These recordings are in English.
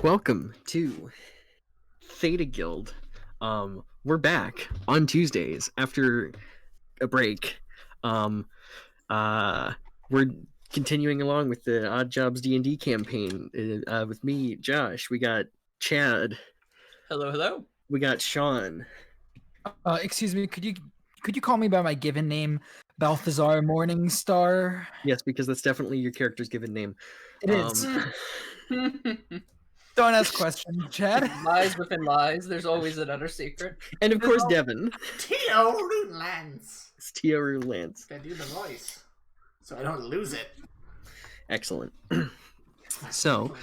welcome to Theta Guild. We're back on Tuesdays after a break. We're continuing along with the Odd Jobs D&D campaign. With me, Josh. We got Chad. Hello, hello. We got Shawn. Excuse me, could you call me by my given name, Balthazar Morningstar? Yes, because that's definitely your character's given name. It is. Don't ask questions, Chad. Lies within lies. There's always another secret. And of course, Devin. Tio Runelance. It's Tio Runelance. I do the voice, so I don't lose it. Excellent. So,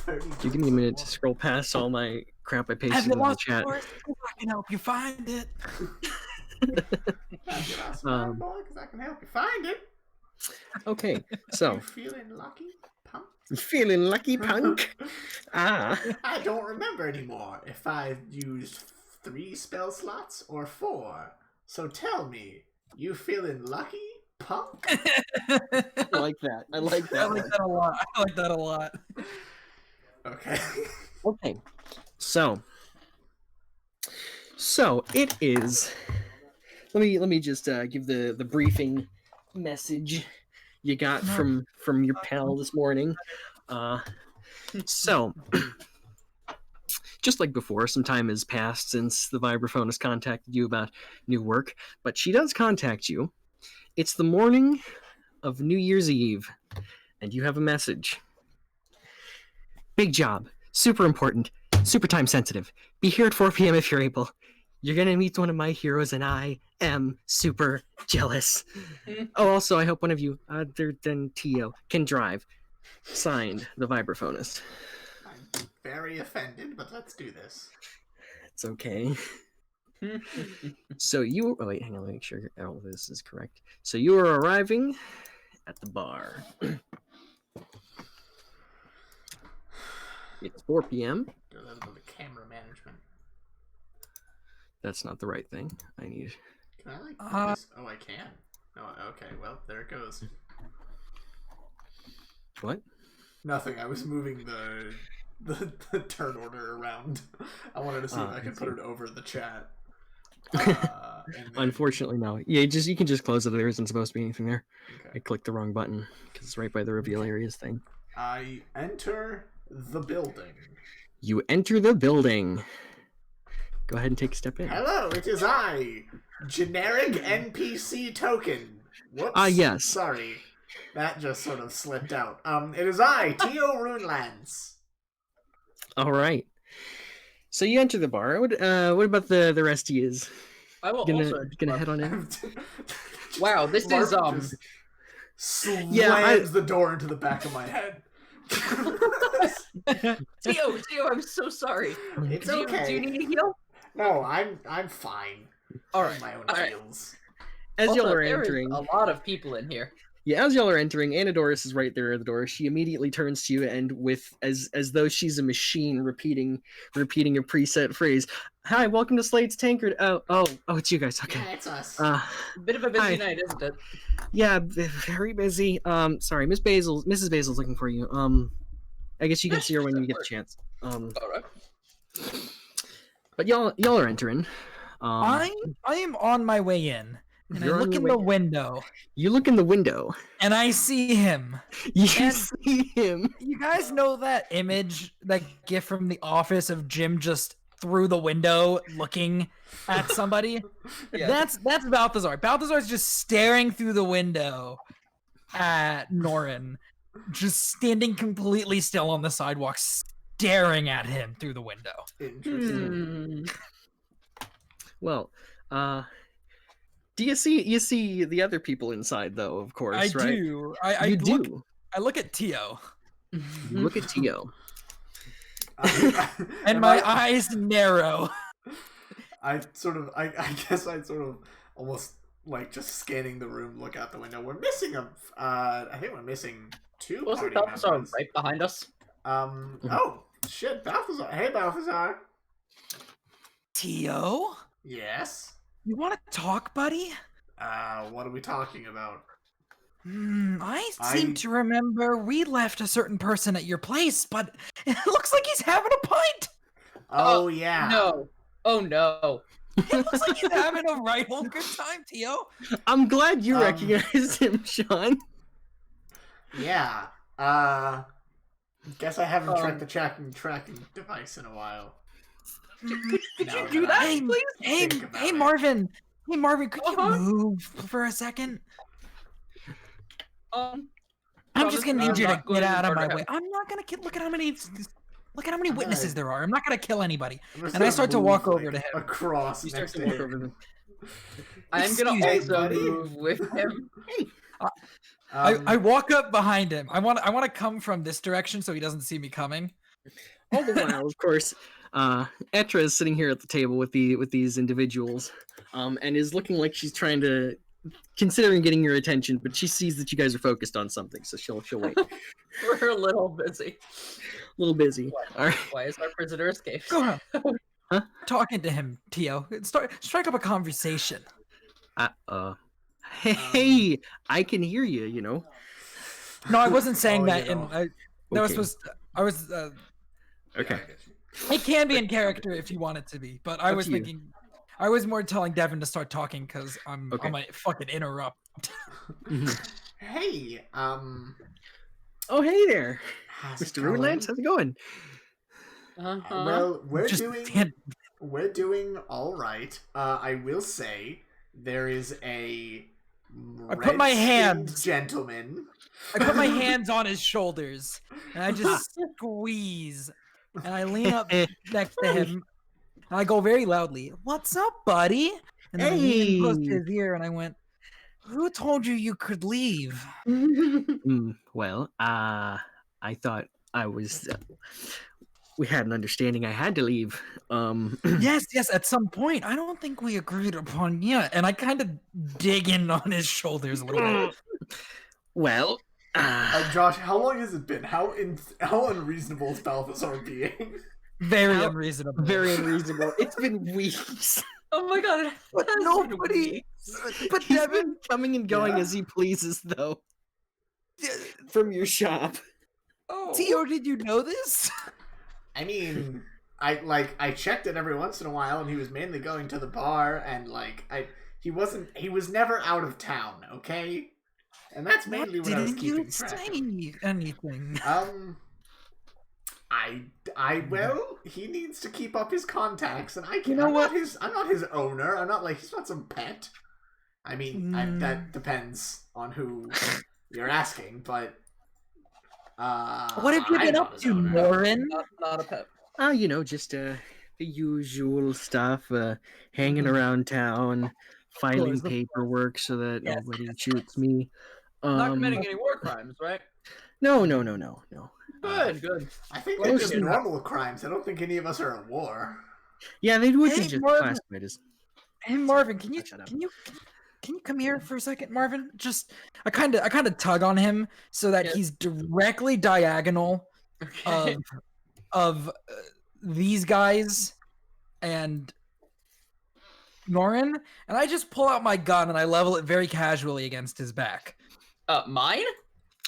you give me a minute to scroll past all my crap I pasted in the chat. I can help you find it. Because I can help you find it. Okay, so You feeling lucky, punk? feeling lucky, punk. I don't remember anymore if I used 3 spell slots or 4. So tell me, you feeling lucky, punk? I like that. I like that. I like that a lot. I like that a lot. Okay. Okay, so it is. Let me just give the briefing message you got from your pal this morning. So, just like before, some time has passed since the vibraphone has contacted you about new work, but she does contact you. It's the morning of New Year's Eve, and you have a message. Big job, super important, super time sensitive. Be here at 4 p.m. if you're able. You're gonna meet one of my heroes, and I am super jealous. Oh, also, I hope one of you, other than Tio, can drive. Signed, the vibraphonist. I'm very offended, but let's do this. It's okay. So you... Oh, wait, hang on, let me make sure all of this is correct. So you are arriving at the bar. It's 4 p.m. Do a little bit of camera management. That's not the right thing. I need... Can I like this? Oh, I can. Oh, okay. Well, there it goes. What? Nothing. I was moving the turn order around. I wanted to see if I could put it over the chat. And then... Unfortunately, no. Yeah, you can just close it. There isn't supposed to be anything there. Okay. I clicked the wrong button because it's right by the reveal areas thing. I enter the building. You enter the building. Go ahead and take a step in. Hello, it is I, generic NPC token. Whoops. Yes. Sorry, that just sort of slipped out. It is I, Tio Runelance. All right. So you enter the bar. What about the rest of yous? I will Gonna head on in. Wow, this Mark is just slams the door into the back of my head. Tio, I'm so sorry. It's Do okay. you need a heal? No, I'm fine. All right. My own all right. heals. As Also, y'all are there is entering, a lot of people in here. yeah, as y'all are entering, Anadoris is right there at the door. She immediately turns to you and, with as though she's a machine, repeating a preset phrase. Hi, welcome to Slade's Tankard. Oh, it's you guys. Okay. Yeah, it's us. Bit of a busy Hi. night, isn't it? Yeah, very busy. Sorry, Mrs. Basil's looking for you. I guess you can see her when you get the chance. All right. But y'all are entering. I am on my way in, and I You're on look your in way the in. window, You look in the window. and I see him. You And- see him. You guys know that image, that gif from The Office of Jim just through the window looking at somebody? Yeah. That's Balthazar. Balthazar's just staring through the window at Norin, just standing completely still on the sidewalk, staring at him through the window. Interesting. Well, do you see the other people inside though? Of course, I right? do. You look, do. I look at Tio, You look at Tio. and my eyes narrow. I guess I'd sort of almost like just scanning the room, look out the window. We're missing I think we're missing 2 Wasn't party Balthazar members. right behind us? Oh shit, Balthazar. Hey, Balthazar. I seem to remember we left a certain person at your place, but it looks like he's having a pint. Oh, yeah. No. Oh no. It looks like he's having a right old good time, Tio. I'm glad you recognized him, Shawn. Yeah. Guess I haven't checked the tracking device in a while. Could Now you do that that, I please? think about Hey, it. Marvin. Hey, Marvin, could you Uh-huh. move for a second? Um, I'm just gonna promise need you I'm to not going get to out of my murder way. him. I'm not gonna look at how many I'm witnesses gonna- there are. I'm not gonna kill anybody. I'm just And I gonna start to move, walk like, over to him. across You start next to to walk him. over them. I'm gonna Excuse also me. move with him. I walk up behind him. I want to come from this direction so he doesn't see me coming. All the while, of course, Etra is sitting here at the table with these individuals, and is looking like she's considering getting your attention, but she sees that you guys are focused on something, so she'll wait. We're a little busy. A little busy. All right. Why is our prisoner escaped? Go on. Huh? Talking to him, Tio. Strike up a conversation. Hey, I can hear you. You know. No, I wasn't saying Oh, that. you know. That was Okay. supposed. I was. Okay. It can be in character if you want it to be, but I Up was to you. thinking. I was more telling Devin to start talking because I Okay. might fucking interrupt. Mhm. Hey, Oh, hey there, how's it Mr. going? Runelance. How's it going? Uh-huh. Well, we're Just doing can't- all right. I will say there is a I put my red-skinned hands- gentleman. I put my hands on his shoulders and I just squeeze and I lean up next to him and I go very loudly, "What's up, buddy?" And then I lean in close to Hey. his ear and I went, "Who told you could leave?" Well, I thought I was. We had an understanding I had to leave. Yes, at some point. I don't think we agreed upon yet. And I kind of dig in on his shoulders a little bit. Well, Josh, how long has it been? How unreasonable is Balthazar being? Very How- unreasonable. very unreasonable. It's been weeks. Oh my god. But that's been nobody- weeks. But He's Devin, been coming and going Yeah. as he pleases, though. From your shop. Oh. Tio, did you know this? I mean, I checked it every once in a while, and he was mainly going to the bar, and he was never out of town, okay? And that's mainly what I was Didn't you keeping track of. say anything? Well, he needs to keep up his contacts, and I can. You know I'm what? not his owner. I'm not like he's not some pet. I mean, that depends on who you're asking, but. What have you I'm been not up his to, owner. Morin? Not a pet. Oh, just the usual stuff. Hanging around town, filing course, of paperwork so that Yes, nobody shoots me. Not committing any war crimes, right? No. Good. I think Well, they're just mostly not. normal crimes. I don't think any of us are at war. Yeah, they would Hey, be just Marvin. classified as. Hey, Marvin, can you Shut up. come here for a second, Marvin? Just I kind of tug on him so that Yeah. he's directly diagonal Okay. of these guys and Norin, and I just pull out my gun and I level it very casually against his back. Mine?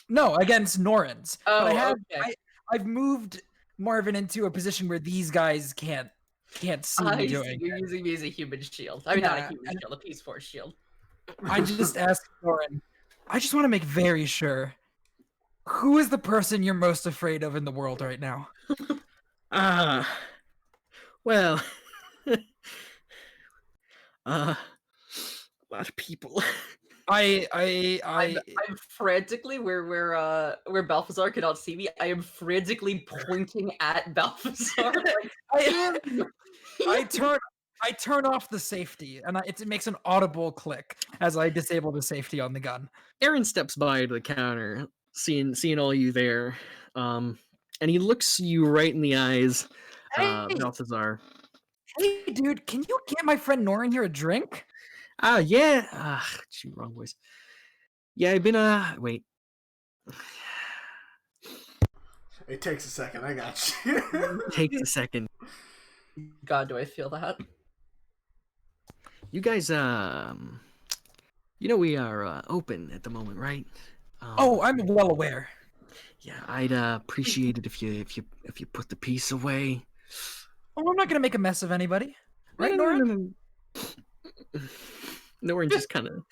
No, against Norin's. Oh, but okay. I've moved Marvin into a position where these guys can't see me I see. doing You're it. using me as a human shield. I mean, not a Yeah, human and- shield, a Peaceforged shield. I just asked Norin. I just want to make very sure. Who is the person you're most afraid of in the world right now? Well, a lot of people. I'm frantically where Balthazar cannot see me. I am frantically pointing at Balthazar. I turn off the safety, and it makes an audible click as I disable the safety on the gun. Aaron steps by to the counter, seeing all you there, and he looks you right in the eyes, Hey! Balthazar. Hey, dude, can you get my friend Norin here a drink? Yeah. Shoot, wrong voice. Yeah, I've been wait. It takes a second. I got you. Takes a second. God, do I feel that? You guys You know we are open at the moment, right? Oh, I'm well aware. Yeah, I'd appreciate it if you put the piece away. Oh, I'm not gonna make a mess of anybody, right, No, Norin? no. Norin just kind of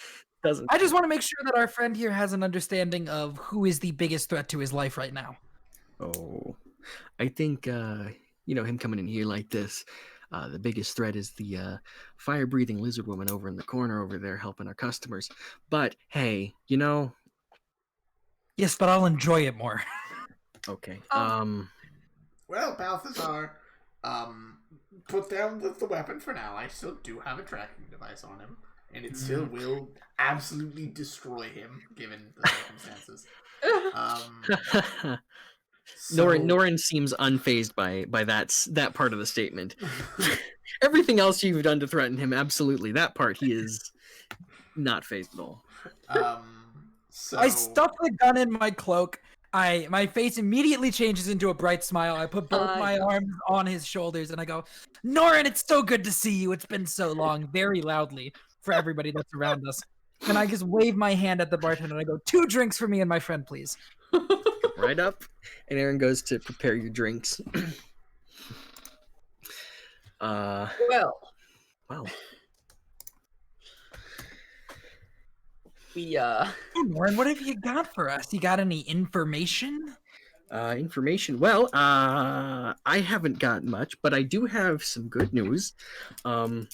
doesn't. I just want to make sure that our friend here has an understanding of who is the biggest threat to his life right now. Oh, I think him coming in here like this. The biggest threat is the fire-breathing lizard woman over in the corner over there helping our customers. But hey, Yes, but I'll enjoy it more. Okay. Well, Balthazar, put down the weapon for now. I still do have a tracking device on him, and it still will absolutely destroy him given the circumstances. Norin seems unfazed by that part of the statement. Everything else you've done to threaten him, absolutely. That part he is not fazed at all. So I stuff the gun in my cloak. My face immediately changes into a bright smile. I put both my arms on his shoulders and I go, Norin, it's so good to see you. It's been so long, very loudly for everybody that's around us. And I just wave my hand at the bartender and I go, 2 drinks for me and my friend, please. Right up. And Aaron goes to prepare your drinks. Well. Wow. Norin, what have you got for us? You got any information? Information. Well, I haven't got much, but I do have some good news. Oh,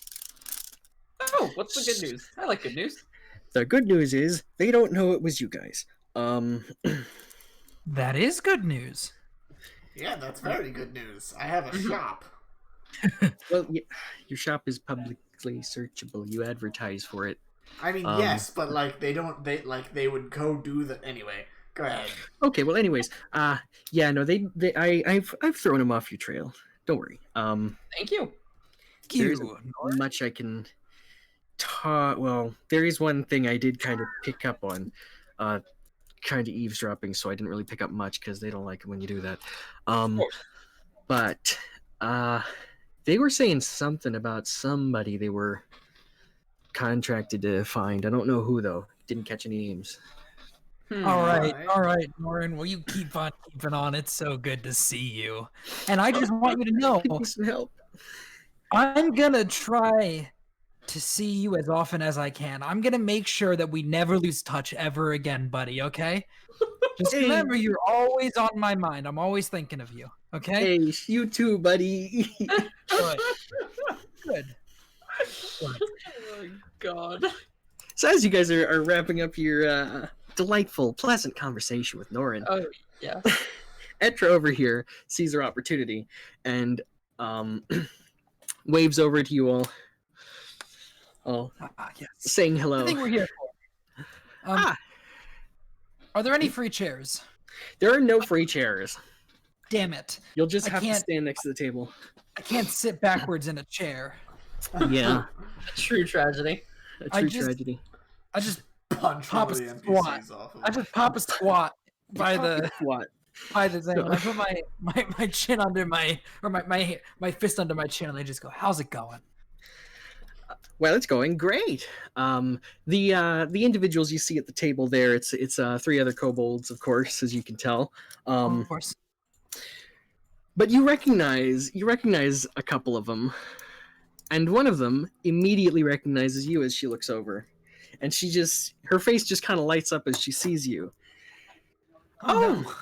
what's the good news? I like good news. The good news is they don't know it was you guys. That is good news. Yeah, that's very good news. I have a shop. Well, your shop is publicly searchable. You advertise for it. I mean, yes, but like they would go do the anyway. Go ahead. Okay, well, anyways, I've thrown them off your trail. Don't worry. Thank you. There isn't much I can talk. Well, there is one thing I did kind of pick up on, kind of eavesdropping. So I didn't really pick up much because they don't like it when you do that. But they were saying something about somebody they were contracted to find. I don't know who though. Didn't catch any names. All right, Norin. Will you keep on keeping on? It's so good to see you. And I just want you to know, Give me some help. I'm gonna try to see you as often as I can. I'm gonna make sure that we never lose touch ever again, buddy. Okay? Just remember, you're always on my mind. I'm always thinking of you. Okay? Hey, you too, buddy. Good. Good. Oh God. So as you guys are wrapping up your delightful, pleasant conversation with Norin, Oh yeah. Etra over here sees her opportunity and waves over to you all, Yes. saying hello. I think we're here for. Are there any free chairs? There are no free chairs. Damn it. You'll just I have to can't- stand next to the table. I can't sit backwards in a chair. Yeah, A true tragedy. a I true just- tragedy. I just Punch Pop one of a the squat. NPCs off of I just pop a squat by the What? thing. And I put my chin under my fist under my chin and I just go, how's it going? Well, it's going great. The individuals you see at the table there, it's 3 other kobolds, of course, as you can tell. Of course. But you recognize a couple of them, and one of them immediately recognizes you as she looks over, and her face just kind of lights up as she sees you. Oh,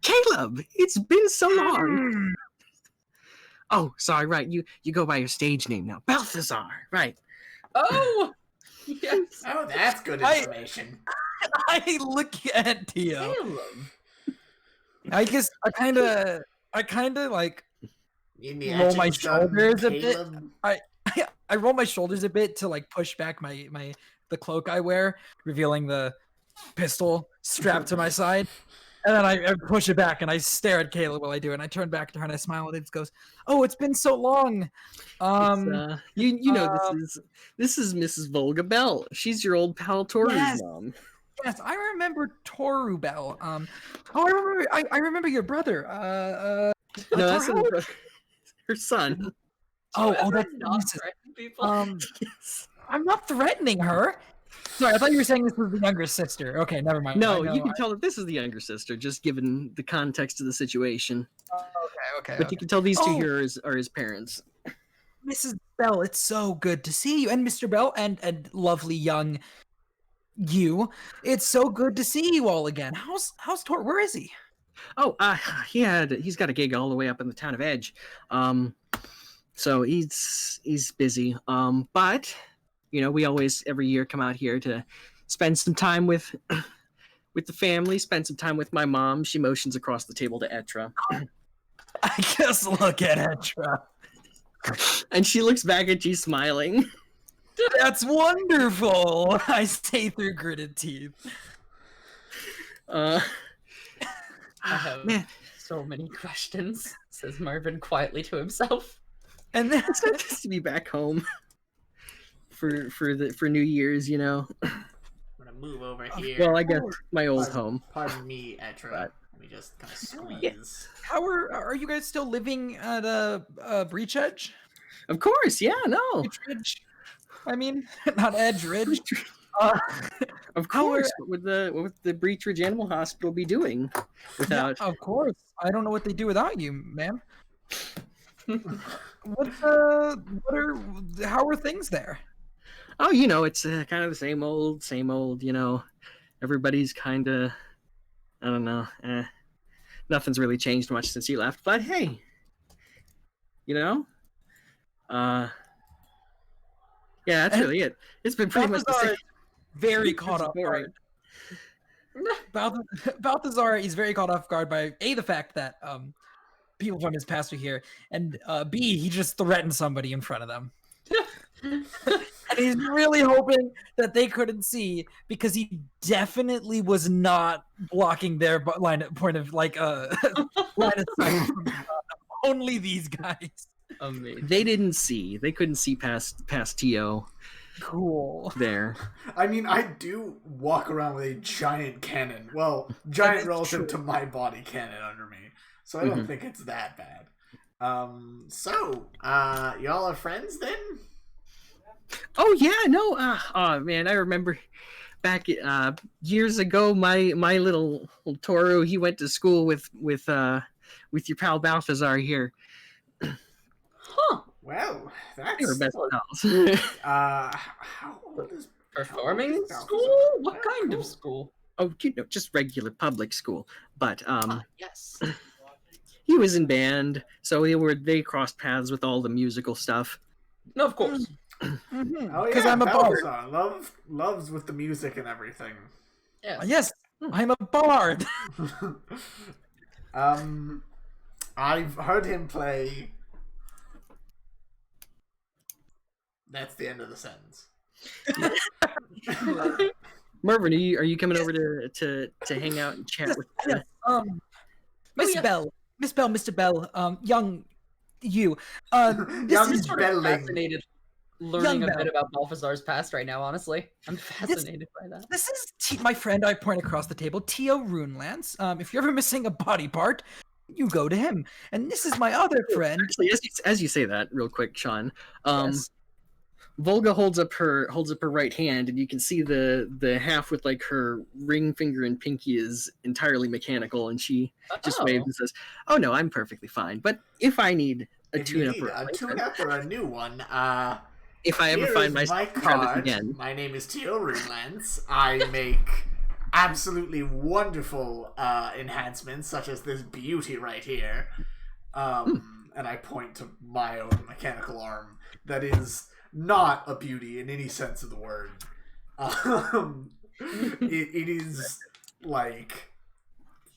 Caleb, it's been so long. Oh, sorry, right. You go by your stage name now, Balthazar, right? Oh yes. Oh, that's good information. I look at Tio. Caleb. I guess I kind of like In the roll my etchings done, shoulders a bit. Caleb. I roll my shoulders a bit to like push back the cloak I wear, revealing the pistol strapped to my side. And then I push it back and I stare at Caleb while I do it. And I turn back to her and I smile and it just goes, "Oh, it's been so long." You know this is Mrs. Volga Bell. She's your old pal Toru's Yes. mom. Yes, I remember Toru Bell. I remember your brother. No, that's Toru? her son. Oh, that's not Jesus. threaten people. Yes. I'm not threatening her. Sorry, I thought you were saying this was the younger sister. Okay, never mind. No, you can tell that this is the younger sister, just given the context of the situation. Okay. But you can tell these two here are his parents. Mrs. Bell, it's so good to see you, and Mr. Bell, and lovely young you. It's so good to see you all again. How's Tor? Where is he? Oh, he's got a gig all the way up in the town of Edge. So he's busy. But we always every year come out here to spend some time with the family, spend some time with my mom. She motions across the table to Etra. I just look at Etra. And she looks back at you smiling. That's wonderful, I say through gritted teeth. I have so many questions, says Marvin quietly to himself. And then it's nice to be back home for New Year's, I'm gonna move over here. Well, I guess my old home. Pardon me, Etra. Let me just kind of squeeze. Yeah. How are you guys still living at Breach Edge? Of course, yeah, no. Breach Ridge. I mean, not Edge Ridge. Of course. What would the Breach Ridge Animal Hospital be doing without? Yeah, of course. I don't know what they do without you, man. How are things there? Oh, it's kind of the same old. Everybody's kind of, I don't know. Nothing's really changed much since you left. But hey, yeah, that's really it. It's been pretty much the same. Very caught off guard. Balthazar is very caught off guard by the fact that people from his past are here, and B, he just threatened somebody in front of them. And he's really hoping that they couldn't see, because he definitely was not blocking their point of line of sight. Only these guys. Amazing. They didn't see. They couldn't see past Tio. Cool. There. I mean, I do walk around with a giant cannon. Well, giant relative to my body cannon under me. So I don't think it's that bad. So, y'all are friends then? Oh yeah, no. Oh man, I remember back years ago. My little Toru, he went to school with your pal Balthazar here. Huh. Well, that's... They were best pals. How old is... Performing school? What kind of school? Oh, just regular public school. But yes. He was in band, so they crossed paths with all the musical stuff. No, of course. Oh yeah, I'm a bard. Loves with the music and everything. Yes, I'm a bard. I've heard him play. That's the end of the sentence. Marvin, are you coming over to hang out and chat with? Yes. Miss Bell, Mr. Bell, young you. Young is sort of Belling. fascinated learning a bit about Balthazar's past right now, honestly. I'm fascinated by that. This is my friend, I point across the table, Tio Runelance. If you're ever missing a body part, you go to him. And this is my other friend. Actually, as you say that, real quick, Shawn, yes. Volga holds up her right hand, and you can see the half with like her ring finger and pinky is entirely mechanical, and she just waves and says, "Oh no, I'm perfectly fine. But if I need a tune-up or a new one, if I ever find myself again, my name is Tio Runelance. I make absolutely wonderful enhancements, such as this beauty right here. And I point to my own mechanical arm that is not a beauty in any sense of the word. It is like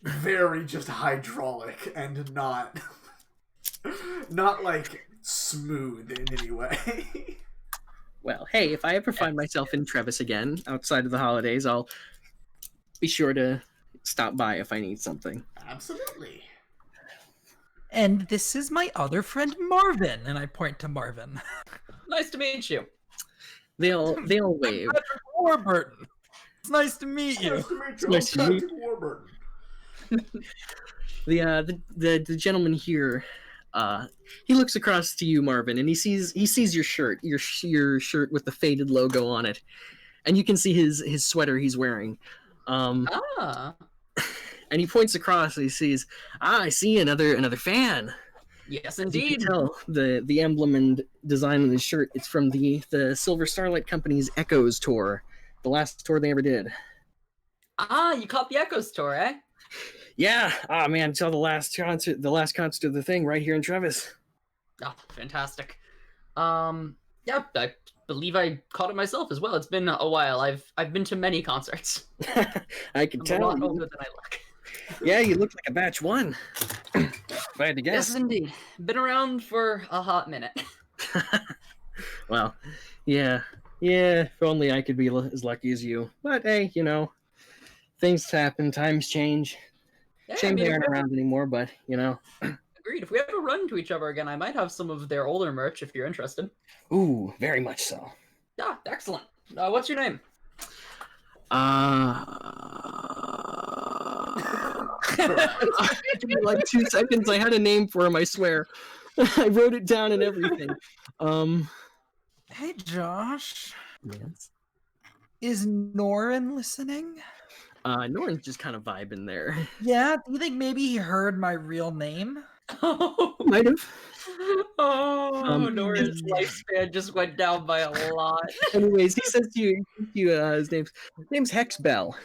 very just hydraulic and not like smooth in any way. Well, hey, if I ever find myself in Trevis again outside of the holidays, I'll be sure to stop by if I need something. Absolutely. And this is my other friend Marvin, and I point to Marvin. Nice to meet you. They'll wave. Patrick Warburton. It's nice to meet you. Nice to meet you. Warburton. The gentleman here, He looks across to you, Marvin, and he sees your shirt, your shirt with the faded logo on it, and you can see his sweater he's wearing. And he points across and he sees, I see another fan. Yes, As you indeed. can tell, the emblem and design on his shirt, it's from the Silver Starlight Company's Echoes tour, the last tour they ever did. You caught the Echoes tour, eh? Yeah. Ah, man, saw the last concert of the thing right here in Trevis. Oh, fantastic. Yeah, I believe I caught it myself as well. It's been a while. I've been to many concerts. I can I'm tell. a lot older than I look. Yeah, you look like a batch one. If I had to guess. Yes, indeed. Been around for a hot minute. Well, yeah. If only I could be as lucky as you. But hey, things happen, times change. Yeah, Shame they aren't around anymore, but Agreed. If we ever run into each other again, I might have some of their older merch if you're interested. Ooh, very much so. Yeah, excellent. What's your name? Give me like 2 seconds. I had a name for him, I swear. I wrote it down and everything. Hey, Josh. Yes. Is Norin listening? Norton's just kind of vibing there. Yeah, do you think maybe he heard my real name? Might have. Nora's lifespan just went down by a lot. Anyways, he says to you, his name's Hex Bell.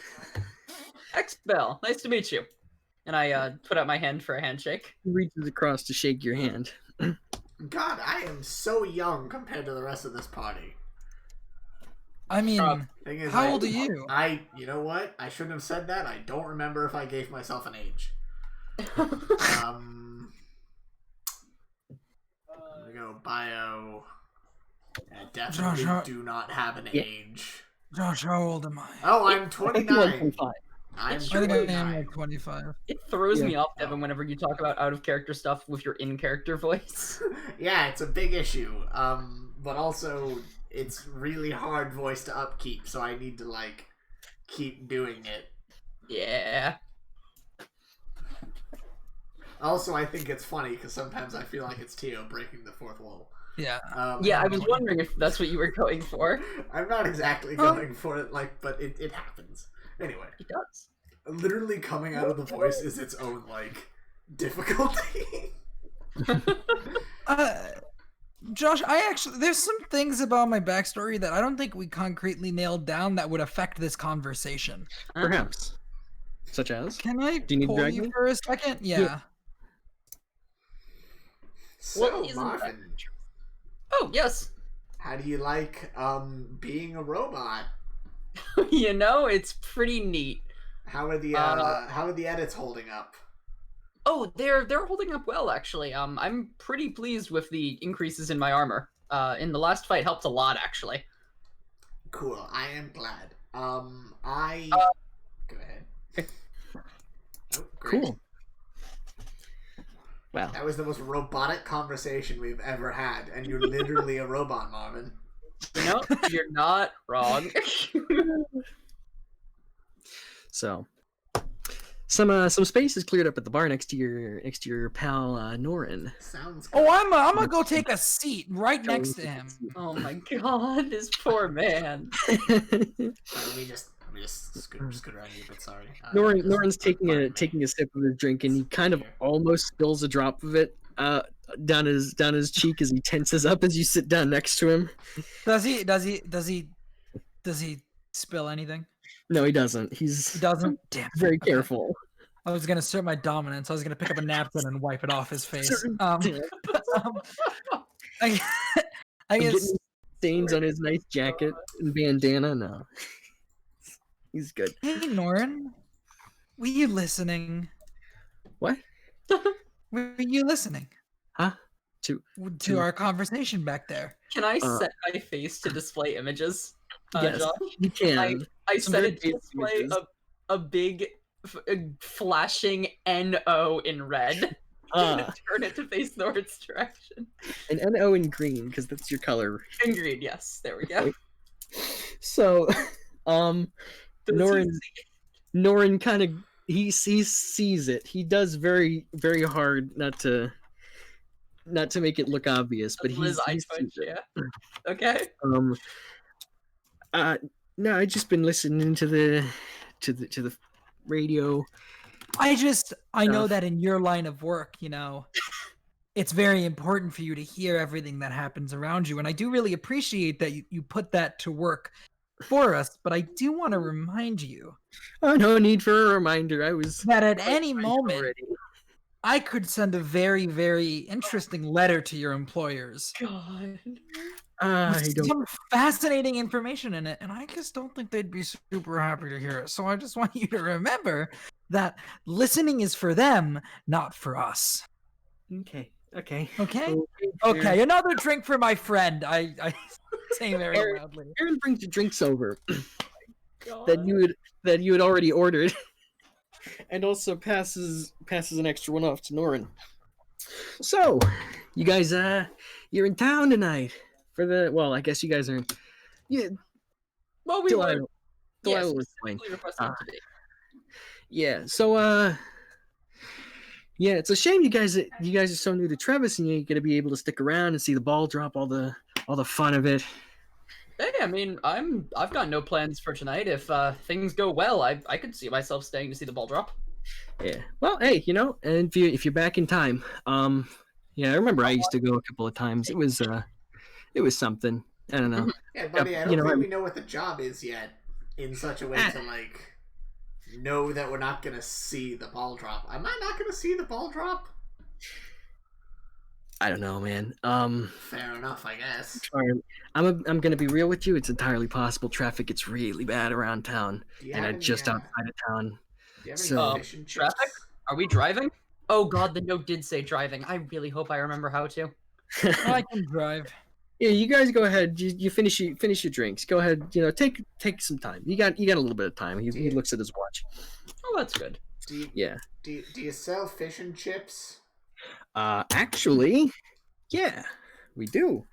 Hex Bell, nice to meet you. And I put out my hand for a handshake. He reaches across to shake your hand. God, I am so young compared to the rest of this party. I mean, how old are you? You know what? I shouldn't have said that. I don't remember if I gave myself an age. There we go. Bio. I definitely do not have an age. Josh, how old am I? Oh, I'm 29. I think I am like 25. It throws me off, Devin, whenever you talk about out-of-character stuff with your in-character voice. Yeah, it's a big issue. But also, it's really hard voice to upkeep, so I need to, keep doing it. Yeah. Also, I think it's funny, because sometimes I feel like it's Tio breaking the fourth wall. Yeah. Yeah, I was wondering if that's what you were going for. I'm not exactly going for it, but it happens. Anyway. It does. Literally coming out of the voice is its own, difficulty. Josh, there's some things about my backstory that I don't think we concretely nailed down that would affect this conversation. Perhaps. Such as? Can I pull you for a second? Yeah. So, Marvin. Oh, yes. How do you like, being a robot? It's pretty neat. How are the edits holding up? Oh, they're holding up well, actually. I'm pretty pleased with the increases in my armor. In the last fight helped a lot, actually. Cool. I am glad. Go ahead. Oh, great. Cool. Wow. That was the most robotic conversation we've ever had, and you're literally a robot, Marvin. You're not wrong. So, some space is cleared up at the bar next to your pal Norin. Sounds good. Oh, I'm gonna go take a seat right next to him. Oh my god, this poor man. Let me just scoot around you a bit. Sorry. Norin's taking a sip of his drink, and he kind of almost spills a drop of it down his cheek as he tenses up as you sit down next to him. Does he spill anything? No, he doesn't. He doesn't. Damn. Very careful. I was gonna assert my dominance. I was gonna pick up a napkin and wipe it off his face. I guess stains on his nice jacket and bandana. No, he's good. Hey, Norin, were you listening? What? Were you listening? Huh? To our conversation back there. Can I set my face to display images? Yes, Josh? you can. I set it to display a big flashing NO in red. Turn it to face Norin's direction. An NO in green, because that's your color. In green, yes. There we go. So, Norin kind of he sees it. He does very, very hard not to not to make it look obvious, but Liz he's Twitch, yeah. Okay. No, I just been listening to the radio. I know that in your line of work, it's very important for you to hear everything that happens around you. And I do really appreciate that you put that to work for us. But I do want to remind you. Oh, no need for a reminder. I was that at any moment, already. I could send a very, very interesting letter to your employers. God. With some fascinating information in it, and I just don't think they'd be super happy to hear it. So I just want you to remember that listening is for them, not for us. Okay. Okay. Another drink for my friend. I say very loudly. Aaron brings the drinks over that you had already ordered, and also passes an extra one off to Norin. So, you guys, you're in town tonight. I guess you guys are. Yeah. Well, we were. Delilah was playing. Yeah. So, yeah, it's a shame you guys are so new to Trevis, and you ain't gonna be able to stick around and see the ball drop, all the fun of it. Hey, I mean, I've got no plans for tonight. If things go well, I could see myself staying to see the ball drop. Yeah. Well, hey, and if you're back in time, yeah, I remember I used to go a couple of times. It was something. I don't know. Yeah, buddy, I don't think we know what the job is yet in such a way to, know that we're not going to see the ball drop. Am I not going to see the ball drop? I don't know, man. Fair enough, I guess. I'm going to be real with you. It's entirely possible traffic gets really bad around town. And I'm just outside of town. Do you have any fish traffic? Are we driving? Oh god, the note did say driving. I really hope I remember how to. I can drive. Yeah, you guys go ahead. You finish your drinks. Go ahead. Take some time. You got a little bit of time. He looks at his watch. Oh, that's good. Do you sell fish and chips? Actually, yeah, we do.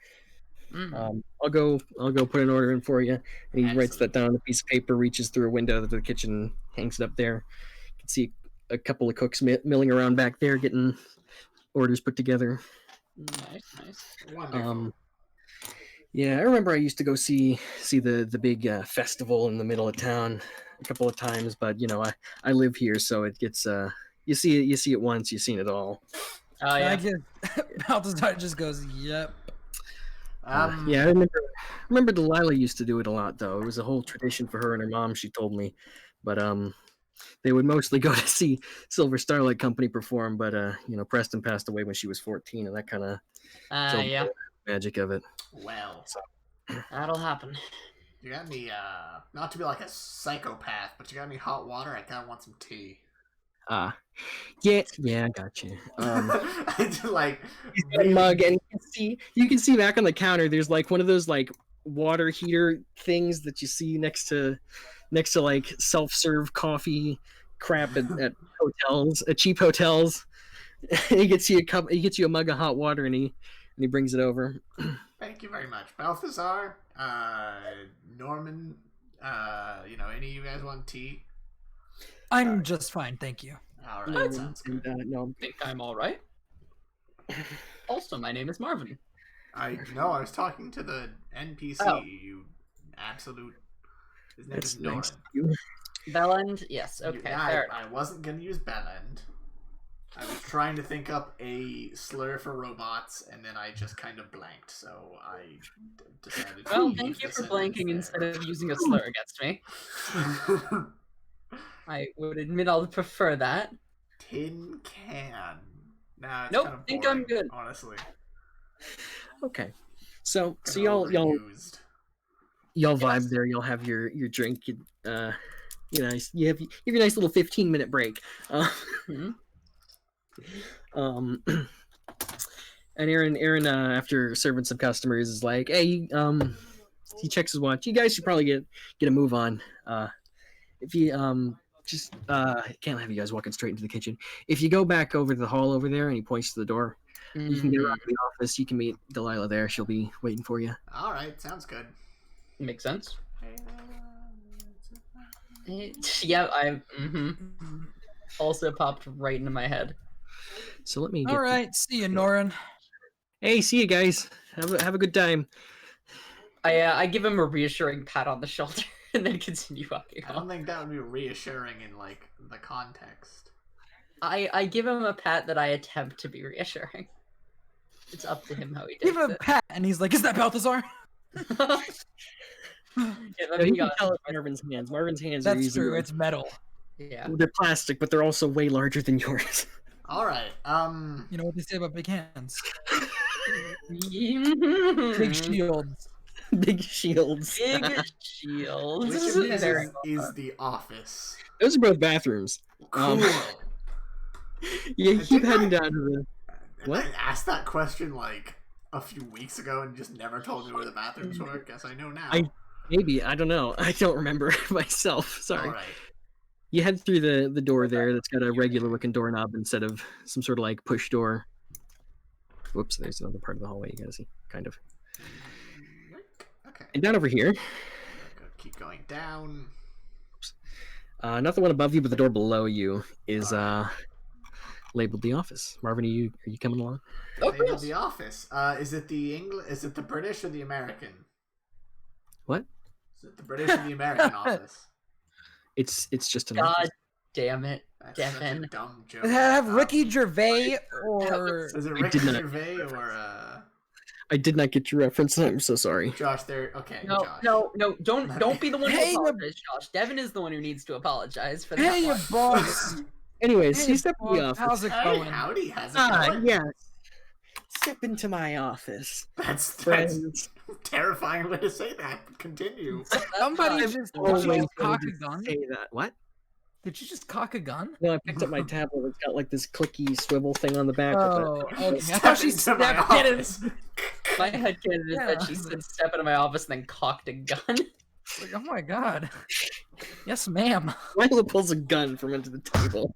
I'll go put an order in for you. And he writes that down on a piece of paper, reaches through a window to the kitchen, hangs it up there. You can see a couple of cooks milling around back there, getting orders put together. Nice. Wonderful. Yeah, I remember I used to go see the big festival in the middle of town a couple of times, but I live here, so it gets you see it once, you've seen it all. Yeah. Balthazar just goes, yep. Yeah, I remember Delilah used to do it a lot, though. It was a whole tradition for her and her mom, she told me. But they would mostly go to see Silver Starlight Company perform, but Preston passed away when she was 14, and that kind of yeah, magic of it. Well, that'll happen. You got any not to be like a psychopath, but you got any hot water? I kind of want some tea. Yeah, I got you. I just like a mug, and you can see back on the counter. There's like one of those like water heater things that you see next to like self-serve coffee crap at hotels, at cheap hotels. He gets you a mug of hot water, and he brings it over. Thank you very much, Balthazar. Norman. Any of you guys want tea? I'm just fine, thank you. All right, sounds good. I think I'm all right. Also, my name is Marvin. I was talking to the NPC. Oh. You absolute. His name is Norman. Bellend? Yes. Okay. I wasn't gonna use Bellend. I was trying to think up a slur for robots, and then I just kind of blanked. So I decided. Well, thank you for blanking instead of using a slur against me. I would admit I'll prefer that. Tin can. Nah, it's nope, kind of think boring, I'm good. Honestly. Okay. So y'all vibe there. You'll have your drink. You have your nice little 15-minute break. And Aaron after serving some customers is like, hey, he checks his watch. You guys should probably get a move on. If you I can't have you guys walking straight into the kitchen. If you go back over the hall over there, and he points to the door, you can get around to the office. You can meet Delilah there. She'll be waiting for you. All right, sounds good. Makes sense. Yeah, I also popped right into my head. So let me. All right, see you, Norin. Hey, see you guys. Have a good time. I give him a reassuring pat on the shoulder and then continue walking I don't on. think that would be reassuring in like the context. I give him a pat that I attempt to be reassuring. It's up to him how he Give takes him a it. pat, and he's like, "Is that Balthazar?" Yeah, No, then you he can got tell it's Marvin's hands. Marvin's hands are That's easy. true. It's metal. yeah. They're plastic, but they're also way larger than yours. All right. You know what they say about big hands? Big Big shields. Big shields. Big shields. Which of these Very is the office? Those are both bathrooms. Cool. You keep Didn't heading I- down to the. What? I asked that question like a few weeks ago and just never told me where the bathrooms were. Guess I know now. Maybe, I don't know. I don't remember myself. Sorry. All right. You head through the door there that's got a regular looking doorknob instead of some sort of like push door. Whoops, there's another part of the hallway you gotta see, kind of. Okay. And down over here, Keep going down. not the one above you, but the door below you is labeled the office. Marvin, are you coming along? Oh, Name of yes. the office. Is it the Is it the British or the American? What? Is it the British or the American office? It's just an God office. damn it, That's such a Devin. dumb joke. Does it have Ricky Gervais or Is it I Ricky did not- Gervais or I did not get your reference. I'm so sorry. Josh? There. Okay. No, Josh. no, don't be the one who Hey, apologizes, Josh. Devin is the one who needs to apologize for that. Hey, you one. boss. Anyways, Hey, you step in the boss. office. How's it Hey, going? howdy. How's it Ah, going? yes. Step into my office, That's friends. terrifying way to say that. Continue. Somebody I've just Always did you wanted cock to a gun? say that. What? Did you just cock a gun? No, I picked up my tablet. It's got like this clicky swivel thing on the back. Oh, With okay. I Step thought she into my stepped in and office. My headcanon is that she Yeah. said step into my office and then cocked a gun. like, oh my god. Yes, ma'am. Milo pulls a gun from under the table.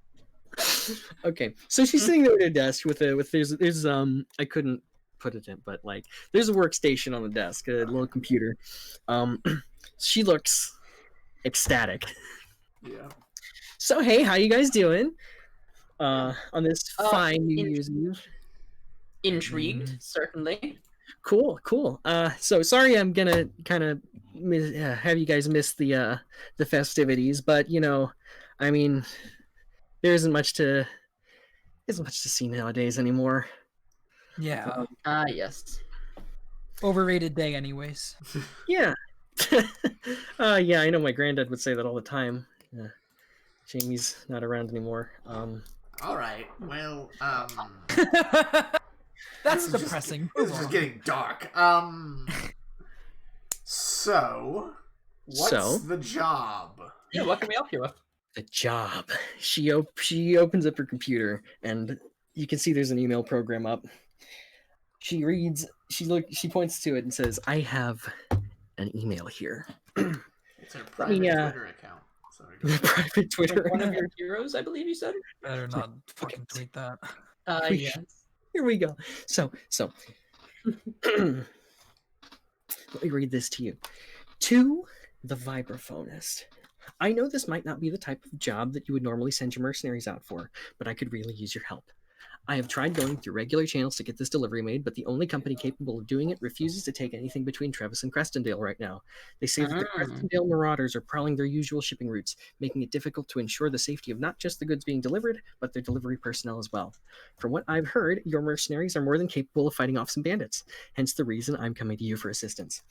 Okay, so she's sitting there at her desk with there's I couldn't put it in, but like there's a workstation on the desk, a little computer. She looks ecstatic. Yeah. So hey, how you guys doing? On this fine New in- Year's Eve. Intrigued, certainly. Cool. So sorry, I'm gonna kind of have you guys miss the festivities, but you know, I mean, there isn't much to see nowadays anymore. Yeah. Yes. Overrated day, anyways. Yeah. Yeah, I know my granddad would say that all the time. Jamie's not around anymore. All right. Well. That's This is depressing. This is just getting dark. So, what's the job? Yeah, what can we help you with? The job. She opens up her computer and you can see there's an email program up. She reads. She points to it and says, "I have an email here." It's her private Twitter account. Sorry. Private Twitter. One of your heroes, I believe you said. Better not fucking tweet that. Yes. Here we go. So let me read this to you. To the vibraphonist. I know this might not be the type of job that you would normally send your mercenaries out for, but I could really use your help. I have tried going through regular channels to get this delivery made, but the only company capable of doing it refuses to take anything between Trevis and Crestondale right now. They say that the Crestondale marauders are prowling their usual shipping routes, making it difficult to ensure the safety of not just the goods being delivered, but their delivery personnel as well. From what I've heard, your mercenaries are more than capable of fighting off some bandits, hence the reason I'm coming to you for assistance.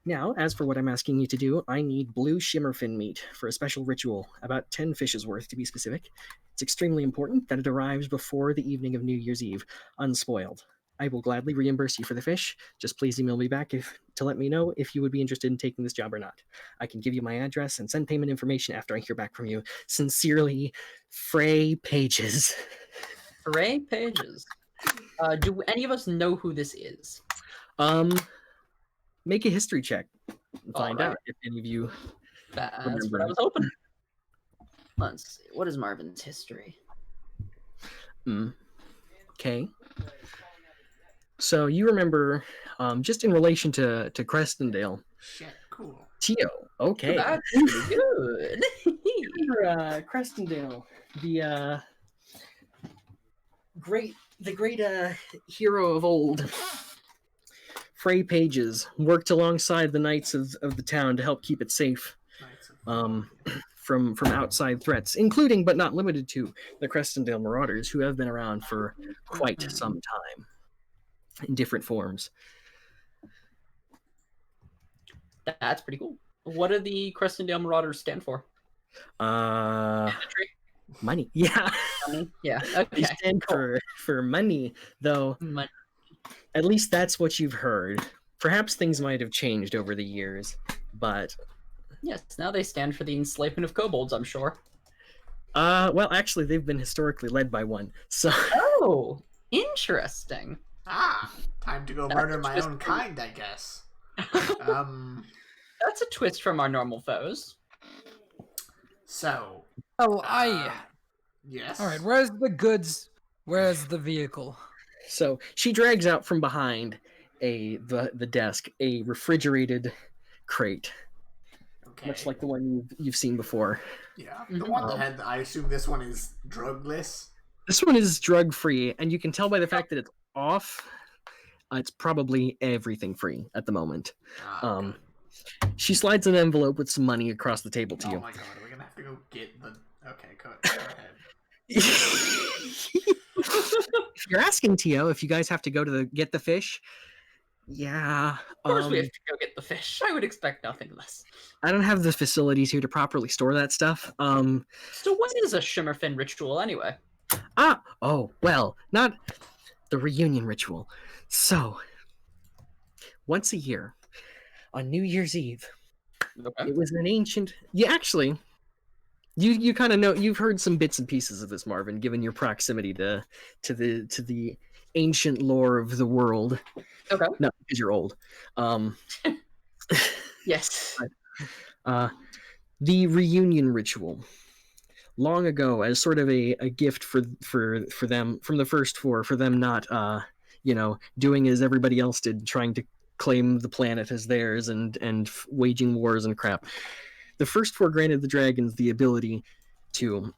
Now, as for what I'm asking you to do, I need blue shimmerfin meat for a special ritual, about 10 fishes worth to be specific. It's extremely important that it arrives before the evening of New Year's Eve, unspoiled. I will gladly reimburse you for the fish. Just please email me back to let me know if you would be interested in taking this job or not. I can give you my address and send payment information after I hear back from you. Sincerely, Fray Pages. Fray Pages. Do any of us know who this is? Make a history check and find Alright. out if any of you That's remember what I him. was hoping. Let's see. What is Marvin's history? Okay. So you remember, just in relation to Crestondale, Shit, cool. Tio. Okay. That's good. Remember, Crestondale, the great hero of old. Fray pages worked alongside the knights of the town to help keep it safe from outside threats, including but not limited to the Crestondale Marauders, who have been around for quite some time in different forms. That's pretty cool. What do the Crestondale Marauders stand for? Money. Yeah. Money? Yeah. Okay. They stand for money, though. Money. At least that's what you've heard. Perhaps things might have changed over the years, but yes, now they stand for the enslavement of kobolds, I'm sure. Well, actually, they've been historically led by one. So. Oh, interesting. Time to go murder my own kind, I guess. That's a twist from our normal foes. So. Yes. All right. Where's the goods? Where's the vehicle? So she drags out from behind the desk a refrigerated crate, much like the one you've seen before. Yeah, the one that had. I assume this one is drugless. This one is drug free, and you can tell by the fact that it's off. It's probably everything free at the moment. She slides an envelope with some money across the table to you. Oh my god, are we gonna have to go get the? Okay, go ahead. If you're asking, Tio, if you guys have to go to get the fish, yeah. Of course we have to go get the fish. I would expect nothing less. I don't have the facilities here to properly store that stuff. So what is a Shimmerfin ritual anyway? Oh, well, not the reunion ritual. So, once a year, on New Year's Eve, it was an ancient... You kind of know, you've heard some bits and pieces of this, Marvin, given your proximity to the ancient lore of the world. Okay. No, because you're old. Yes. The reunion ritual. Long ago, as sort of a gift for them from the first four, for them not doing as everybody else did, trying to claim the planet as theirs and waging wars and crap. The first four granted the dragons the ability to,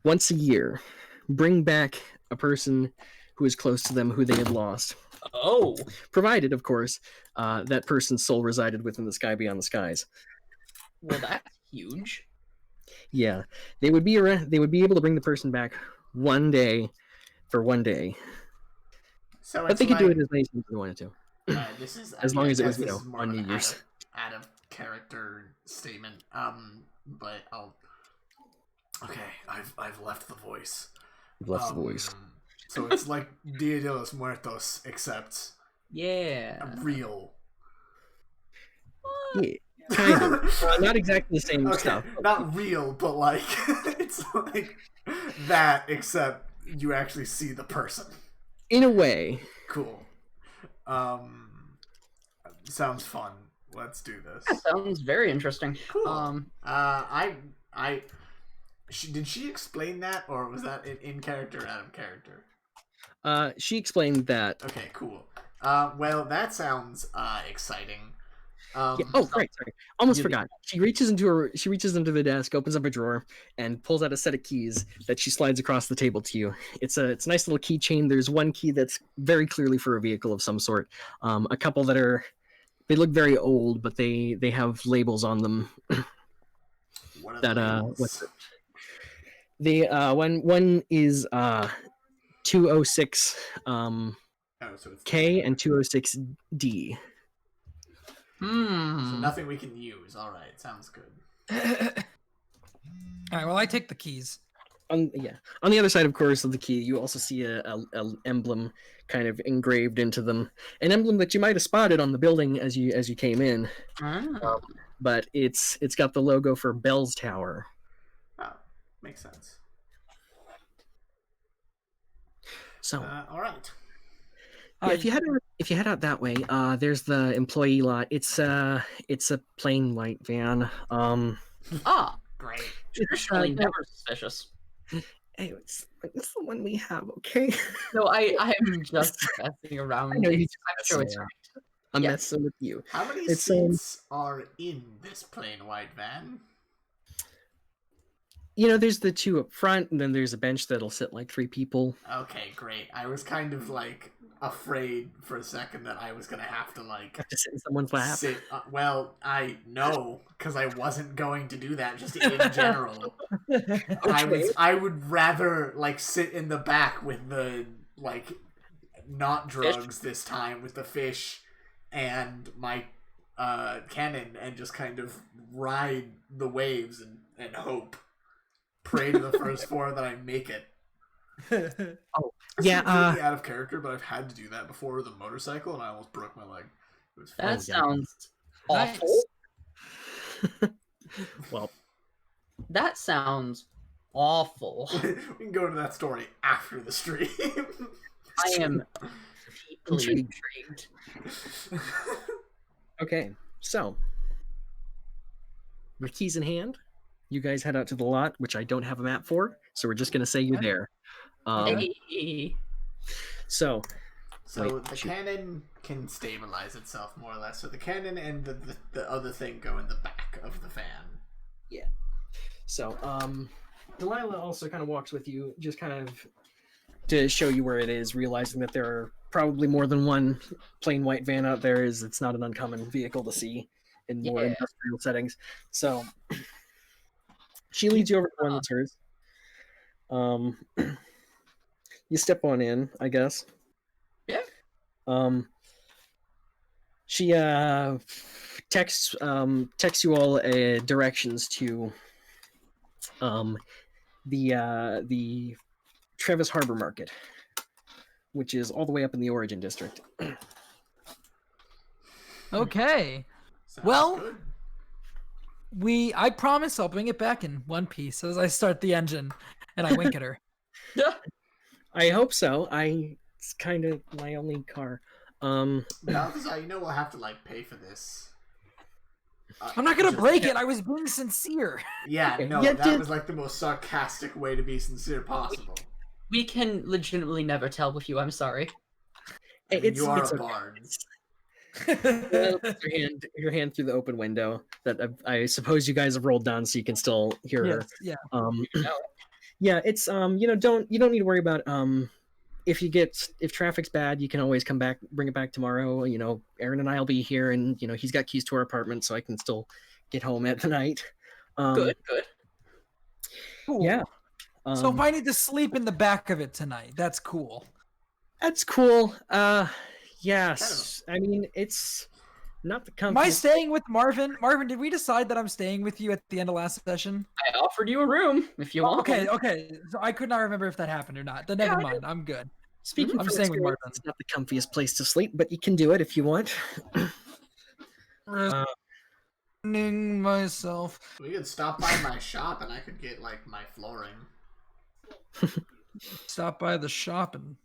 once a year, bring back a person who is close to them who they had lost. Oh. Provided, of course, that person's soul resided within the sky beyond the skies. Well, that's huge. Yeah, they would be able to bring the person back one day for one day. So but they could do it as many times as they wanted to. This is as long as it was on New Year's. Out of character statement. But okay, I've left the voice. You've left the voice. So it's like Dia de los Muertos, except real. Yeah. Kind of. Not exactly the same stuff. Not real, but like it's like that, except you actually see the person. In a way. Cool. Sounds fun. Let's do this. That sounds very interesting. Cool. Did she explain that, or was that in character or out of character? She explained that. Okay, cool. Well, that sounds exciting. Oh, right, sorry. Almost forgot. She reaches into the desk, opens up a drawer, and pulls out a set of keys that she slides across the table to you. It's a nice little keychain. There's one key that's very clearly for a vehicle of some sort. A couple that they look very old, but they have labels on them. What are the labels? What's it? The one is 206 K and 206 D. So nothing we can use. All right, sounds good. All right, well, I take the keys. On the other side, of course, of the key, you also see a emblem kind of engraved into them. An emblem that you might have spotted on the building as you came in. But it's got the logo for Bell's Tower. Oh, makes sense. So, all right. Yeah, if you head out that way, there's the employee lot. It's a plain white van. Great. Traditionally never suspicious. Hey, it's the one we have, okay? No, I'm just messing around. I know I'm sure it's right. I'm messing with you. How many seats are in this plain white van? There's the two up front, and then there's a bench that'll sit like 3 people. Okay, great. I was kind of like, afraid for a second that I was gonna have to like Have to sit in someone's lap. well, I know because I wasn't going to do that. Just in general, I would rather like sit in the back with the like not drugs this time with the fish and my cannon and just kind of ride the waves and hope. Pray to the first four that I make it. Yeah, really out of character, but I've had to do that before with a motorcycle, and I almost broke my leg. It was fun. That sounds awful. Well, that sounds awful. We can go into that story after the stream. I am deeply intrigued. Okay, so with keys in hand, you guys head out to the lot, which I don't have a map for, so we're just gonna say you're there. Hey. So the cannon can stabilize itself more or less. So the cannon and the other thing go in the back of the van. Yeah. So Delilah also kind of walks with you, just kind of to show you where it is, realizing that there are probably more than one plain white van out there, as it's not an uncommon vehicle to see in more industrial settings. So she leads you over to one that's hers. You step on in, I guess. Yeah. She texts you all directions to the Trevis Harbor Market, which is all the way up in the Origin District. Okay. Sounds Well, good. I promise I'll bring it back in one piece as I start the engine and I wink at her. I hope so. It's kind of my only car. Balthazar, we'll have to like pay for this. I'm not gonna break it. I was being sincere. Yeah, Okay. no, Yeah, that was like the most sarcastic way to be sincere possible. We can legitimately never tell with you. I'm sorry. You are It's a okay. bard. your hand through the open window that I suppose you guys have rolled down so you can still hear her. Yeah. Yeah, it's you don't need to worry about if traffic's bad, you can always come back, bring it back tomorrow. Aaron and I'll be here, and he's got keys to our apartment, so I can still get home at the night. Good. Cool. Yeah. So if I need to sleep in the back of it tonight, that's cool. That's cool. Yes. I mean, it's not the Am company. I staying with Marvin? Marvin, did we decide that I'm staying with you at the end of last session? I offered you a room if you want. Okay. So I could not remember if that happened or not. Then never mind. I'm good. Speaking I'm from staying with experience, Marvin. it's not the comfiest place to sleep, but you can do it if you want. Myself. We could stop by my shop and I could get like my flooring. Stop by the shop and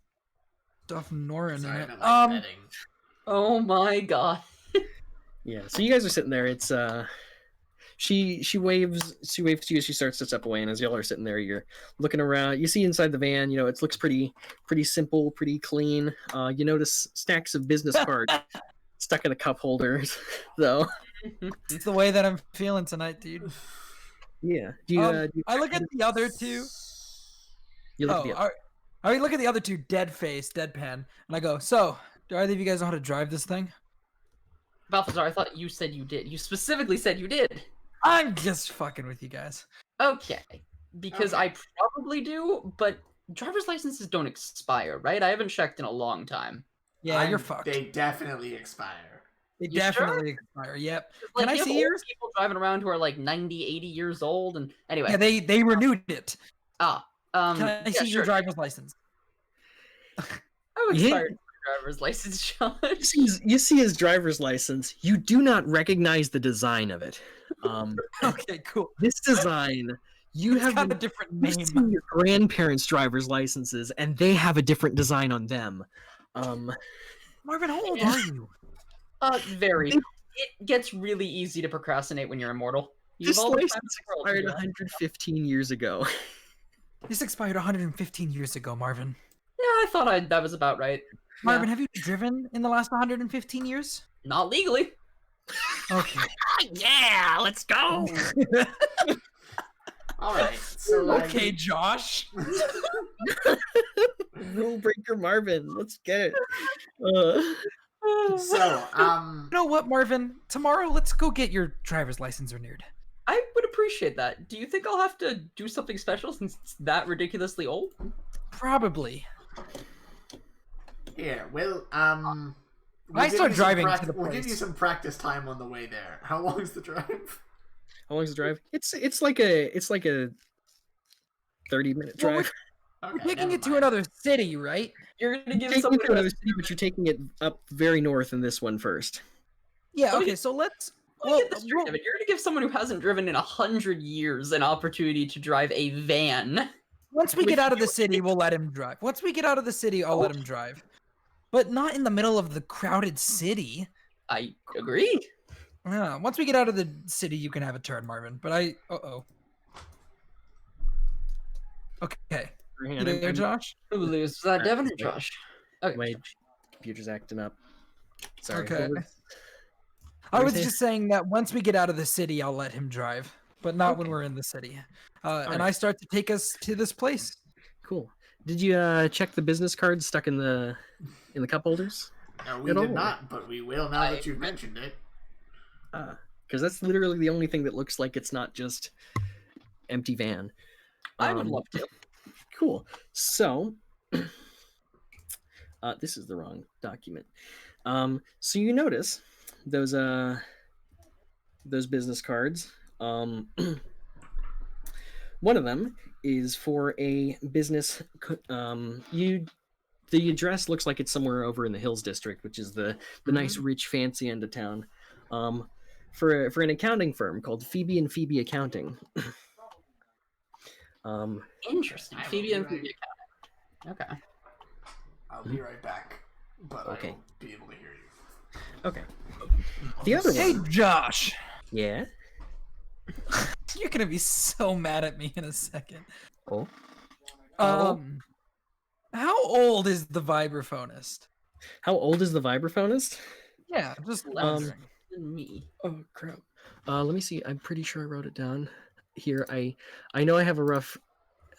stuff Norin in Sorry, I it. meant like bedding. Oh my god. Yeah, so you guys are sitting there. It's she waves to you as she starts to step away, and as y'all are sitting there, you're looking around. You see inside the van, it looks pretty simple, pretty clean. You notice stacks of business cards stuck in the cup holders, though. It's the way that I'm feeling tonight, dude. Yeah. I look at the other two. You look at the other. I look at the other two, deadpan, and I go, so, do either of you guys know how to drive this thing? Balthazar, I thought you said you did. You specifically said you did. I'm just fucking with you guys. Okay. Because I probably do, but driver's licenses don't expire, right? I haven't checked in a long time. Yeah, you're fucked. They definitely expire. They You definitely expire, yep. Like, Can I you have see old yours? people driving around who are like 90, 80 years old, and anyway. Yeah, they renewed it. Can Can I see your driver's license? I'm expired driver's license, Shawn. You see his driver's license. You do not recognize the design of it. Okay, cool. This design, It's got a different you've name. seen your grandparents' driver's licenses, and they have a different design on them. Marvin, how old are you? Very. It gets really easy to procrastinate when you're immortal. You've This all the time license in the world to expired do that. 115 years ago. This expired 115 years ago, Marvin. Yeah, I thought that was about right. Marvin, have you driven in the last 115 years? Not legally. Okay. Yeah, let's go. All right. So like, Okay, Josh. Rule breaker Marvin. Let's get it. So You know what, Marvin? Tomorrow, let's go get your driver's license renewed. I would appreciate that. Do you think I'll have to do something special since it's that ridiculously old? Probably. here, well, I start driving to the We'll give you place. some practice time on the way there. How long is the drive? How long is the drive? It's like a 30-minute Well, drive. We're Okay, taking never it to mind. another city, right? You're gonna give Taking someone it to who another has city, but you're taking it up very north in this one first. Yeah. Let me Okay. So let's. Let me get this straight, Devin. You're gonna give someone who hasn't driven in 100 years an opportunity to drive a van. Once we Which get out of the you- city, we'll let him drive. Once we get out of the city, I'll let him drive. But not in the middle of the crowded city. I agree. Yeah. Once we get out of the city, you can have a turn, Marvin. But I. Okay. You there, Josh? Was that Devin or Josh? Okay. My computer's acting up. Sorry. Okay. What I were you was saying? just saying that once we get out of the city, I'll let him drive, but not when Okay. we're in the city. And Alright. I start to take us to this place. Cool. Did you check the business cards stuck in the cup holders? No, we At did all. not, but we will now that you've mentioned it. Because that's literally the only thing that looks like it's not just empty van. I would love to. Cool. So, this is the wrong document. So you notice those business cards. One of them is for a business. The address looks like it's somewhere over in the Hills District, which is the nice, rich, fancy end of town. For an accounting firm called Phoebe and Phoebe Accounting. Interesting. Phoebe and Phoebe accounting. Okay. I'll be right back, but Okay. I won't be able to hear you. Okay. The other Hey, one. Josh, Yeah. you're gonna be so mad at me in a second. Oh. How old is the vibraphonist? How old is the vibraphonist? Yeah, just Less wondering. than me. Oh crap. Let me see. I'm pretty sure I wrote it down here. I know I have a rough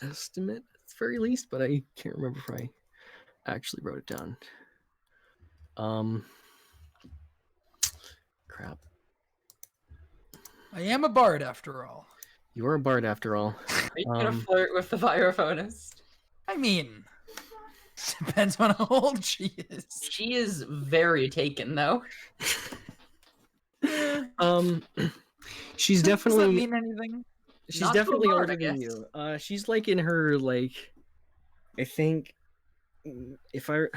estimate at the very least, but I can't remember if I actually wrote it down. Crap. I am a bard after all. You are a bard after all. Are you gonna flirt with the vibraphonist? I mean, depends on how old she is. She is very taken, though. She's Does that definitely mean anything? she's Not to a definitely bard, older I than guess. you. She's like in her I think if I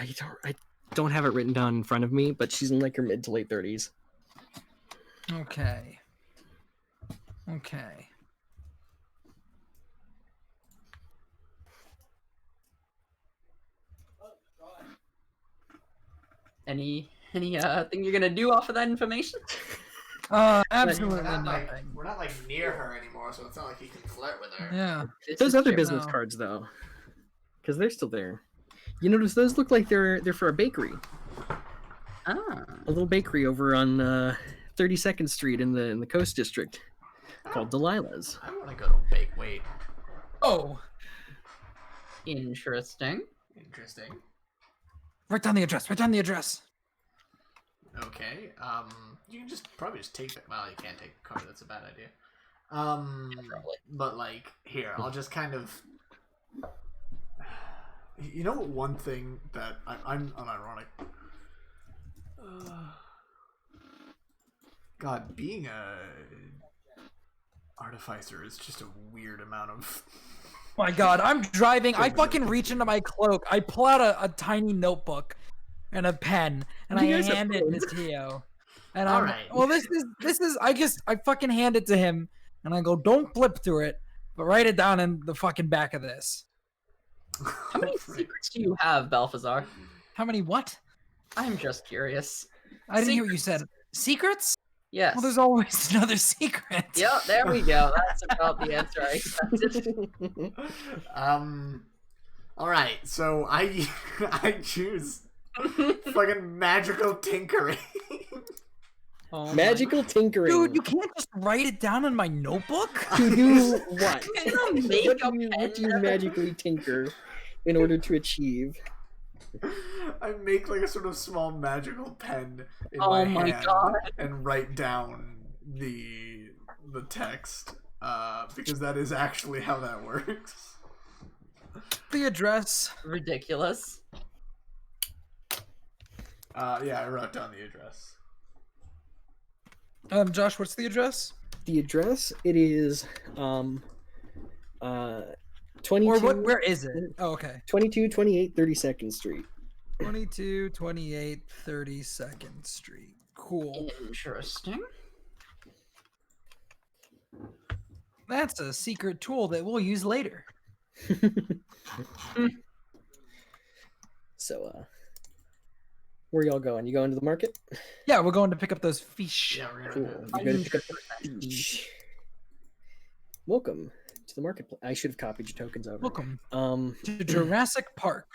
don't have it written down in front of me, but she's in like her mid to late 30s. Okay. Any thing you're gonna do off of that information? Absolutely we're nothing. not like near her anymore, so it's not like he can flirt with her. Yeah. This Those is other true. business No. cards though, because they're still there. You notice those look like they're for a bakery, Ah. a little bakery over on 32nd Street in the Coast District, called Delilah's. I want to go to Bake. Wait, Oh, Interesting. interesting. write down the address. Okay. You can probably just take it. Well, you can't take the card. That's a bad idea. Probably. But like here, I'll just kind of. You know what? One thing that I'm unironic. God, being a artificer is just a weird amount of. My God, I'm driving. I fucking reach into my cloak. I pull out a tiny notebook and a pen, and I You guys have hand it to phones. Tio. And All I'm right. well. This is. I fucking hand it to him, and I go, "Don't flip through it, but write it down in the fucking back of this." How many secrets do you have, Balthazar? How many what? I'm just curious. I didn't hear what you said. Secrets? Yes. Well, there's always another secret. Yep, there we go. That's about the answer I expected. All right. So I choose fucking magical tinkering. Oh Magical tinkering. Dude, you can't just write it down in my notebook. To do what? Can you make What a do you pen? magically tinker in order to achieve? I make like a sort of small magical pen in Oh my my hand God. and write down the text because that is actually how that works. The address. Ridiculous. Yeah, I wrote down the address. Josh, what's the address? The address, it is 22 Or what? Where is it? Oh, okay. 2228 32nd Street. 2228 32nd Street. Cool. Interesting. That's a secret tool that we'll use later. So, where y'all going? You going to the market? Yeah, we're going to pick up those fish. Yeah, we're Cool. gonna You're going to pick up the fish. Welcome to the marketplace. I should have copied your tokens over. Welcome Um. to Jurassic Park.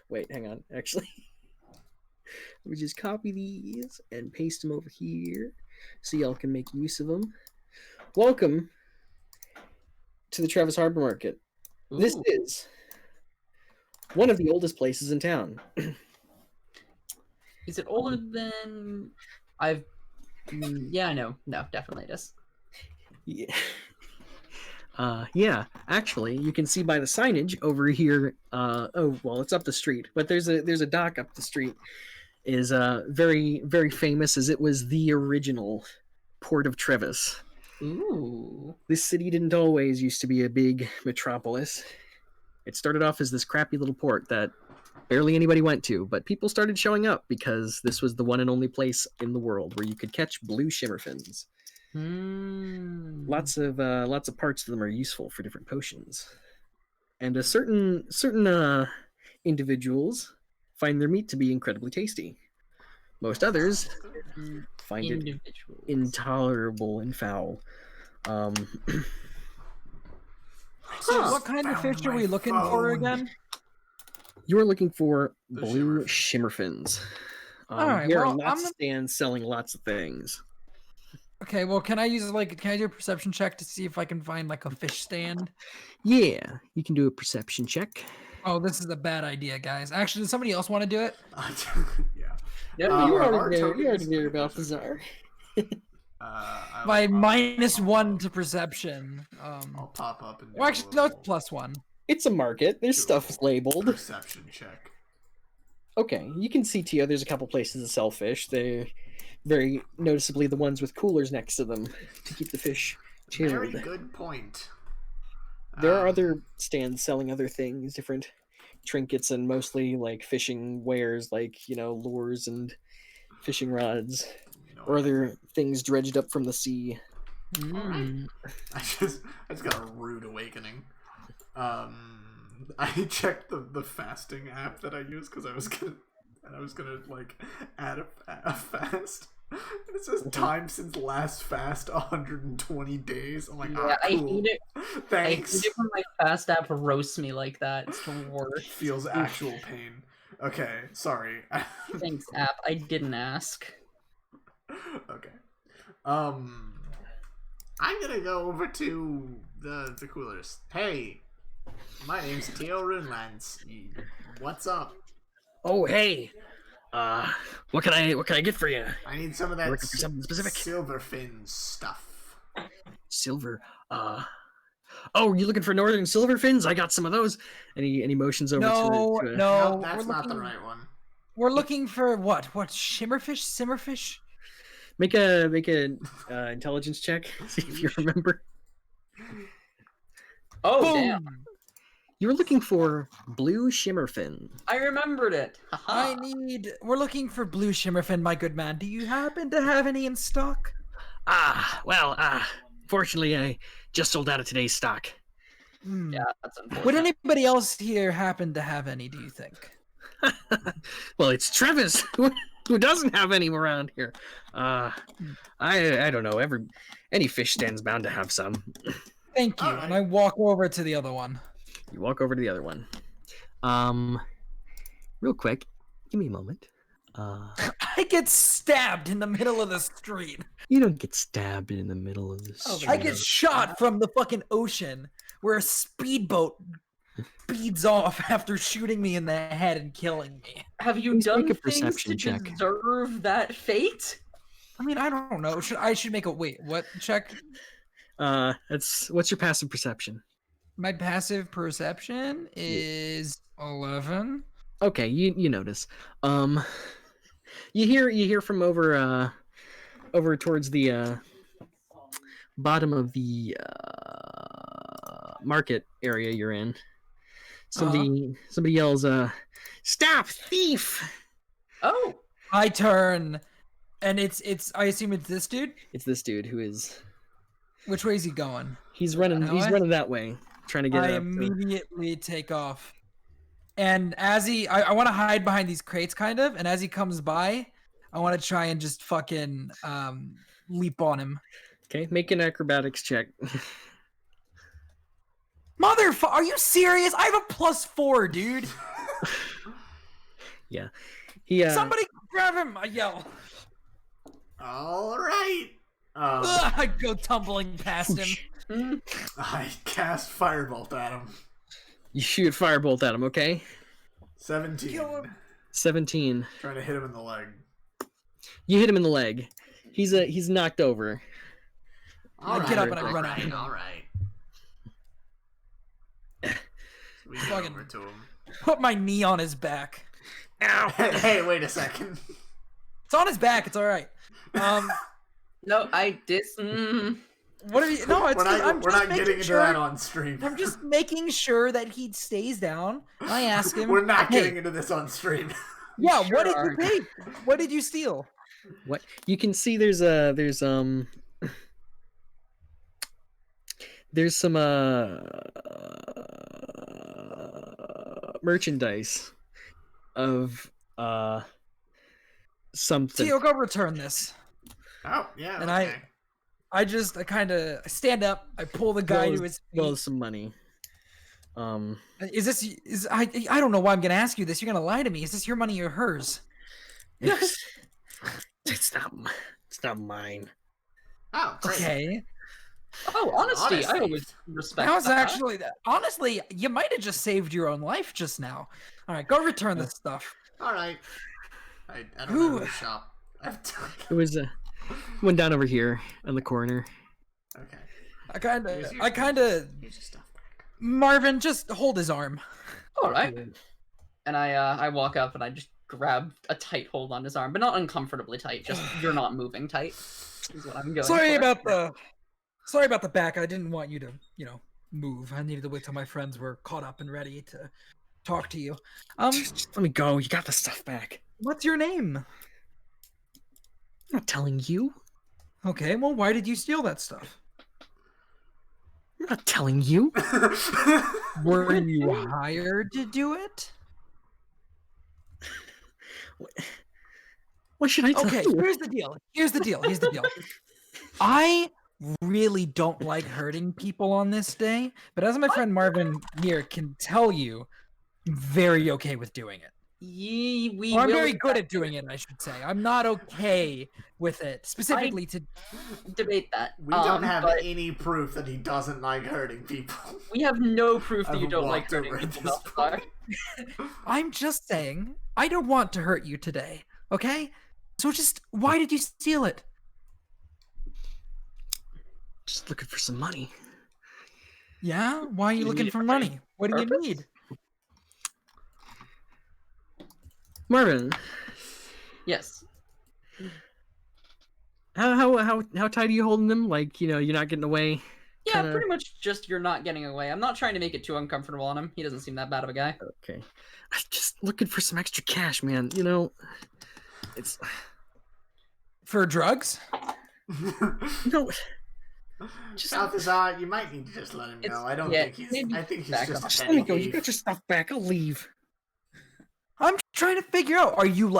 Wait, hang on. Actually, let me just copy these and paste them over here so y'all can make use of them. Welcome to the Trevis Harbor Market. This Ooh. is one of the oldest places in town. Is it older than I've? Yeah, I know. No, definitely it is. Yeah. Yeah, actually, you can see by the signage over here. Oh, well, it's up the street, but there's a dock up the street. Is very, very famous as it was the original port of Trevis. Ooh. This city didn't always used to be a big metropolis. It started off as this crappy little port that barely anybody went to, but people started showing up because this was the one and only place in the world where you could catch blue shimmerfins. Lots of parts of them are useful for different potions, and a certain individuals find their meat to be incredibly tasty. Most others find it intolerable and foul. So, what kind of fish are we looking for again? You are looking for The blue shimmerfins. All right, there well, are lots of stands selling lots of things. Okay, well, can I do a perception check to see if I can find like a fish stand? Yeah, you can do a perception check. Oh, this is a bad idea, guys. Actually, does somebody else want to do it? Yeah. Yeah, You are already there. You already tokens- there, Balthazar. By -1 to perception. I'll pop up and do Well, a actually, no, it's little +1. It's a market. There's stuff labeled. perception check. Okay, you can see, Tio, there's a couple places that sell fish. They're very noticeably the ones with coolers next to them to keep the fish chilled. Very good point. There are other stands selling other things, different trinkets, and mostly like fishing wares, like, lures and fishing rods, or other things dredged up from the sea. I just got a rude awakening. I checked the fasting app that I use because I was gonna like add a fast. And it says time since last fast 120 days. I'm like, Yeah, cool. I hate it. Thanks. I hate it when my fast app roasts me like that. It's the worst. Feels actual pain. Okay, sorry. Thanks, app. I didn't ask. Okay. I'm gonna go over to the coolers. Hey, my name's Tio Runelance. What's up? Oh, hey. What can I get for you? I need some of that Looking for something specific? silverfin stuff. Silver. Oh, you looking for northern silver fins? I got some of those. Any motions over No, to no, Nope, that's we're not the looking- right one. We're looking for what? What, shimmerfish? Simmerfish? Make a intelligence check. See if you remember. Oh, damn. Boom! You were looking for blue shimmerfin. I remembered it. Haha. We're looking for blue shimmerfin, my good man. Do you happen to have any in stock? Fortunately, I just sold out of today's stock. Yeah, that's unfortunate. Would anybody else here happen to have any, do you think? Well, it's Trevis who doesn't have any around here. I don't know. Any fish stand's bound to have some. Thank you. Alright. And I walk over to the other one. You walk over to the other one. real quick, give me a moment. I get stabbed in the middle of the street. You don't get stabbed in the middle of the street. I get shot from the fucking ocean where a speedboat speeds off after shooting me in the head and killing me. Have you Please done make a things perception to check. deserve that fate? I mean, I don't know. I should make a what check? What's your passive perception? My passive perception is 11. Okay, you notice. You hear from over towards the bottom of the market area you're in. Somebody yells, "Stop, thief!" Oh, I turn, and it's. I assume it's this dude. It's this dude who is. Which way is he going? He's running. He's running that way, trying to get. I immediately take off, and as I want to hide behind these crates, kind of. And as he comes by, I want to try and just fucking leap on him. Okay, make an acrobatics check. Motherfucker, are you serious? I have a +4, dude. Yeah. Somebody grab him! I yell. All right. I go tumbling past him. I cast Firebolt at him. You shoot Firebolt at him, okay? 17. Kill him. 17. Trying to hit him in the leg. You hit him in the leg. He's knocked over. I get up and I run after him. All right. We go Fucking- over to him. Put my knee on his back. Ow! Hey, wait a second. It's on his back. It's all right. no, I did. What are you? No, it's. We're not getting into that on stream. I'm just making sure that he stays down. I ask him. We're not getting into this on stream. Yeah. Sure What did are. you take? What did you steal? What you can see there's some merchandise of something. Tio, go return this. Oh, yeah. And okay. I kind of stand up. I pull the guy to his feet. Well, some money. I don't know why I'm gonna ask you this. You're gonna lie to me. Is this your money or hers? It's not mine. Oh, great. Okay. Oh, honesty. Honesty. I always respect That was that. actually honestly, you might have just saved your own life just now. All right, go return this stuff. All right. I don't know whose shop. It was went down over here in the corner. Okay. I kind of Here's your stuff back. Marvin, just hold his arm. All right. And I walk up and I just grab a tight hold on his arm, but not uncomfortably tight. Just you're not moving tight. Is what I'm going Sorry for. about the back. I didn't want you to, move. I needed to wait till my friends were caught up and ready to talk to you. Just let me go. You got the stuff back. What's your name? I'm not telling you. Okay, well, why did you steal that stuff? I'm not telling you. Were you hired to do it? What should I tell Okay, you? here's the deal. I really don't like hurting people on this day, but as my friend Marvin here can tell you, I'm very okay with doing it. I'm very good at doing it, I should say. I'm not okay with it, specifically to debate that. We don't have any proof that he doesn't like hurting people. We have no proof that you I've don't like walked hurting over people. this Balthazar. I'm just saying, I don't want to hurt you today, okay? So why did you steal it? Just looking for some money. Yeah? Why are you You looking need for it for money? What do you purpose? need? Marvin, Yes. how tight are you holding them? Like, you're not getting away. Yeah, Kinda- pretty much just you're not getting away. I'm not trying to make it too uncomfortable on him. He doesn't seem that bad of a guy. Okay. I'm just looking for some extra cash, man. It's For drugs? no. Just Balthazar, you might need to just let him go. It's- I don't yeah, think he's. maybe I think he's back just. off. Just a let me petty go. You thief. got your stuff back. I'll leave. I'm trying to figure out, are you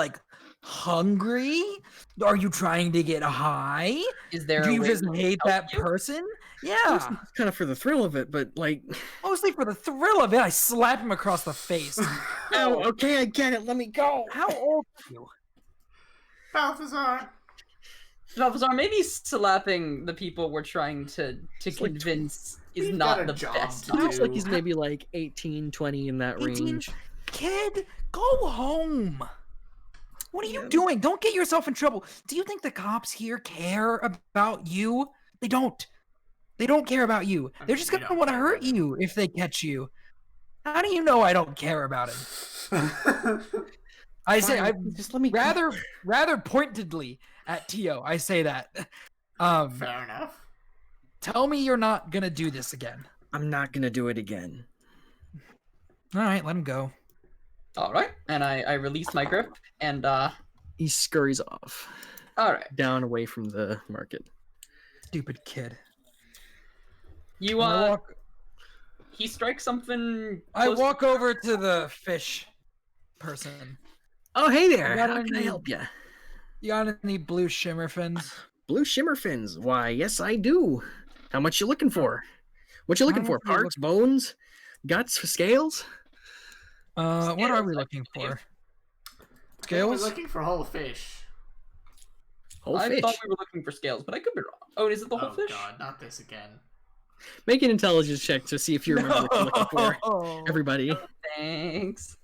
hungry? Are you trying to get high? Is there? Do a you way just we can hate help that you? person? Yeah, kind of for the thrill of it, but like, mostly for the thrill of it. I slap him across the face. oh, okay, I get it. Let me go. How old are you? Balthazar. Balthazar, maybe slapping the people we're trying to like convince is We've not got a the job best. to do. Looks like he's maybe like 18, 20 in that 18? range. Kid, go home. What are you doing? Don't get yourself in trouble. Do you think the cops here care about you? They don't. They don't care about you. They're just gonna want to hurt you if they catch you. How do you know I don't care about it? I say I just let me rather pointedly at Tio. I say that. Fair enough. Tell me you're not gonna do this again. I'm not gonna do it again. All right, let him go. All right, and I release my grip, and He scurries off. all right, Down away from the market. Stupid kid. you he strikes something. I close walk over to the fish person. Oh, hey there. got How can I any- help you? You got any blue shimmer fins? Blue shimmer fins. Why, yes, I do. How much you looking for? What you looking How for? much are you Parts, bones, guts, scales? What are we Scales, looking for? We're Scales? looking for whole fish. Whole I fish. thought we were looking for scales, but I could be wrong. Oh, is it the whole Oh fish? god, not this again. Make an intelligence check to see if you remember what you're looking for. No. Everybody. Thanks.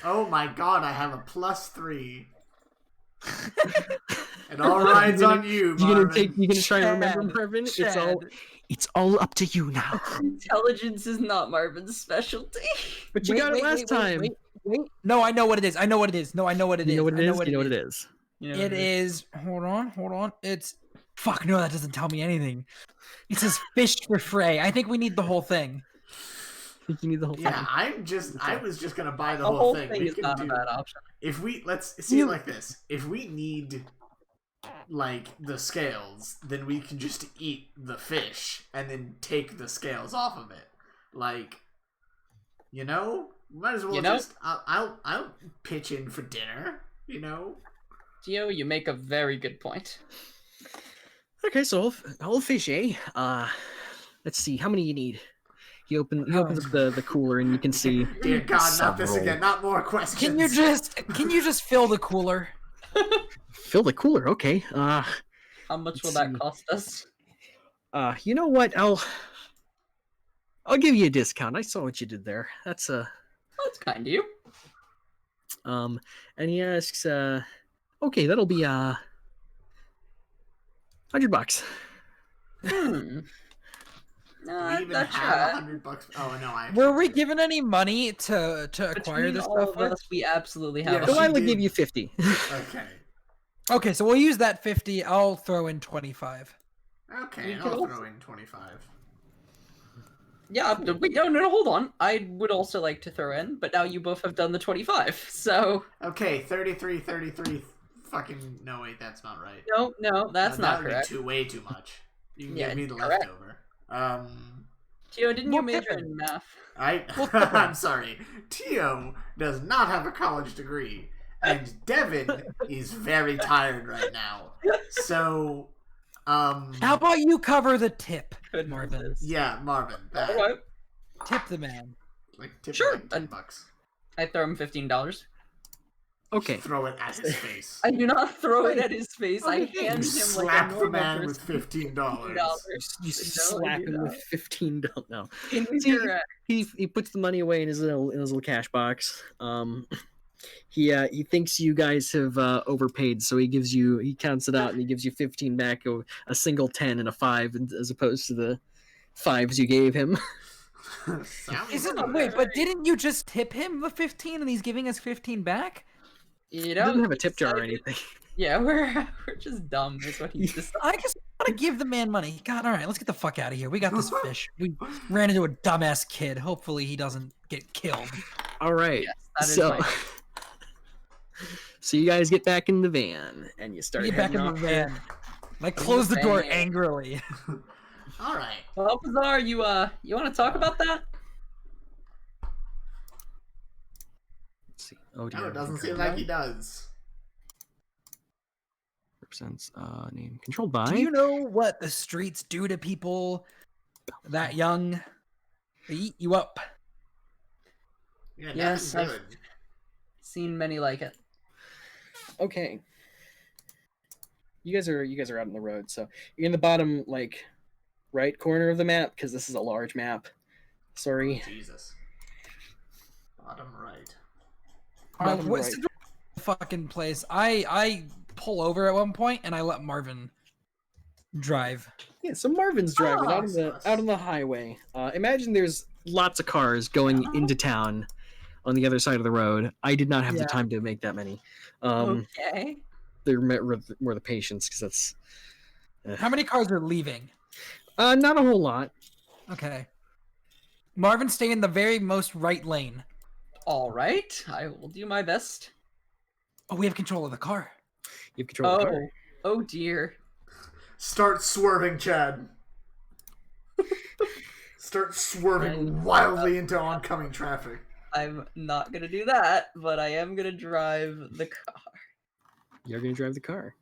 Oh my god, I have a +3. It all rides on you, Marvin. You gonna try to remember, Chad, Marvin? Chad. It's all up to you now. Intelligence is not Marvin's specialty. But you got it last time. Wait. No, I know what it is. I know what it is. No, I know what it is. You know what it I is? You know what it is. It is. Hold on. It's. Fuck, no, that doesn't tell me anything. It says fish for Fray. I think we need the whole thing. I think you need the whole thing. Yeah, I was just gonna buy the The whole thing. thing We is can not a do. bad option. If we let's see it like this. If we need like the scales, then we can just eat the fish and then take the scales off of it. Like, might as well just. I'll pitch in for dinner. Tio, you make a very good point. Okay, so whole fish, eh? Let's see. How many you need? He opens up the cooler and you can see. Dear God, not this several. again. Not more questions. Can you just fill the cooler? Fill the cooler, okay. How much will Let's that see. cost us? You know what? I'll give you a discount. I saw what you did there. That's That's kind of you. and he asks, okay, that'll be $100. Hmm. We No, even that's have right. $100. Oh no, I. Were we given any money to acquire Between this all stuff of with? us, we absolutely Yeah, have. So she I will did. give you 50. Okay. Okay, so we'll use that 50. I'll throw in 25. Okay, We and can I'll also- throw in 25. Yeah, wait, no, hold on. I would also like to throw in, but now you both have done the 25, so... Okay, 33. Fucking no, wait, that's not right. No, that's not that would correct. be way too much. You can Yeah, give me the correct. leftover. Tio, didn't you Well, major Devin. in math? I'm sorry. Tio does not have a college degree, and Devin is very tired right now. So, How about you cover the tip, Good Marvin? yeah, Marvin, that Alright, Tip the man. like tip Sure, like $10. and- I throw him $15. Okay. Throw it at his face. I do not throw it at his face. I Okay. hand You him like a slap the normal man person. with $15. You slap him with $15. No. See, Incorrect. he puts the money away in his little cash box. He thinks you guys have overpaid, so he counts it out and he gives you 15 back, a single 10 and a 5 as opposed to the 5s you gave him. Sounds Wait, good. but didn't you just tip him the 15 and he's giving us 15 back? You He know, doesn't have a he tip jar or decided- anything. Yeah, we're just dumb. Is what he decided. I just want to give the man money. God, all right, let's get the fuck out of here. We got this fish. We ran into a dumbass kid. Hopefully he doesn't get killed. All right. Yes, that is So, my. so you guys get back in the van and you start Get back in heading the off. van. I close the door van. angrily. All right. Balthazar, you want to talk about that? Let's see. Oh dear. No, it doesn't okay. seem like he does. represents name controlled by. Do you know what the streets do to people that young? They eat you up. Yeah, Yes, nothing I've good. seen many like it. Okay. You guys are out on the road, so you're in the bottom like right corner of the map because this is a large map. Sorry. Oh, Jesus. Bottom right. Bottom right. What's the fucking place? I pull over at one point and I let Marvin drive. Yeah, so Marvin's driving out on the highway. Imagine there's lots of cars going into town on the other side of the road. I did not have the time to make that many. Okay. They're more the patience because that's. How many cars are leaving? Not a whole lot. Okay. Marvin, stay in the very most right lane. All right. I will do my best. Oh, we have control of the car. You have control of the car. Oh dear. Start swerving, Chad. Start swerving wildly into oncoming traffic. I'm not gonna do that, but I am gonna drive the car. You're gonna drive the car.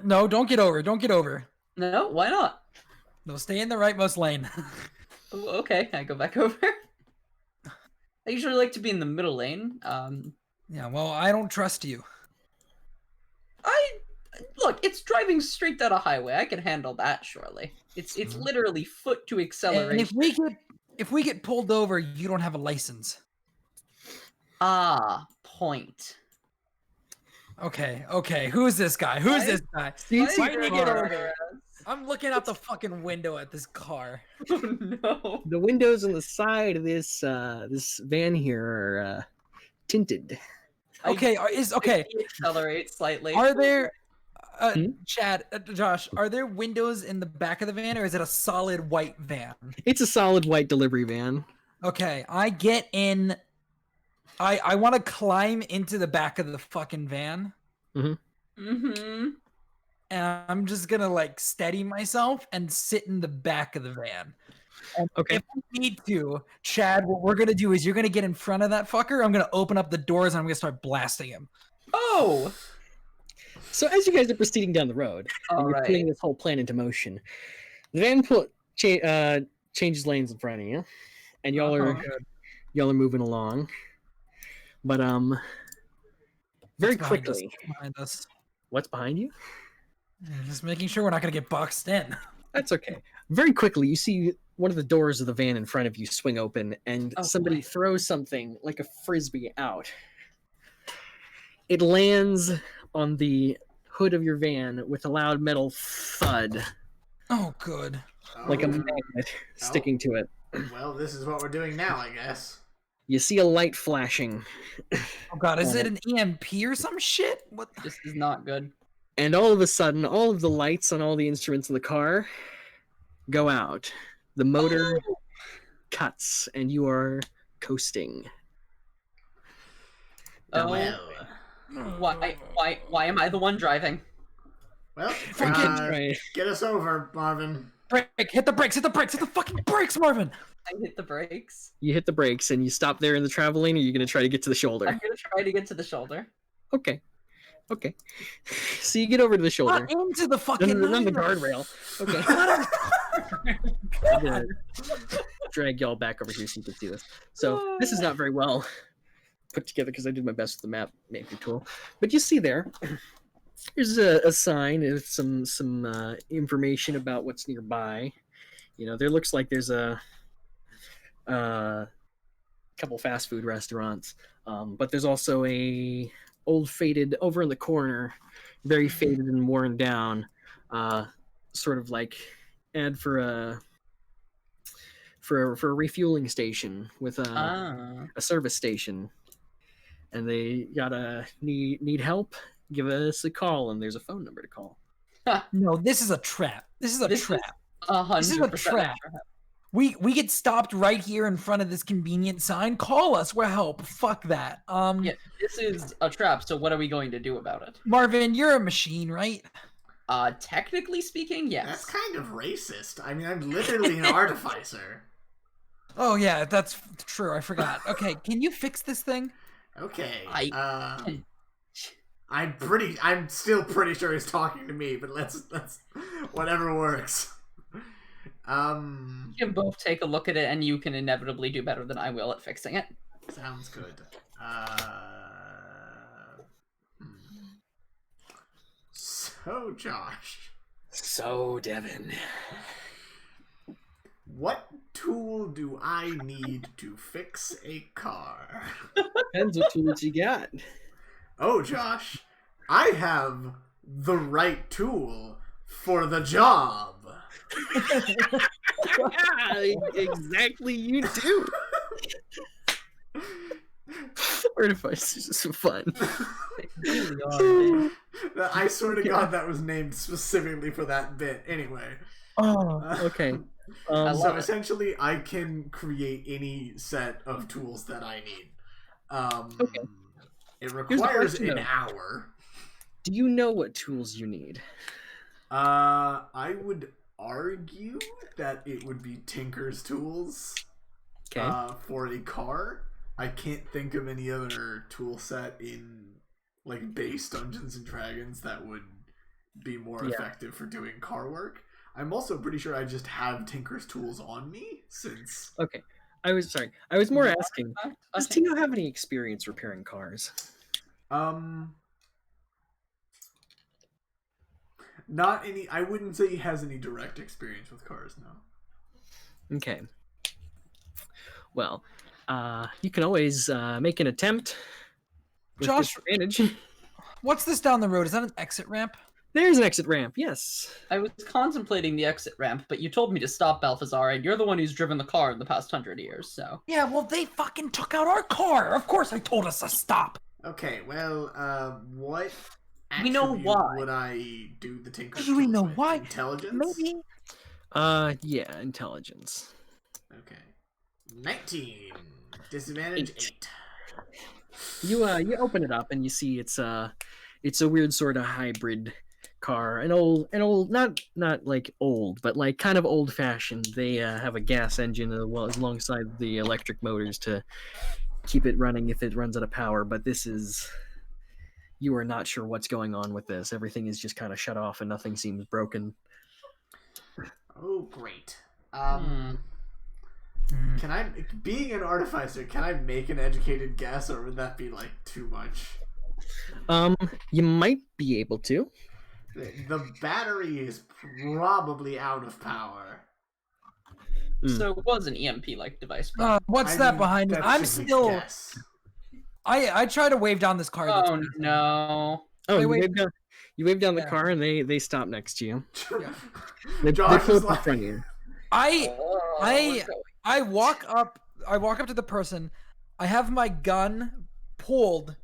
No, don't get over. Don't get over. No, why not? No, stay in the rightmost lane. Oh, okay, I go back over. I usually like to be in the middle lane. Yeah, well, I don't trust you. Look, it's driving straight down a highway. I can handle that surely. It's literally foot to acceleration. And if we get pulled over, you don't have a license. Ah, point. Okay. Who is this guy? Who's this guy? Why did he get over here? I'm looking out the fucking window at this car. Oh no. The windows on the side of this this van here are tinted. Okay, Accelerate slightly. Are there, Chad, Josh? Are there windows in the back of the van, or is it a solid white van? It's a solid white delivery van. Okay, I get in. I want to climb into the back of the fucking van. Mm-hmm. And I'm just gonna like steady myself and sit in the back of the van. And Okay. if we need to, Chad, what we're gonna do is you're gonna get in front of that fucker. I'm gonna open up the doors and I'm gonna start blasting him. Oh. So as you guys are proceeding down the road, and you're putting this whole plan into motion, the van changes lanes in front of you, and y'all are moving along. But very quickly, Behind us. what's behind you? Just making sure we're not gonna get boxed in. That's okay. Very quickly, you see one of the doors of the van in front of you swing open, and somebody throws something like a frisbee out. It lands on the hood of your van with a loud metal thud. Oh, good. Like a magnet sticking to it. Well, this is what we're doing now, I guess. You see a light flashing. Oh god, is it an EMP or some shit? What? This is not good. And all of a sudden, all of the lights on all the instruments in the car go out. The motor cuts, and you are coasting. Why am I the one driving? Well, Right. get us over, Marvin. Hit the brakes! Hit the fucking brakes, Marvin! I hit the brakes. You hit the brakes, and you stop there in the travel lane, or you're going to try to get to the shoulder? I'm going to try to get to the shoulder. Okay. So you get over to the shoulder. Not into the fucking... Not the guardrail. Okay. I'm going to drag y'all back over here so you can see this. So this is not very well put together because I did my best with the map maker tool. But you see there's a sign with some information about what's nearby. You know, there looks like there's a couple fast food restaurants, but there's also a old faded over in the corner, very faded and worn down, sort of like ad for a refueling station with a service station, and they gotta need help. Give us a call, and there's a phone number to call. No, this is a trap. This is a trap. 100% This is a trap. We get stopped right here in front of this convenient sign. Call us. We'll help. Fuck that. Yeah, this is a trap. So what are we going to do about it? Marvin, you're a machine, right? Technically speaking, yes. That's kind of racist. I mean, I'm literally an artificer. Oh yeah, that's true. I forgot. Okay, can you fix this thing? Okay. I'm still pretty sure he's talking to me, but let's whatever works. You can both take a look at it, and you can inevitably do better than I will at fixing it. Sounds good. So, Josh. So, Devin. What tool do I need to fix a car? Depends what tools you got. Oh, Josh, I have the right tool for the job. Exactly, you do. Artifice is just fun. I swear to God, that was named specifically for that bit. Anyway. Oh, okay. So essentially, I can create any set of tools that I need. Okay. It requires an though. hour. Do you know what tools you need? I would argue that it would be Tinker's tools. Okay. For a car. I can't think of any other tool set in like base Dungeons and Dragons that would be more effective for doing car work. I'm also pretty sure I just have Tinker's tools on me since. Okay. I was more asking. Does Tio have any experience repairing cars? Not any. I wouldn't say he has any direct experience with cars. No. Okay. Well, you can always make an attempt. With Josh, disadvantage. What's this down the road? Is that an exit ramp? There's an exit ramp. Yes. I was contemplating the exit ramp, but you told me to stop, Balthazar, and you're the one who's driven the car in the past 100 years, so... Yeah, well, they fucking took out our car! Of course I told us to stop! Okay, well, what we know why. would I do the Tinker Do we know with? why? Intelligence? Maybe. Yeah, intelligence. Okay. 19. Disadvantage 8. You open it up and you see it's a weird sort of hybrid car, an old not like old, but like kind of old fashioned. They have a gas engine alongside the electric motors to keep it running if it runs out of power. But you are not sure what's going on with this. Everything is just kind of shut off and nothing seems broken. Oh, great. Can I, being an artificer, can I make an educated guess, or would that be like too much? You might be able to. The battery is probably out of power. So it was an EMP-like device. What's that behind me? I'm still... Guess. I try to wave down this car. Oh, no. Oh, you wave down the car and they stop next to you. Yeah. They Josh pull is up like... in front of you. I walk up to the person. I have my gun pulled,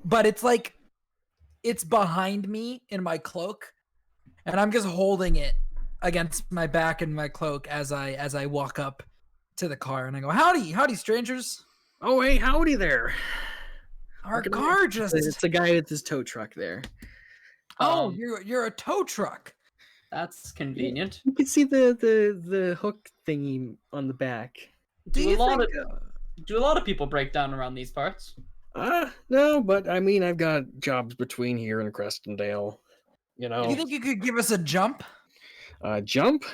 but it's behind me in my cloak, and I'm just holding it against my back and my cloak as I walk up to the car, and I go, howdy strangers. Oh, hey, howdy there. Our car just... It's a guy with his tow truck there. Oh, you're a tow truck. That's convenient. You can see the hook thingy on the back. Do a lot of people break down around these parts? No, but I mean, I've got jobs between here and Crestondale. You know. Do you think you could give us a jump? Jump?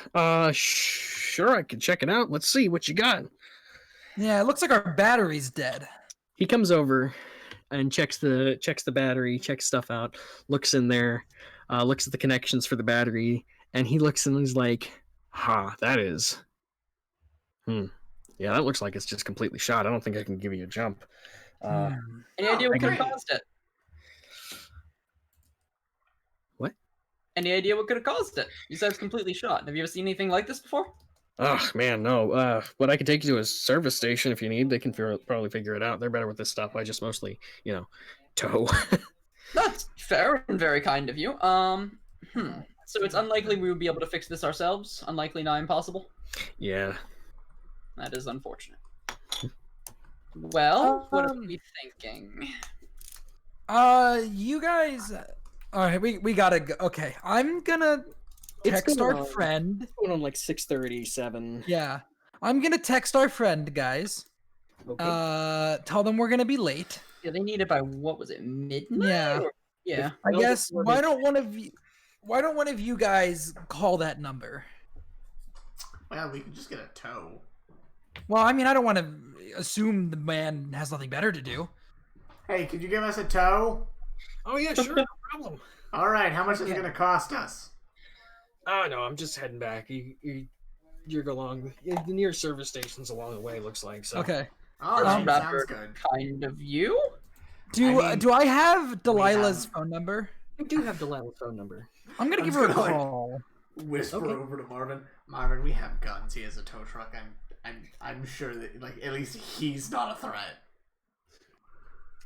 Sure, I can check it out. Let's see what you got. Yeah, it looks like our battery's dead. He comes over and checks the battery, checks stuff out, looks in there, looks at the connections for the battery, and he looks and he's like, that is... Yeah, that looks like it's just completely shot. I don't think I can give you a jump. Any idea what could have caused it? What? Any idea what could have caused it? You said it's completely shot. Have you ever seen anything like this before? Oh, man, no. But I can take you to a service station if you need. They can probably figure it out. They're better with this stuff. I just mostly, tow. That's fair and very kind of you. So it's unlikely we would be able to fix this ourselves? Unlikely, not impossible? Yeah. That is unfortunate. Well, what are we thinking? You guys... Alright, we gotta go. Okay, I'm gonna text our friend. It's going on like 6:37. Yeah. I'm gonna text our friend, guys. Okay. Tell them we're gonna be late. Yeah, they need it by, what was it, midnight? Yeah. Yeah. I guess why don't one of you guys call that number? Well, we can just get a tow. Well, I mean, I don't want to assume the man has nothing better to do. Hey, could you give us a tow? Oh yeah, sure, no problem. All right, how much is it going to cost us? Oh no, I'm just heading back. You're along. The nearest service station's along the way. Looks like so. Okay. Oh, That's sounds rather good. kind of you. Do I have Delilah's phone number? I do have Delilah's phone number. I'm gonna give her a call. Whisper over to Marvin. Marvin, we have guns. He has a tow truck. I'm sure that at least he's not a threat.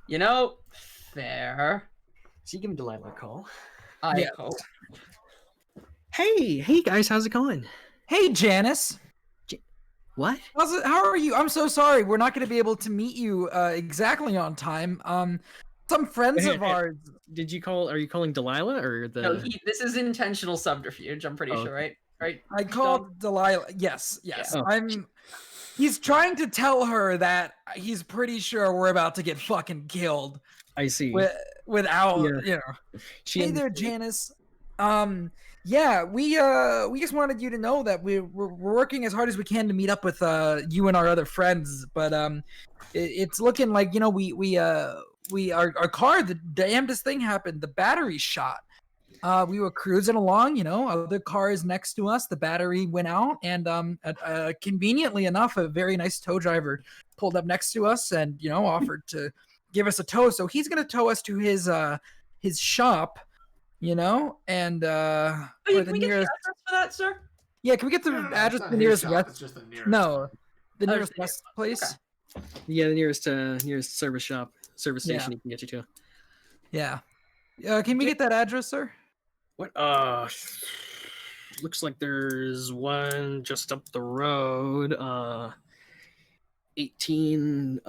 You know, fair. So you give Delilah a call. I hope. Hey guys, how's it going? Hey, Janice. What? How are you? I'm so sorry. We're not going to be able to meet you exactly on time. Some friends of ours. Did you call? Are you calling Delilah or the? No, this is intentional subterfuge. I'm pretty sure, right? Right. I called Delilah. Yes. Yeah. Oh. He's trying to tell her that he's pretty sure we're about to get fucking killed. I see. Without Yeah. Hey there, Janice. Yeah, we just wanted you to know that we're working as hard as we can to meet up with you and our other friends, but it's looking like our car, the damnedest thing happened. The battery shot. We were cruising along, other cars next to us. The battery went out, and conveniently enough, a very nice tow driver pulled up next to us and offered to give us a tow. So he's gonna tow us to his shop. And Can we get the address for that, sir? Yeah, can we get the address to the nearest shop, rest? it's just the nearest. No, the Oh, nearest rest place. Okay. Yeah, the nearest service station you can get you to. Yeah. Can we get that address, sir? What? Looks like there's one just up the road. 18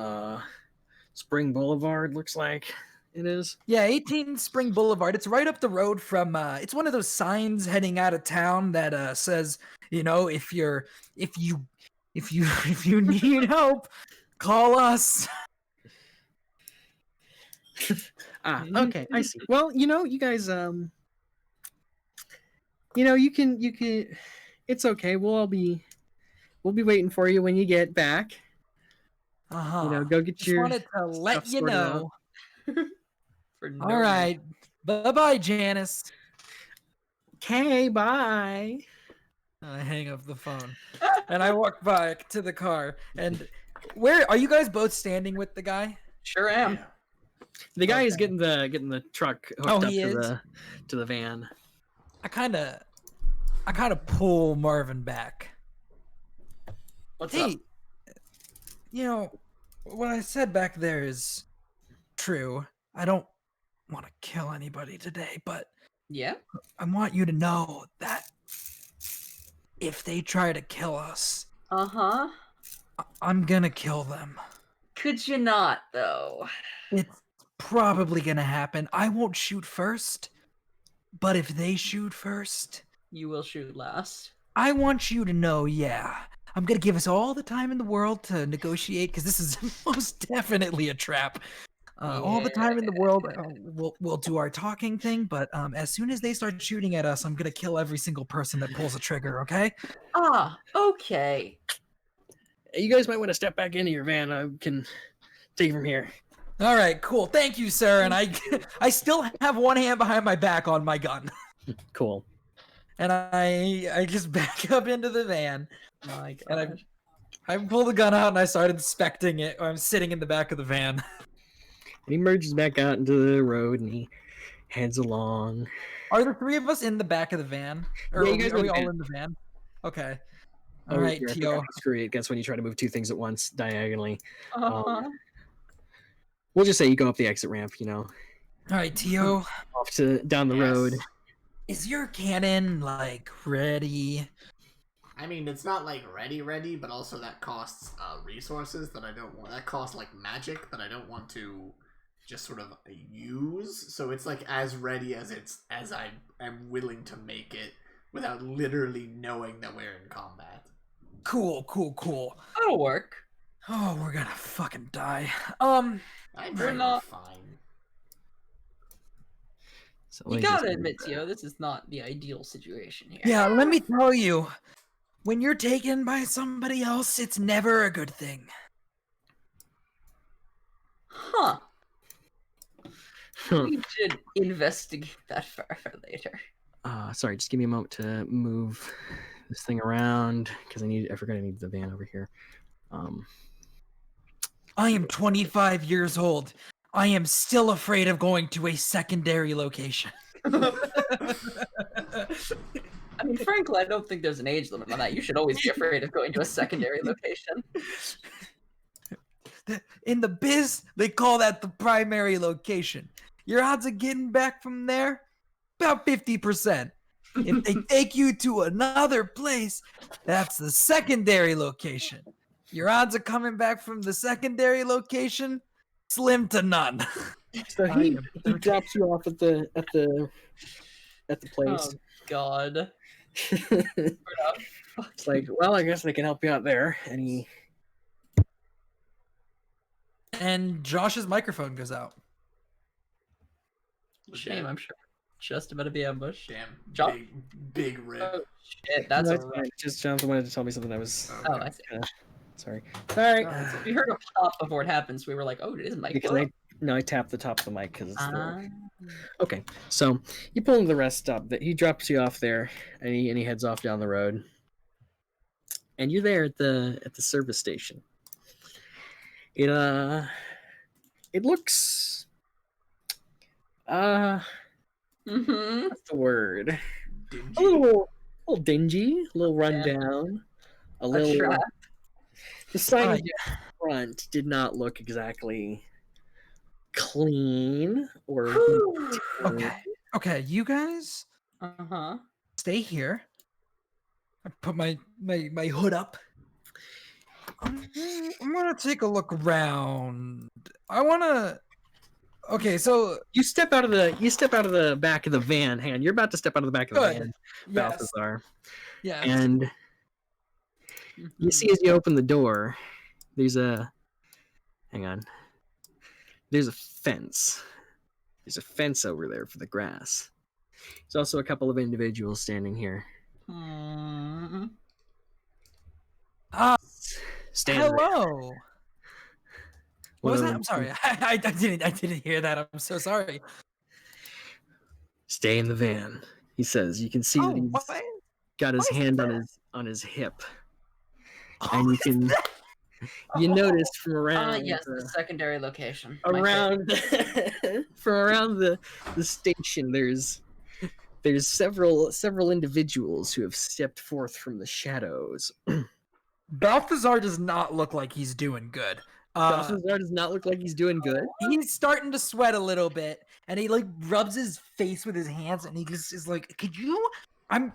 Spring Boulevard. Looks like it is. Yeah, 18 Spring Boulevard. It's right up the road from. It's one of those signs heading out of town that says, if you need help, call us. Okay, I see. Well, you guys, you can. It's okay. We'll be waiting for you when you get back. Go get Just your. wanted to let you know. No All right. Bye-bye, Janice. Okay, bye. I hang up the phone. And I walk back to the car. And where are you guys both standing with the guy? Sure am. Yeah. The guy is getting the truck hooked up he is? to the van. I kind of pull Marvin back. What's up? What I said back there is true. I don't want to kill anybody today, but Yeah. I want you to know that if they try to kill us, Uh-huh. I'm gonna kill them. Could you not, though? It's probably gonna happen. I won't shoot first, but if they shoot first, You will shoot last. I want you to know, I'm gonna give us all the time in the world to negotiate, because this is most definitely a trap. All the time in the world, we'll do our talking thing, but as soon as they start shooting at us, I'm gonna kill every single person that pulls a trigger, okay? Ah, okay. You guys might want to step back into your van. I can take it from here. All right, cool. Thank you, sir. And I still have one hand behind my back on my gun. Cool. And I just back up into the van. My God. And I pull the gun out and I start inspecting it. I'm sitting in the back of the van. And he merges back out into the road and he heads along. Are the three of us in the back of the van? Or Yeah, you guys are we are all in. in the van? Okay. Oh, All right, yeah, I Tio. forgot. Screw it. That's when you try to move two things at once diagonally. Uh-huh. We'll just say you go up the exit ramp, All right, Tio. off to down the road. Is your cannon, ready? I mean, it's not ready, but also that costs resources that I don't want. That costs magic that I don't want to just sort of use. So it's as ready as I am willing to make it without literally knowing that we're in combat. Cool. That'll work. Oh, we're gonna fucking die. I'm We're sure not- fine. So You let me gotta just admit, move Tio, this is not the ideal situation here. Yeah, let me tell you, when you're taken by somebody else, it's never a good thing. Huh. that. We should investigate that further later. Sorry, just give me a moment to move this thing around because I forgot I need the van over here. I am 25 years old. I am still afraid of going to a secondary location. I mean, frankly, I don't think there's an age limit on that. You should always be afraid of going to a secondary location. In the biz, they call that the primary location. Your odds of getting back from there, about 50%. If they take you to another place, that's the secondary location. Your odds of coming back from the secondary location, slim to none. So he drops you off at the place. Oh, God. It's like, well, I guess they can help you out there. And Josh's microphone goes out. Shame, I'm sure. Just about to be ambushed. Damn, Josh? big rip. Oh, shit, that's no, a it's fine. Just Jonathan wanted to tell me something. I was Oh, I see. sorry. Sorry. We heard a pop before it happens. We were like, "Oh, it is Mike." Because I tapped the top of the mic because it's the... Ah. Okay. So you pull him to the rest stop. That he drops you off there, and he heads off down the road. And you're there at the service station. It looks what's the word? Dingy. A little dingy, a little rundown, a little. trap. The sign in front did not look exactly clean or. Okay, you guys Uh-huh. stay here. I put my hood up. I'm gonna take a look around. Okay, so You step out of the back of the van. Hang on, you're about to step out of the back of the Good. van, yes, Balthazar, yes. and you see as you open the door, there's a fence. There's a fence over there for the grass. There's also a couple of individuals standing here. Stand there. Hello. What was One that? of I'm sorry. I didn't hear that. I'm so sorry. Stay in the van, he says. You can see that he's got his hand on his hip, and you can notice from around yes, the secondary location. from around the station. There's several individuals who have stepped forth from the shadows. Balthazar does not look like he's doing good. Balthazar does not look like he's doing good. He's starting to sweat a little bit, and he like rubs his face with his hands, and he just is like, "Could you? I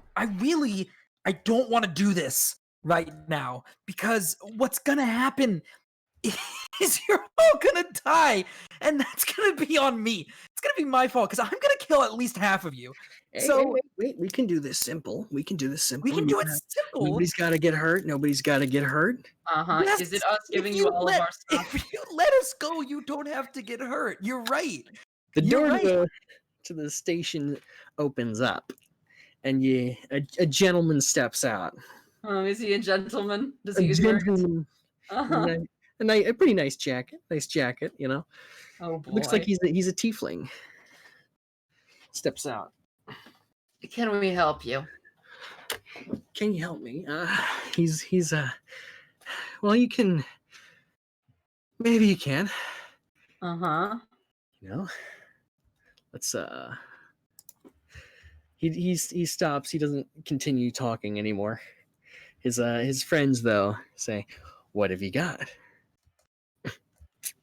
don't want to do this right now because what's gonna happen is you're all gonna die, and that's gonna be on me. It's gonna be my fault because I'm gonna kill at least half of you. Wait, we can do this simple. We can do this simple. We can do it simple. Nobody's got to get hurt. Nobody's got to get hurt. Yes, Is it us giving you all of our stuff? If you let us go, you don't have to get hurt. You're right. The You're door right. to the station opens up, and a gentleman steps out. Oh, is he a gentleman? Does A he use words? gentleman, a pretty nice jacket. Nice jacket, you know. Oh boy. Looks like he's a tiefling. Steps out. Can we help you? Can you help me? He's well, you can. Maybe you can. Uh-huh. You know. Let's He stops. He doesn't continue talking anymore. His friends though say, "What have you got?"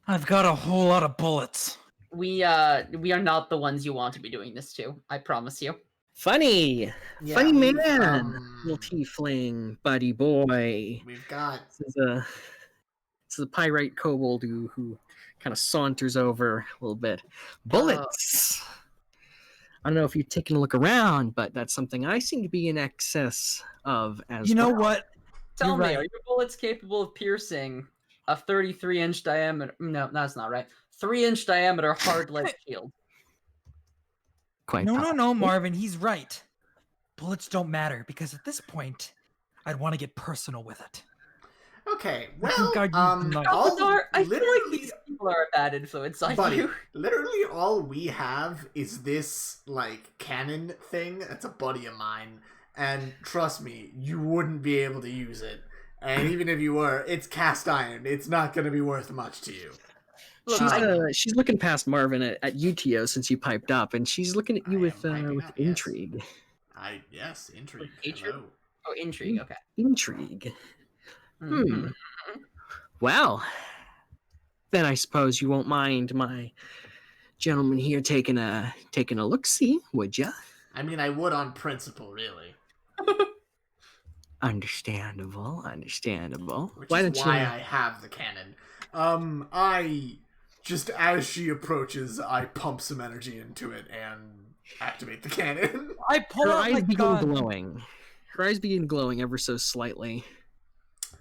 I've got a whole lot of bullets. We are not the ones you want to be doing this to. I promise you. Funny Yeah, man, little tiefling, buddy boy. We've got This is a pyrite kobold who kind of saunters over a little bit. Bullets. I don't know if you've taken a look around, but that's something I seem to be in excess of as You know well. what? Tell You're me, right. are your bullets capable of piercing a 33-inch diameter? No, that's not right. 3-inch diameter hard lead shield. Quite No, Marvin, he's right. Bullets don't matter because at this point, I'd want to get personal with it. Okay, I think I'd well, use the knife. Balthazar, I feel like literally, these people are a bad influence on buddy, you. literally all we have is this, like, cannon thing that's a buddy of mine, and trust me, you wouldn't be able to use it. And even if you were, it's cast iron. It's not going to be worth much to you. Look, She's looking past Marvin at UTO since you piped up, and she's looking at you with piping up, yes. intrigue. Yes, intrigue. Hatred? Hello. Oh, intrigue, okay. Intrigue. Mhm. Well, then I suppose you won't mind my gentleman here taking a look-see, would ya? I mean, I would on principle, really. Understandable. Which is why I have the cannon. I just, as she approaches, I pump some energy into it and activate the cannon. I pull Her out my eyes begin gun. glowing. Her eyes begin glowing ever so slightly.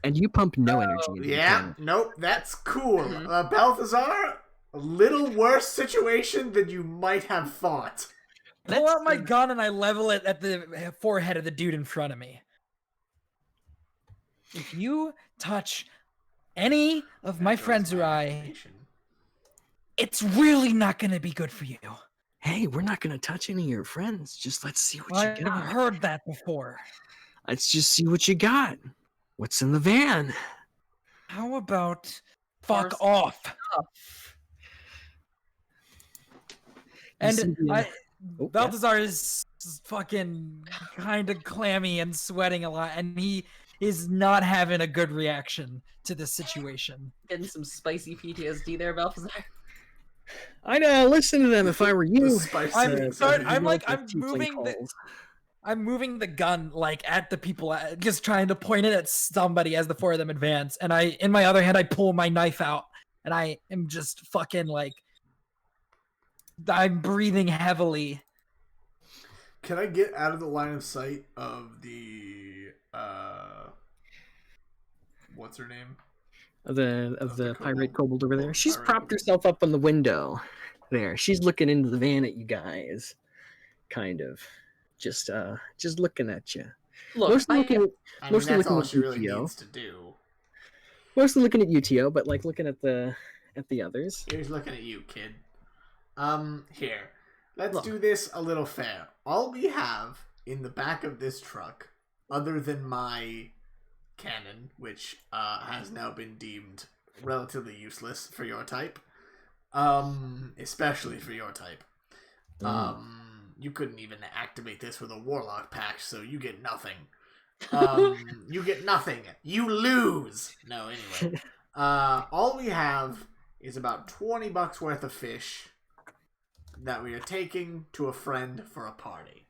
And you pump no energy into the cannon. Nope, that's cool. Balthazar, a little worse situation than you might have thought. Pull out my gun and I level it at the forehead of the dude in front of me. If you touch any of my friends or I, it's really not going to be good for you. Hey, we're not going to touch any of your friends. Just let's see what you got. I've heard that before. Let's just see what you got. What's in the van? How about fuck off? And Balthazar is fucking kind of clammy and sweating a lot, and he is not having a good reaction to this situation. Getting some spicy PTSD there, Balthazar. I'd listen to them if I were you. I'm moving the gun like at the people, just trying to point it at somebody as the four of them advance. And in my other hand, I pull my knife out, and I am just fucking like, I'm breathing heavily. Can I get out of the line of sight of the what's her name? Of the pirate kobold over there. She's propped herself up on the window. There, she's looking into the van at you guys, kind of, just looking at you. Look, mostly looking that's all at she really UTO. needs to do. Mostly looking at UTO, but like looking at the others. Here's looking at you, kid. Here, let's do this a little fair. All we have in the back of this truck, other than my cannon, which has now been deemed relatively useless for your type, especially for your type. You couldn't even activate this with a warlock patch, so you get nothing. You get nothing. You lose. No, anyway. All we have is about $20 worth of fish that we are taking to a friend for a party.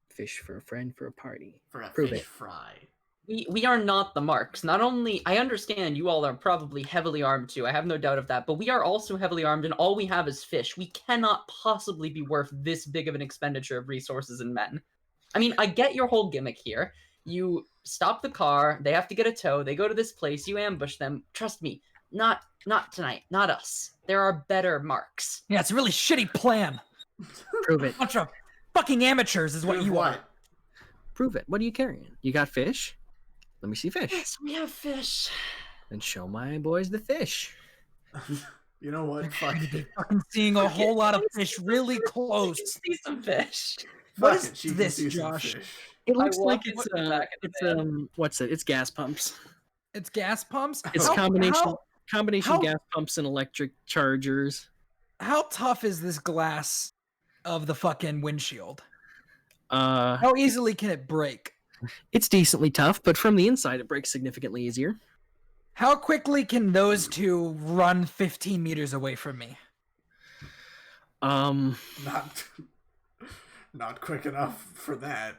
Fish for a friend for a party. For a Prove fish it. fry. We are not the marks. Not only, I understand you all are probably heavily armed too, I have no doubt of that, but we are also heavily armed and all we have is fish. We cannot possibly be worth this big of an expenditure of resources and men. I mean, I get your whole gimmick here. You stop the car, they have to get a tow, they go to this place, you ambush them. Trust me, not tonight, not us. There are better marks. Yeah, it's a really shitty plan. Prove it. Bunch of fucking amateurs is what you want. Prove it. What are you carrying? You got fish? Let me see fish. Yes, we have fish. Then show my boys the fish. You know what? Fuck it. Fucking seeing a whole lot of fish really close. See some fish. What is this, Josh? It looks like it's what's it? It's gas pumps. It's gas pumps? It's combination gas pumps and electric chargers. How tough is this glass of the fucking windshield? How How easily can it break? It's decently tough, but from the inside it breaks significantly easier. How quickly can those two run 15 meters away from me? Not quick enough for that.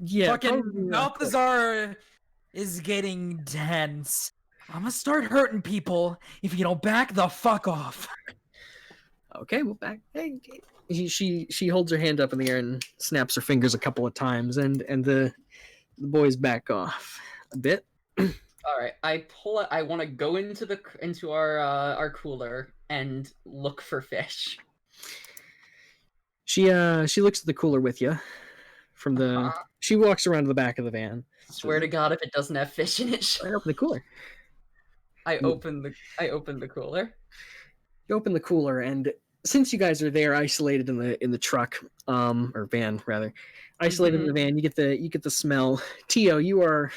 Yeah. Fucking Balthazar is getting tense. I'm gonna start hurting people if you don't back the fuck off. Okay, well back. Hey, she holds her hand up in the air and snaps her fingers a couple of times, and the boys back off a bit. All right, I pull it. I want to go into our cooler and look for fish. She looks at the cooler with you. From the she walks around to the back of the van. Swear to God, if it doesn't have fish in it, I open the cooler. I open the cooler. You open the cooler, and since you guys are there, isolated in the truck, or van rather, isolated in the van, you get the smell. Tio, you are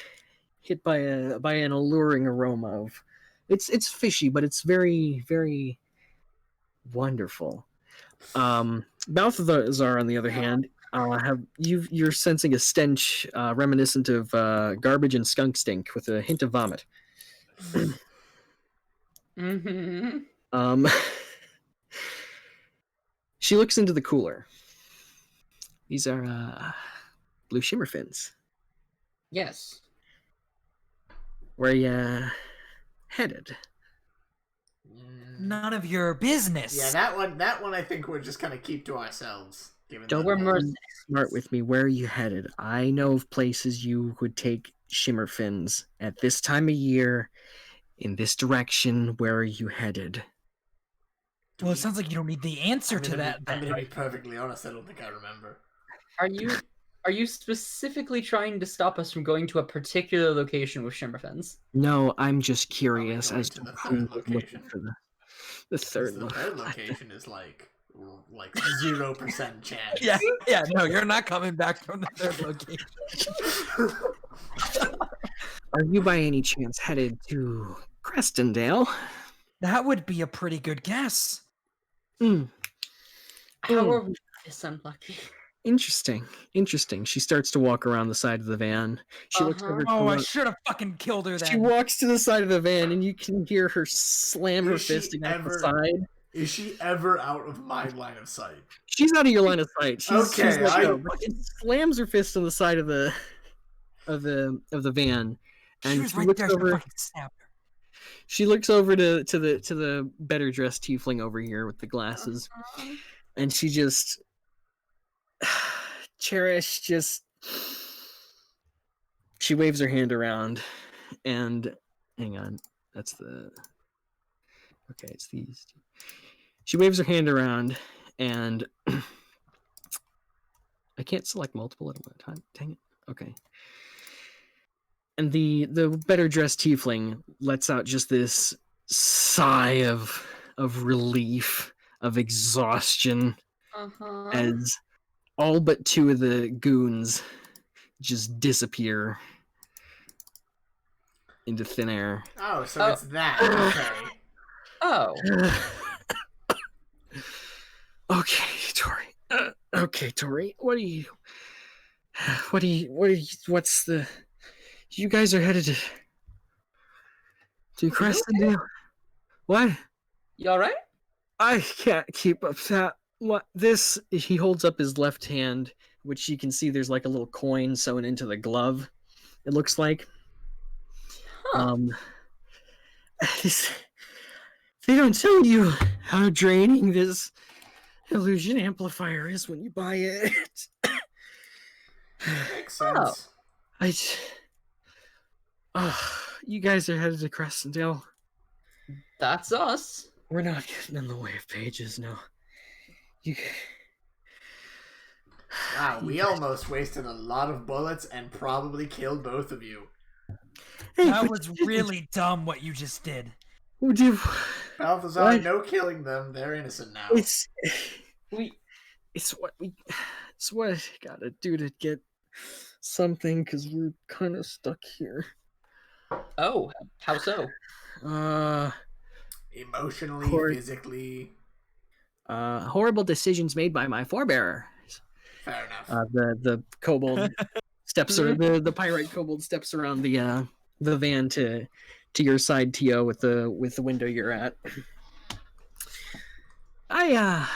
hit by an alluring aroma of, it's fishy, but it's very, very wonderful. Balthazar, on the other hand, you're sensing a stench reminiscent of garbage and skunk stink with a hint of vomit. She looks into the cooler. These are blue shimmer fins. Yes. Where you headed? None of your business. Yeah, that one I think we're just gonna keep to ourselves. Don't be smart with me. Where are you headed? I know of places you would take shimmer fins at this time of year, in this direction. Where are you headed? Well, it sounds like you don't need the answer to that. I'm gonna be perfectly honest. I don't think I remember. Are you specifically trying to stop us from going to a particular location with shimmer fins? No, I'm just curious Going as to to the who third would look location. for the third The one. third location is like 0% chance. Yeah, no, you're not coming back from the third location. Are you by any chance headed to Crestondale? That would be a pretty good guess. How are we this unlucky? Interesting. She starts to walk around the side of the van. She looks over. Oh, I should have fucking killed her then. She walks to the side of the van, and you can hear her slam her fist against the side. Is she ever out of my line of sight? She's out of your line of sight. She slams her fist on the side of the van, and she was right there. She looks over to the better dressed tiefling over here with the glasses, and she just she waves her hand around, and hang on, it's these two. She waves her hand around, and I can't select multiple at one time. Dang it. Okay. And the better dressed tiefling lets out just this sigh of relief, of exhaustion, as all but two of the goons just disappear into thin air. Oh, so it's that. Okay. Oh. Okay, Tori. Tori. What's the... You guys are headed to Crestondale. What? You alright? I can't keep up that. What? This... He holds up his left hand, which you can see there's like a little coin sewn into the glove, it looks like. They don't tell you how draining this illusion amplifier is when you buy it. Makes sense. You guys are headed to Crestondale. That's us. We're not getting in the way of pages, no. Wow, we almost wasted a lot of bullets and probably killed both of you. That was really dumb what you just did. Balthazar, no killing them. They're innocent now. It's what I gotta do to get something, because we're kind of stuck here. Oh, how so? Emotionally, physically. Horrible decisions made by my forebear. Fair enough. The kobold steps, or the pyrite kobold steps around the van to your side, Tio, with the window you're at. Oh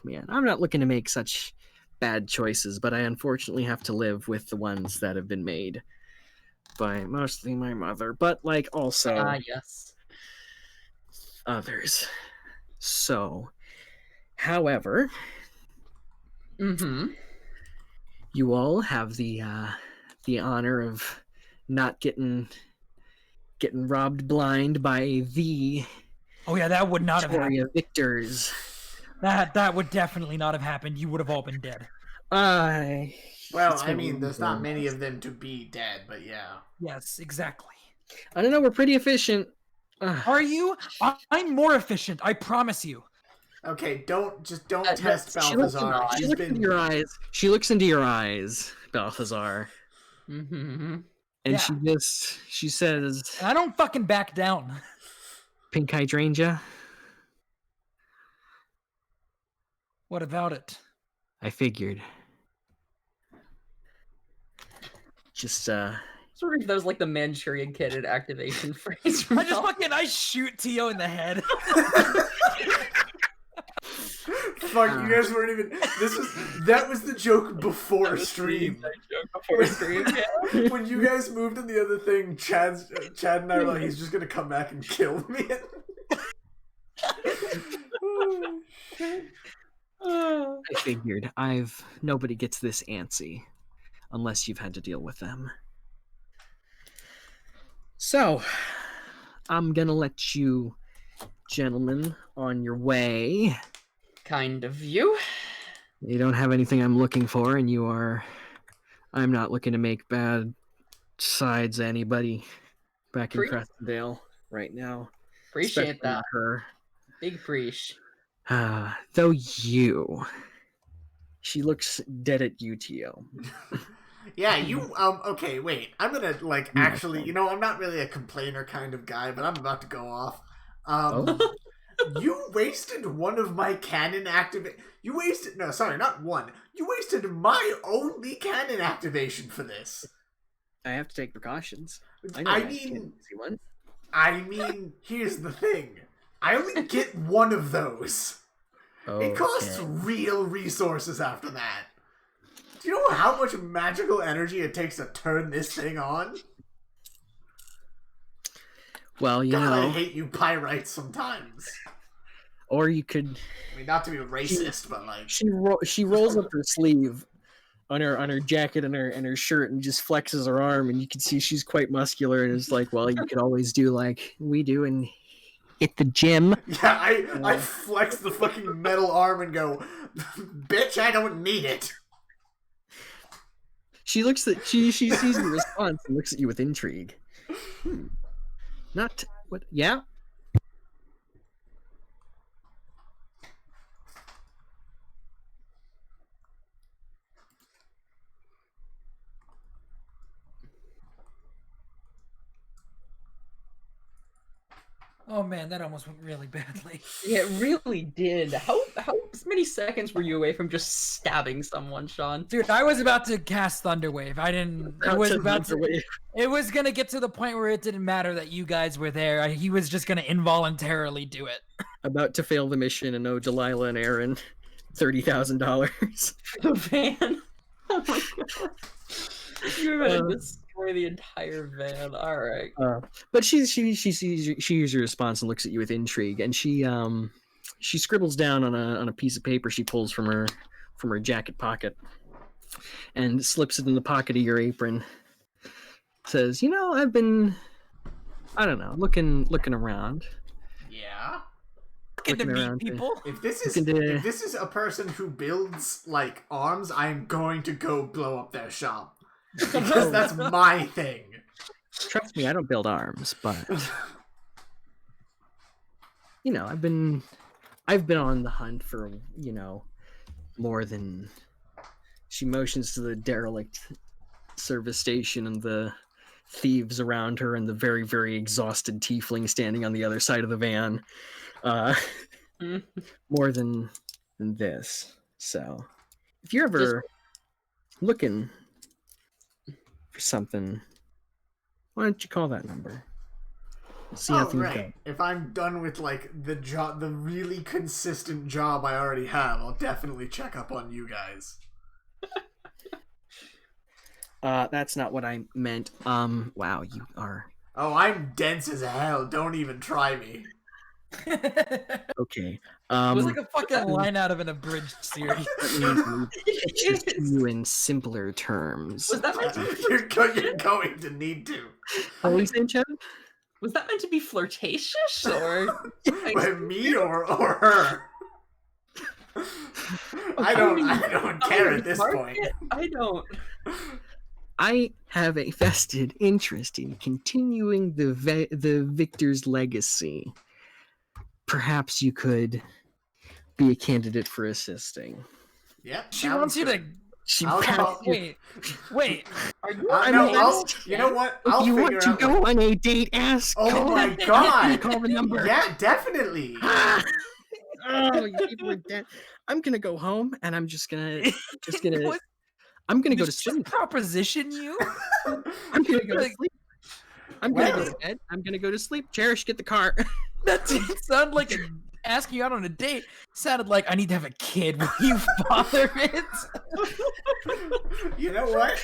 man, I'm not looking to make such bad choices, but I unfortunately have to live with the ones that have been made by mostly my mother, but like also yes, others. So, however, you all have the honor of not getting robbed blind by the that would not have happened. victors That would definitely not have happened. You would have all been dead. Well, I mean, there's not many of them to be dead, but yeah. Yes, exactly. I don't know. We're pretty efficient. Are you? I'm more efficient. I promise you. Okay, don't test She looks, Balthazar. she looks into your eyes. She looks into your eyes, Balthazar. Mm-hmm. And Yeah. she says, I don't fucking back down. Pink hydrangea, What about it? I figured. Just, Sort of, that was like the Manchurian Candidate activation phrase. From I shoot Tio in the head. Fuck, you guys weren't even. That was the joke before stream. Yeah. When you guys moved in the other thing, Chad and I were like, he's just gonna come back and kill me. Oh, shit. I figured. Nobody gets this antsy unless you've had to deal with them. So, I'm gonna let you gentlemen on your way. Kind of you. You don't have anything I'm looking for, and I'm not looking to make bad sides anybody back in Crestondale right now. Appreciate that. Her. Big preach. Though she looks dead at you, Tio. Yeah, you, okay, wait. I'm gonna, actually, I'm not really a complainer kind of guy, but I'm about to go off. You wasted one of my cannon no, sorry, not one. You wasted my only cannon activation for this. I have to take precautions. I mean, here's the thing. I only get one of those. Okay. It costs real resources after that. Do you know how much magical energy it takes to turn this thing on? Well, I hate you pyrites sometimes. Or you could... I mean, not to be racist, but She rolls up her sleeve on her jacket and her shirt and just flexes her arm, and you can see she's quite muscular, and it's like, well, you could always do like we do and hit the gym. Yeah, I flex the fucking metal arm and go, bitch, I don't need it. She sees your response and looks at you with intrigue. Not what? Yeah. Oh man, that almost went really badly. Yeah, it really did. How many seconds were you away from just stabbing someone, Shawn? Dude, I was about to cast Thunderwave. It was gonna get to the point where it didn't matter that you guys were there. He was just gonna involuntarily do it. About to fail the mission and owe Delilah and Aaron $30,000. The van. Oh my god. You're about to destroy the entire van. All right. But she hears your response and looks at you with intrigue, and she scribbles down on a piece of paper she pulls from her jacket pocket and slips it in the pocket of your apron. Says, I've been, I don't know, looking around. Yeah. Looking to meet people. If this is a person who builds arms, I'm going to go blow up their shop. Because that's my thing. Trust me, I don't build arms, but I've been on the hunt for more than. She motions to the derelict service station and the thieves around her and the very, very exhausted tiefling standing on the other side of the van. More than this. So, if you're ever looking for something, why don't you call that number? We'll see how things go. If I'm done with the really consistent job I already have, I'll definitely check up on you guys. That's not what I meant. Wow, you are. Oh, I'm dense as hell. Don't even try me. Okay. It was like a fucking line out of an abridged series. Just you in simpler terms. Was that meant to You're going to need to. What were you saying, Chad? Was that meant to be flirtatious or By me or her? I don't care at this point. I don't. I have a vested interest in continuing the victor's legacy. Perhaps you could be a candidate for assisting. Yep. She wants you to. I'll call Wait. Are you? You know what? I'll If you figure want to out go on a date, ask. Oh my god! Call the number. Yeah, definitely. Oh, you people are dead. I'm gonna go home and I'm just gonna What? I'm gonna go to Did she sleep. proposition you? I'm gonna go to Like- sleep. I'm gonna go Well- to bed. I'm gonna go to sleep. Cherish, get the car. That didn't sound like asking you out on a date. Sounded like I need to have a kid. Will you father it? You know what?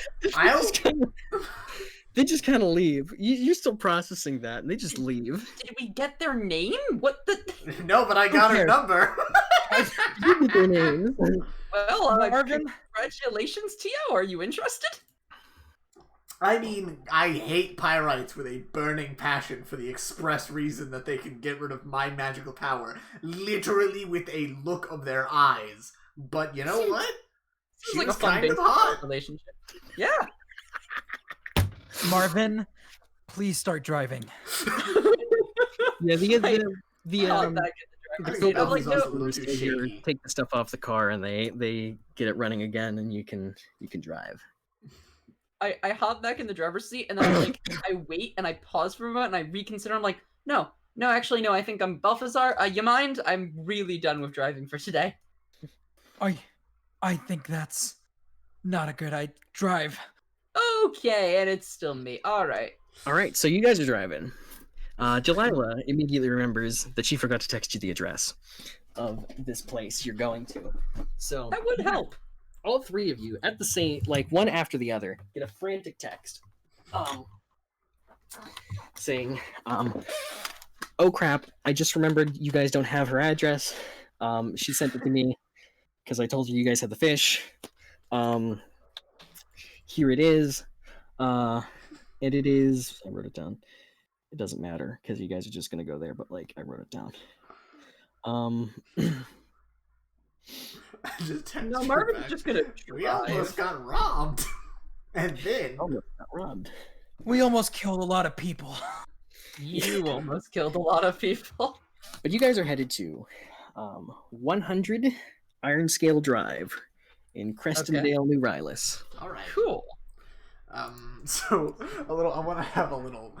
They just kind of leave. You're still processing that, and they just leave. Did we get their name? What the? No, but I got her cares? number. Give me their names. Well, Marvin? congratulations, Tio. Are you interested? I mean, I hate pyrites with a burning passion for the express reason that they can get rid of my magical power, literally with a look of their eyes. But you know what? Seems She like was a fun kind of basic hot. relationship. Yeah. Marvin, please start driving. Yeah, the I'll um, back in I the think driver's seat. I'm like, Balthazar's a no. little too stay here, shaky. take the stuff off the car, and they get it running again, and you can drive. I hop back in the driver's seat and then I like I wait and I pause for a moment and I reconsider. I'm like, no, actually no. I think I'm Balthazar. You mind? I'm really done with driving for today. I think that's not a good idea. Drive. Okay, and it's still me. All right. All right, so you guys are driving. Delilah immediately remembers that she forgot to text you the address of this place you're going to. So That would help. all three of you at the same, like one after the other, get a frantic text, saying, "Oh crap! I just remembered you guys don't have her address. She sent it to me because I told you guys had the fish. Here it is. And it is. I wrote it down. It doesn't matter because you guys are just gonna go there. But like, I wrote it down. I just texted No, her Marvin's back. just gonna We drive. almost got robbed. And then Almost got robbed. We almost killed a lot of people. You almost killed a lot of people. But you guys are headed to 100 Iron Scale Drive in Crestondale, New Rylis. all right. Cool. So I want to have a little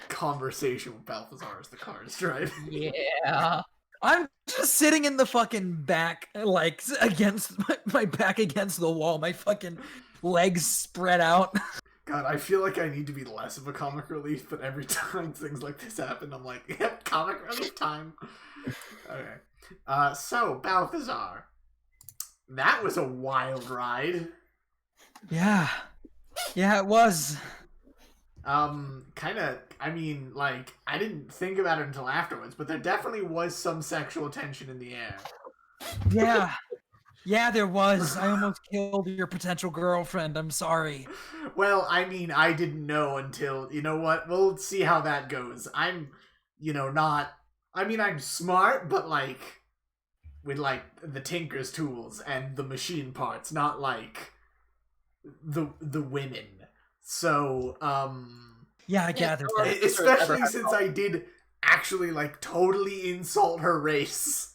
conversation with Balthazar as the car is driving. Yeah. I'm just sitting in the fucking back, like against my back against the wall, my fucking legs spread out. God, I feel like I need to be less of a comic relief, but every time things like this happen, I'm like, yep, comic relief time. Okay. So, Balthazar. That was a wild ride. Yeah, it was. I mean, like, I didn't think about it until afterwards, but there definitely was some sexual tension in the air. Yeah, there was. I almost killed your potential girlfriend. I'm sorry. Well, I mean, I didn't know until, you know what, we'll see how that goes. I'm, I'm smart, but, like, with, like, the tinker's tools and the machine parts, not, like, the women. So, Yeah, I gathered or- that. especially since I did actually, like, totally insult her race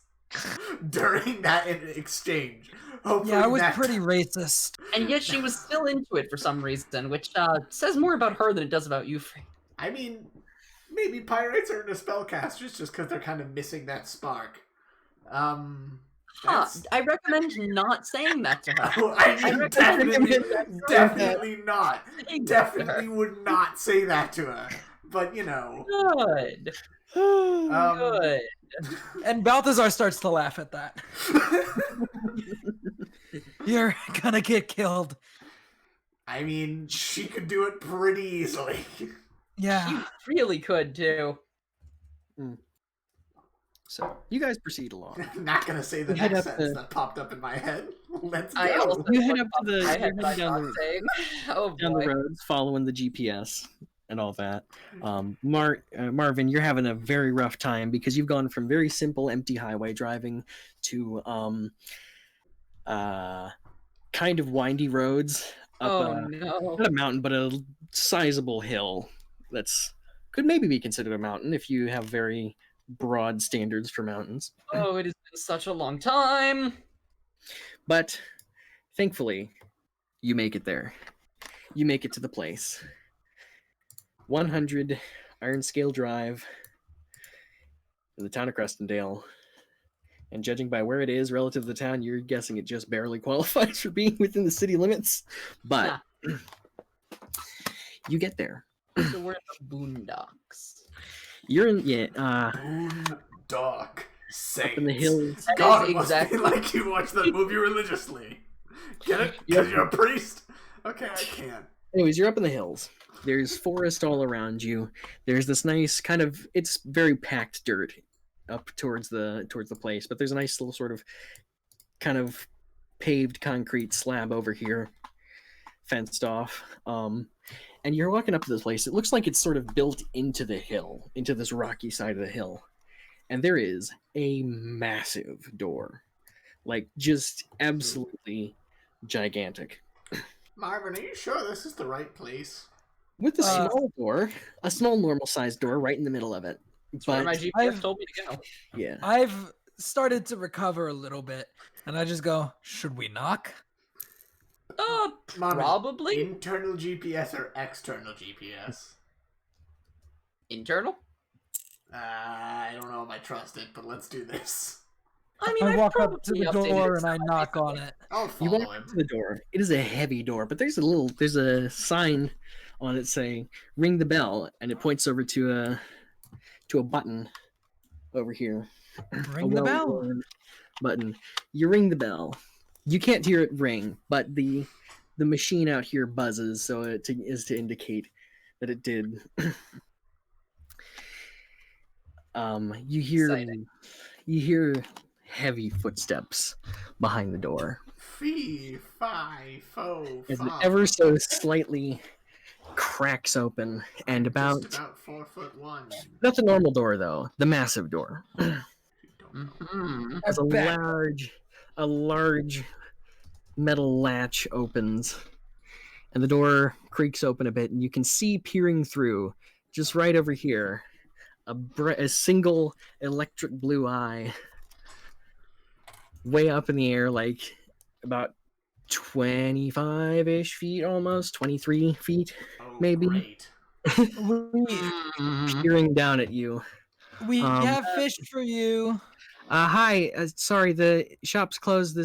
during that exchange. Hopefully Yeah, I was that- pretty racist. And yet she was still into it for some reason, which says more about her than it does about you, Fray. I mean, maybe pirates are into spellcasters just because they're kind of missing that spark. That's... I recommend not saying that to her. I mean, recommend definitely not. Saying that to her. Definitely would not say that to her. But, you know. Good. Good. And Balthazar starts to laugh at that. You're gonna get killed. I mean, she could do it pretty easily. Yeah. You really could, too. So you guys proceed along. Not gonna say the You head next up sentence the- that popped up in my head. Let's I go. also You head up to the- I you had head my down thoughts saying, oh Down boy. the roads, following the GPS. and all that. Marvin, you're having a very rough time because you've gone from very simple empty highway driving to kind of windy roads up Oh no. not a mountain but a sizable hill that's could maybe be considered a mountain if you have very broad standards for mountains. Oh, it has been such a long time. But thankfully, you make it there. You make it to the place. 100 Iron Scale Drive in the town of Crestondale. And judging by where it is relative to the town, you're guessing it just barely qualifies for being within the city limits. But you get there. So we're in the boondocks. You're in, Boondock Saints. up in the hills. That God, is it must exactly be like you watch that movie religiously. Get it? Because you're a priest? Okay, I can't. Anyways, you're up in the hills. There's forest all around you. There's this nice kind of, it's very packed dirt up towards the place, but there's a nice little sort of kind of paved concrete slab over here, fenced off. And you're walking up to this place. It looks like it's sort of built into the hill, into this rocky side of the hill. And there is a massive door, like just absolutely gigantic. Marvin, are you sure this is the right place? With a small door, a small normal sized door right in the middle of it. Where my But GPS told me to go. yeah, I've started to recover a little bit, and I just go, should we knock? Marvin, Probably. internal GPS or external GPS? Internal? I don't know if I trust it, but let's do this. I mean, I I've walk up to probably the updated door it and I slightly. knock on it. I'll you follow walk him. up to the door. It is a heavy door, but there's a sign on it saying "Ring the bell," and it points over to a button over here. Ring the bell. well-worn button. You ring the bell. You can't hear it ring, but the machine out here buzzes, so it is to indicate that it did. Exciting. You hear heavy footsteps behind the door Fee, fi, fo, as it fum. ever so slightly cracks open, and Just about about 4'1". not the normal door though, the massive door. Mhm. As I'm back. a large metal latch opens, and the door creaks open a bit, and you can see peering through, just right over here, a single electric blue eye, way up in the air, like about 25-ish feet, almost 23 feet, Oh, maybe. great. We, Mhm. Peering down at you. we Um, have fish for you. Hi, sorry, the shop's closed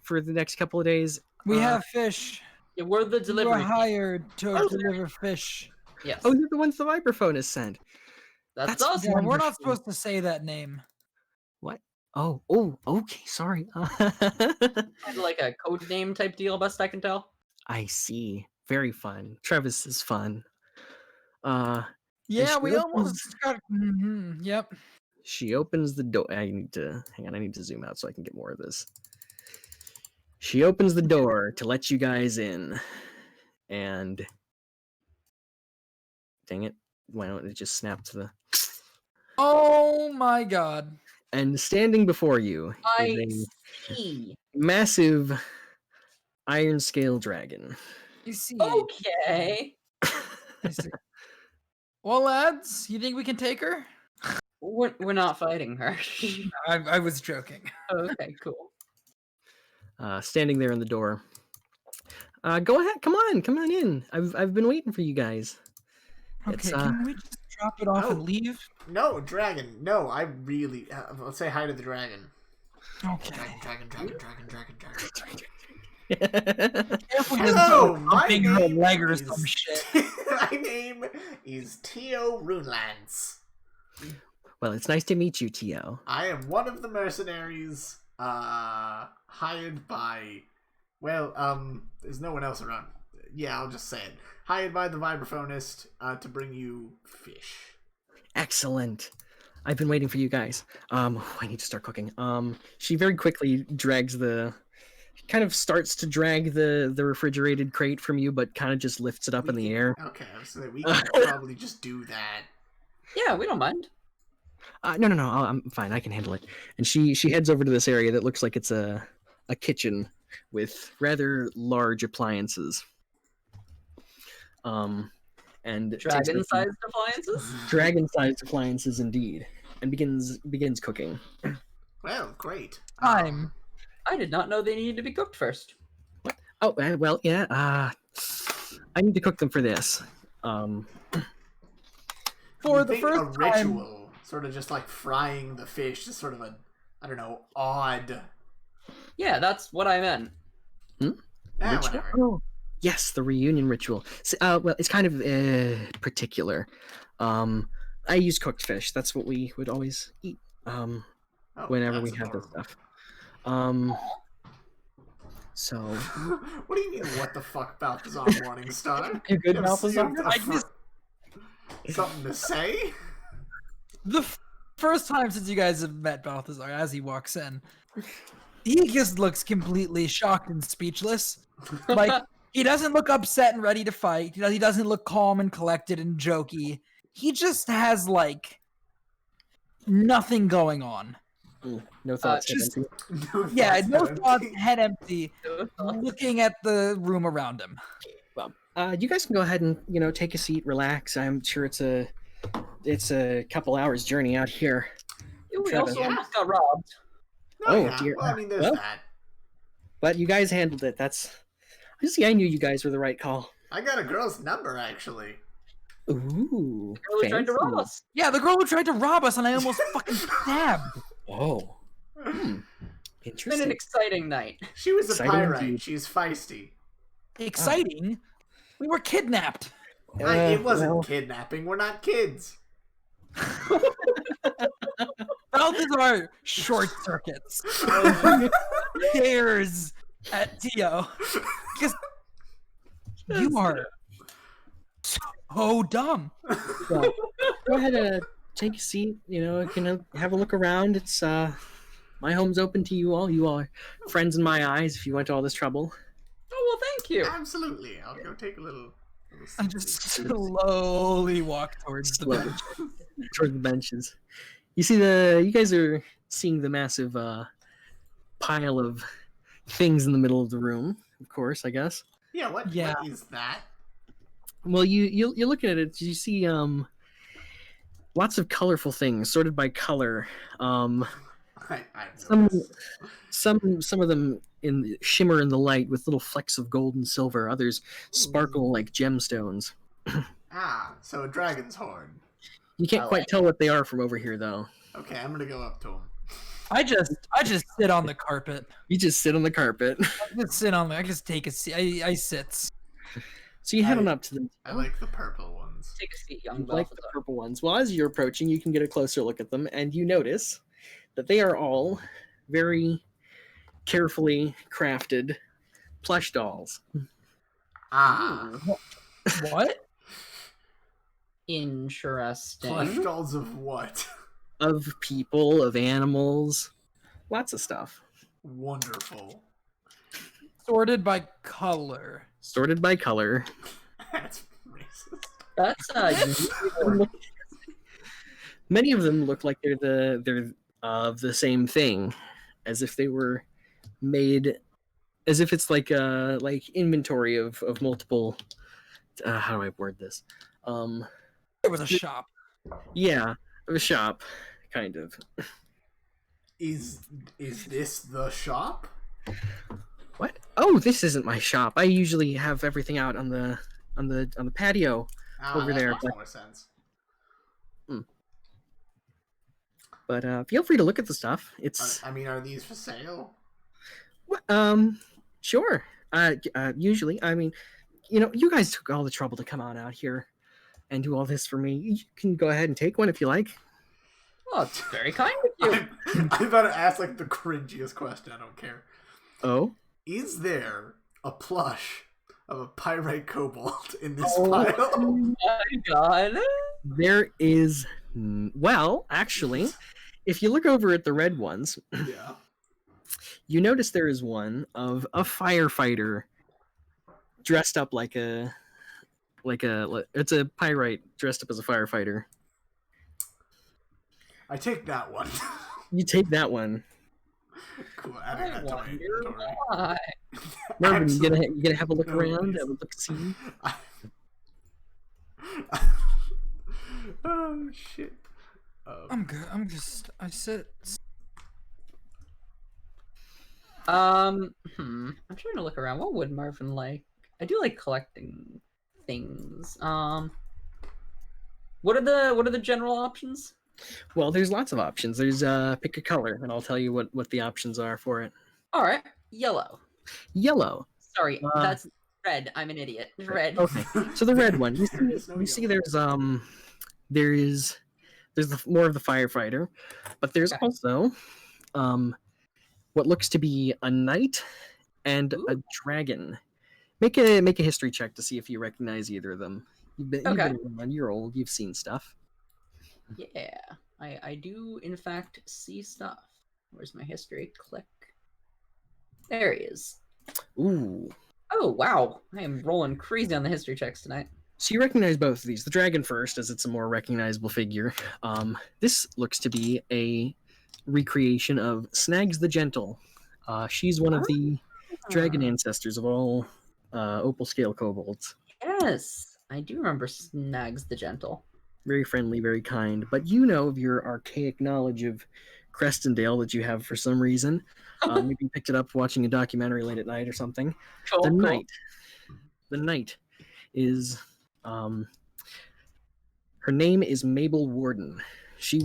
for the next couple of days. We have fish. Yeah, we're the You were delivery. hired to Oh, deliver fish. Yes. Oh, you're the ones the vibraphone has sent. that's that's us. Yeah, we're Wonderful. not supposed to say that name. What? Oh, okay, sorry. Kind of like a code name type deal, best I can tell. I see. Very fun. Trevis is fun. Yeah, she we opens- almost got. Yep. She opens the door. I need to zoom out so I can get more of this. She opens the door to let you guys in, and dang it, why don't it just snap to the? Oh my god. And standing before you I is see. a massive iron scale dragon. You see. Okay. I see. Well, lads, you think we can take her? We're not fighting her. I was joking. Okay, cool. Standing there in the door. Go ahead, come on in. I've been waiting for you guys. Okay, It's, can we just drop it off Oh. and leave? No, dragon. No, I really. Let's say hi to the dragon. Okay. Dragon. If we Hello, just my big her name leg or is some shit. my name is Tio Runelance. Well, it's nice to meet you, Tio. I am one of the mercenaries hired by. Well, there's no one else around. Yeah, I'll just say it. Hired by the vibraphonist to bring you fish. Excellent. I've been waiting for you guys. I need to start cooking. She very quickly drags the kind of starts to drag the refrigerated crate from you, but kind of just lifts it up in the air. Okay, so we can probably just do that. Yeah, we don't mind. No, I'm fine. I can handle it. And she heads over to this area that looks like it's a kitchen with rather large appliances. And Dragon-sized appliances? Dragon-sized appliances, indeed, and begins cooking. Well, great. Time. I did not know they needed to be cooked first. Oh, well, yeah. I need to cook them for this. For the a first ritual, sort of just like frying the fish, is sort of a, I don't know, odd. Yeah, that's what I meant. Whatever. Oh, yes, the reunion ritual. Well, it's kind of particular. I use cooked fish. That's what we would always eat. Whenever we have this stuff. So. What do you mean? What the fuck, Balthazar Morningstar? You good, Balthazar? Something to say? The first time since you guys have met Balthazar, as he walks in, he just looks completely shocked and speechless. Like, he doesn't look upset and ready to fight. He doesn't look calm and collected and jokey. He just has, like, nothing going on. No thoughts. No thoughts, head empty, looking at the room around him. Well, you guys can go ahead and take a seat, relax. I'm sure it's a couple hours journey out here. We also almost got robbed. Dear. Well, I mean, there's that. But you guys handled it. I knew you guys were the right call. I got a girl's number, actually. Ooh. The girl who tried to rob us. Yeah, the girl who tried to rob us, and I almost fucking stabbed. Oh. It's Interesting. been an exciting night. She was a Exciting pyrite. indeed. She's feisty. Exciting. We were kidnapped. It wasn't kidnapping. We're not kids. Balthazar short circuits. Stares at Tio. Because you are so dumb. Well, go ahead and take a seat. You can have a look around. It's my home's open to you all. You all are friends in my eyes. If you went to all this trouble. Oh, well, thank you. Absolutely. I'll go take a little I just slowly walk towards the bench. Toward the benches. You guys are seeing the massive pile of things in the middle of the room, of course, I guess. Yeah, what is that? Well, you're looking at it. You see lots of colorful things sorted by color. Some of them shimmer in the light with little flecks of gold and silver. Others sparkle like gemstones. So a dragon's horn. You can't quite tell what they are from over here, though. Okay, I'm gonna go up to him. I just sit on the carpet. You just sit on the carpet. I just take a seat. I sit. So you head on up to them. I like the purple ones. Take a seat, young Like Balthazar. the purple ones. Well, as you're approaching, you can get a closer look at them, and you notice that they are all very carefully crafted plush dolls. What? Interesting. Plush dolls of what? Of people, of animals, lots of stuff. Wonderful. Sorted by color. Sorted by color. That's racist. That's Many of them look like they're of the same thing, as if they were made, as if it's like inventory of multiple. How do I word this? It was a shop. Yeah, a shop, kind of. Is this the shop? What? Oh, this isn't my shop. I usually have everything out on the patio over there. That makes more sense. But feel free to look at the stuff. It's. Are these for sale? Sure. Usually, you guys took all the trouble to come on out here and do all this for me. You can go ahead and take one if you like. Well, it's very kind of you. I'm about to ask like the cringiest question. I don't care. Oh? Is there a plush of a pyrite kobold in this pile? Oh my god. There is. Well, actually, if you look over at the red ones, Yeah. You notice there is one of a firefighter dressed up like it's a pyrite dressed up as a firefighter. I take that one. You take that one. Cool. Adding that to my wonder inventory. why. Marvin, you Absolutely gonna have a look no around, reason. have a look see. Oh shit. I'm good. I sit. I'm trying to look around. What would Marvin like? I do like collecting things. What are the general options? Well, there's lots of options. There's pick a color, and I'll tell you what the options are for it. All right, yellow. Yellow. Sorry, Uh, that's red. I'm an idiot. Red. Okay, so the red one. There is no You see, yellow. there's more of the firefighter, but there's Okay. also what looks to be a knight and Ooh. a dragon. Make a history check to see if you recognize either of them. You've been around. You're old. You've seen stuff. Yeah, I do in fact see stuff. Where's my history? Click. There he is. Ooh. Oh wow, I am rolling crazy on the history checks tonight. So you recognize both of these. The dragon first, as it's a more recognizable figure. This looks to be a recreation of Snags the Gentle. She's one of the dragon ancestors of all opal scale kobolds. Yes, I do remember Snags the Gentle. Very friendly, very kind. But you know of your archaic knowledge of Crestondale that you have for some reason. Maybe you picked it up watching a documentary late at night or something. Cool, The cool. knight is her name is Mabel Warden. She's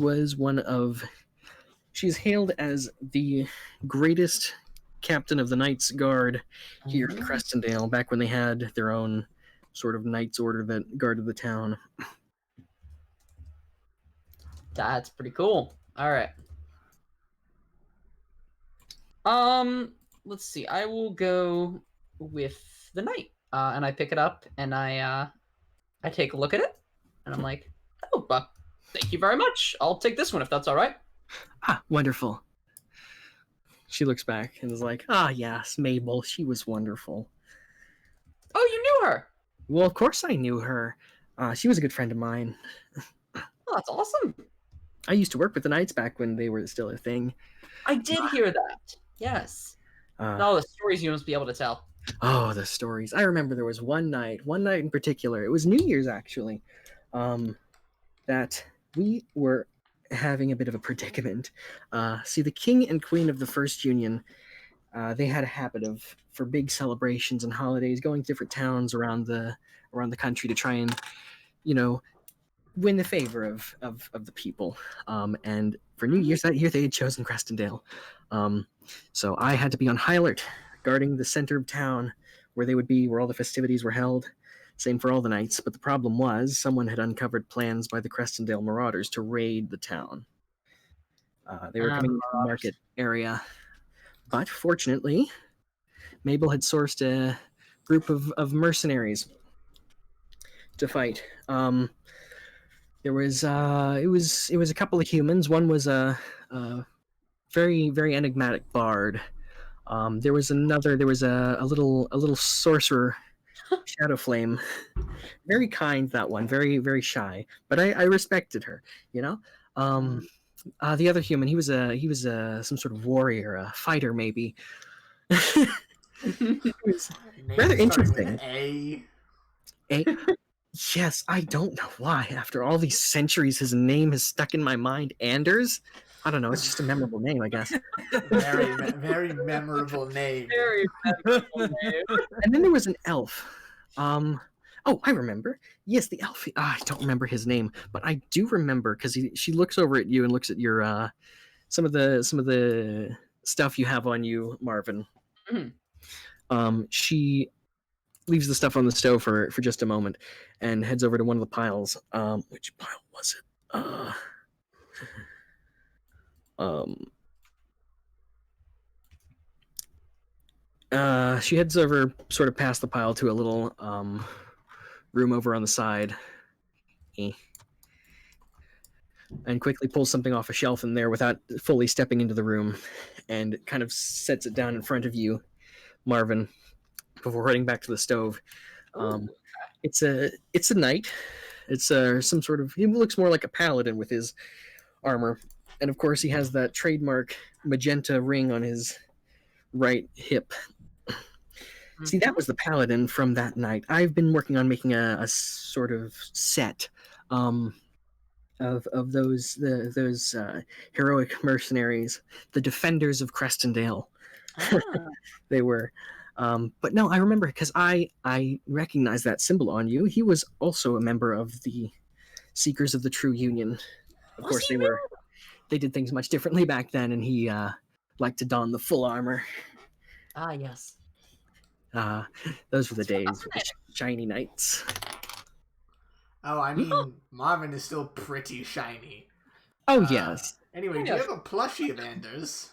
hailed as the greatest captain of the Knights Guard here in Crestondale, back when they had their own sort of Knights Order that guarded the town. That's pretty cool. All right. Let's see. I will go with the knight, and I pick it up and I take a look at it, and I'm like, oh, thank you very much. I'll take this one if that's all right. Ah, wonderful. She looks back and is like, ah, yes, Mabel. She was wonderful. Oh, you knew her. Well, of course I knew her. She was a good friend of mine. Oh, that's awesome. I used to work with the Knights back when they were still a thing. I did hear that. Yes. All the stories you must be able to tell. Oh, the stories. I remember there was one night in particular. It was New Year's, actually, that we were having a bit of a predicament. See, the king and queen of the First Union, they had a habit of, for big celebrations and holidays, going to different towns around the country to try and, win the favor of the people. And for New Year's that year, they had chosen Crestondale. So I had to be on high alert, guarding the center of town where they would be, where all the festivities were held. Same for all the nights, but the problem was someone had uncovered plans by the Crestondale Marauders to raid the town. They were coming into the market area. But fortunately, Mabel had sourced a group of mercenaries to fight. There was it was a couple of humans. One was a very, very enigmatic bard. There was a little sorcerer, Shadowflame. Very kind, that one. Very, very shy, but I respected her. The other human, he was some sort of warrior, a fighter maybe. It was rather interesting. A. Yes, I don't know why. After all these centuries, his name has stuck in my mind. Anders? I don't know. It's just a memorable name, I guess. Very memorable name. Very memorable name. And then there was an elf. Oh, I remember. Yes, the elf. I don't remember his name, but I do remember because she looks over at you and looks at your some of the stuff you have on you, Marvin. Mm-hmm. She leaves the stuff on the stove for just a moment and heads over to one of the piles. Which pile was it? She heads over sort of past the pile to a little room over on the side. and quickly pulls something off a shelf in there without fully stepping into the room, and kind of sets it down in front of you, Marvin, before heading back to the stove. It's a knight. It's some sort of. He looks more like a paladin with his armor, and of course he has that trademark magenta ring on his right hip. See, that was the paladin from that night. I've been working on making a sort of set of those heroic mercenaries, the defenders of Crestondale. They were. But no, I remember because I recognize that symbol on you. He was also a member of the Seekers of the True Union. Of course, they did things much differently back then, and he liked to don the full armor. Ah, yes. Those were the days with the shiny knights. Oh, I mean, Marvin is still pretty shiny. Oh, yes. Anyway, do you have a plushie of Anders?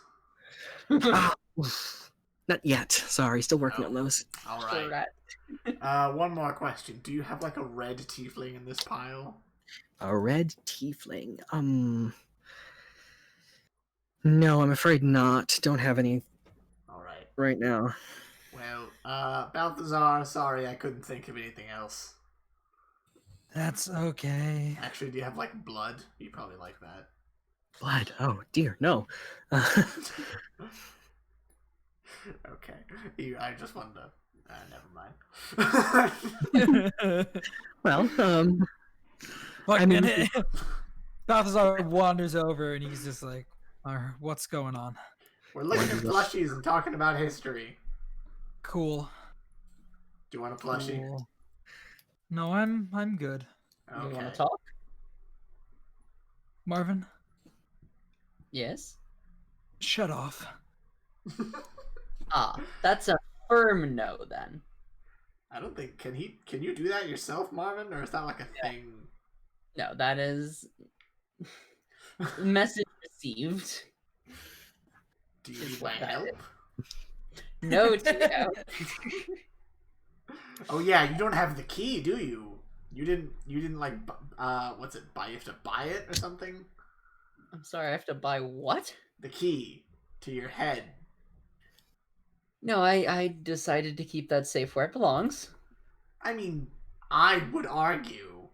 Not yet. Sorry, still working on those. All right. One more question. Do you have like a red tiefling in this pile? A red tiefling? No, I'm afraid not. Don't have any. All right. Right now. Well, Balthazar, sorry, I couldn't think of anything else. That's okay. Actually, do you have like blood? You probably like that. Blood? Oh dear, no. Okay. I just wanted to. Never mind. Well, Look, I mean, Balthazar wanders over and he's just like, what's going on? We're looking at plushies and talking about history. Cool. Do you want a plushie? Cool. No, I'm good. Okay. You want to talk? Marvin, Yes. shut off. That's a firm no then. I don't think can you do that yourself, Marvin, or is that like a thing? No, that is message received. Do you need my help? No, Tio. Oh yeah, you don't have the key, do you? You didn't like what's it? You have to buy it or something? I'm sorry, I have to buy what? The key to your head. No, I decided to keep that safe where it belongs. I mean, I would argue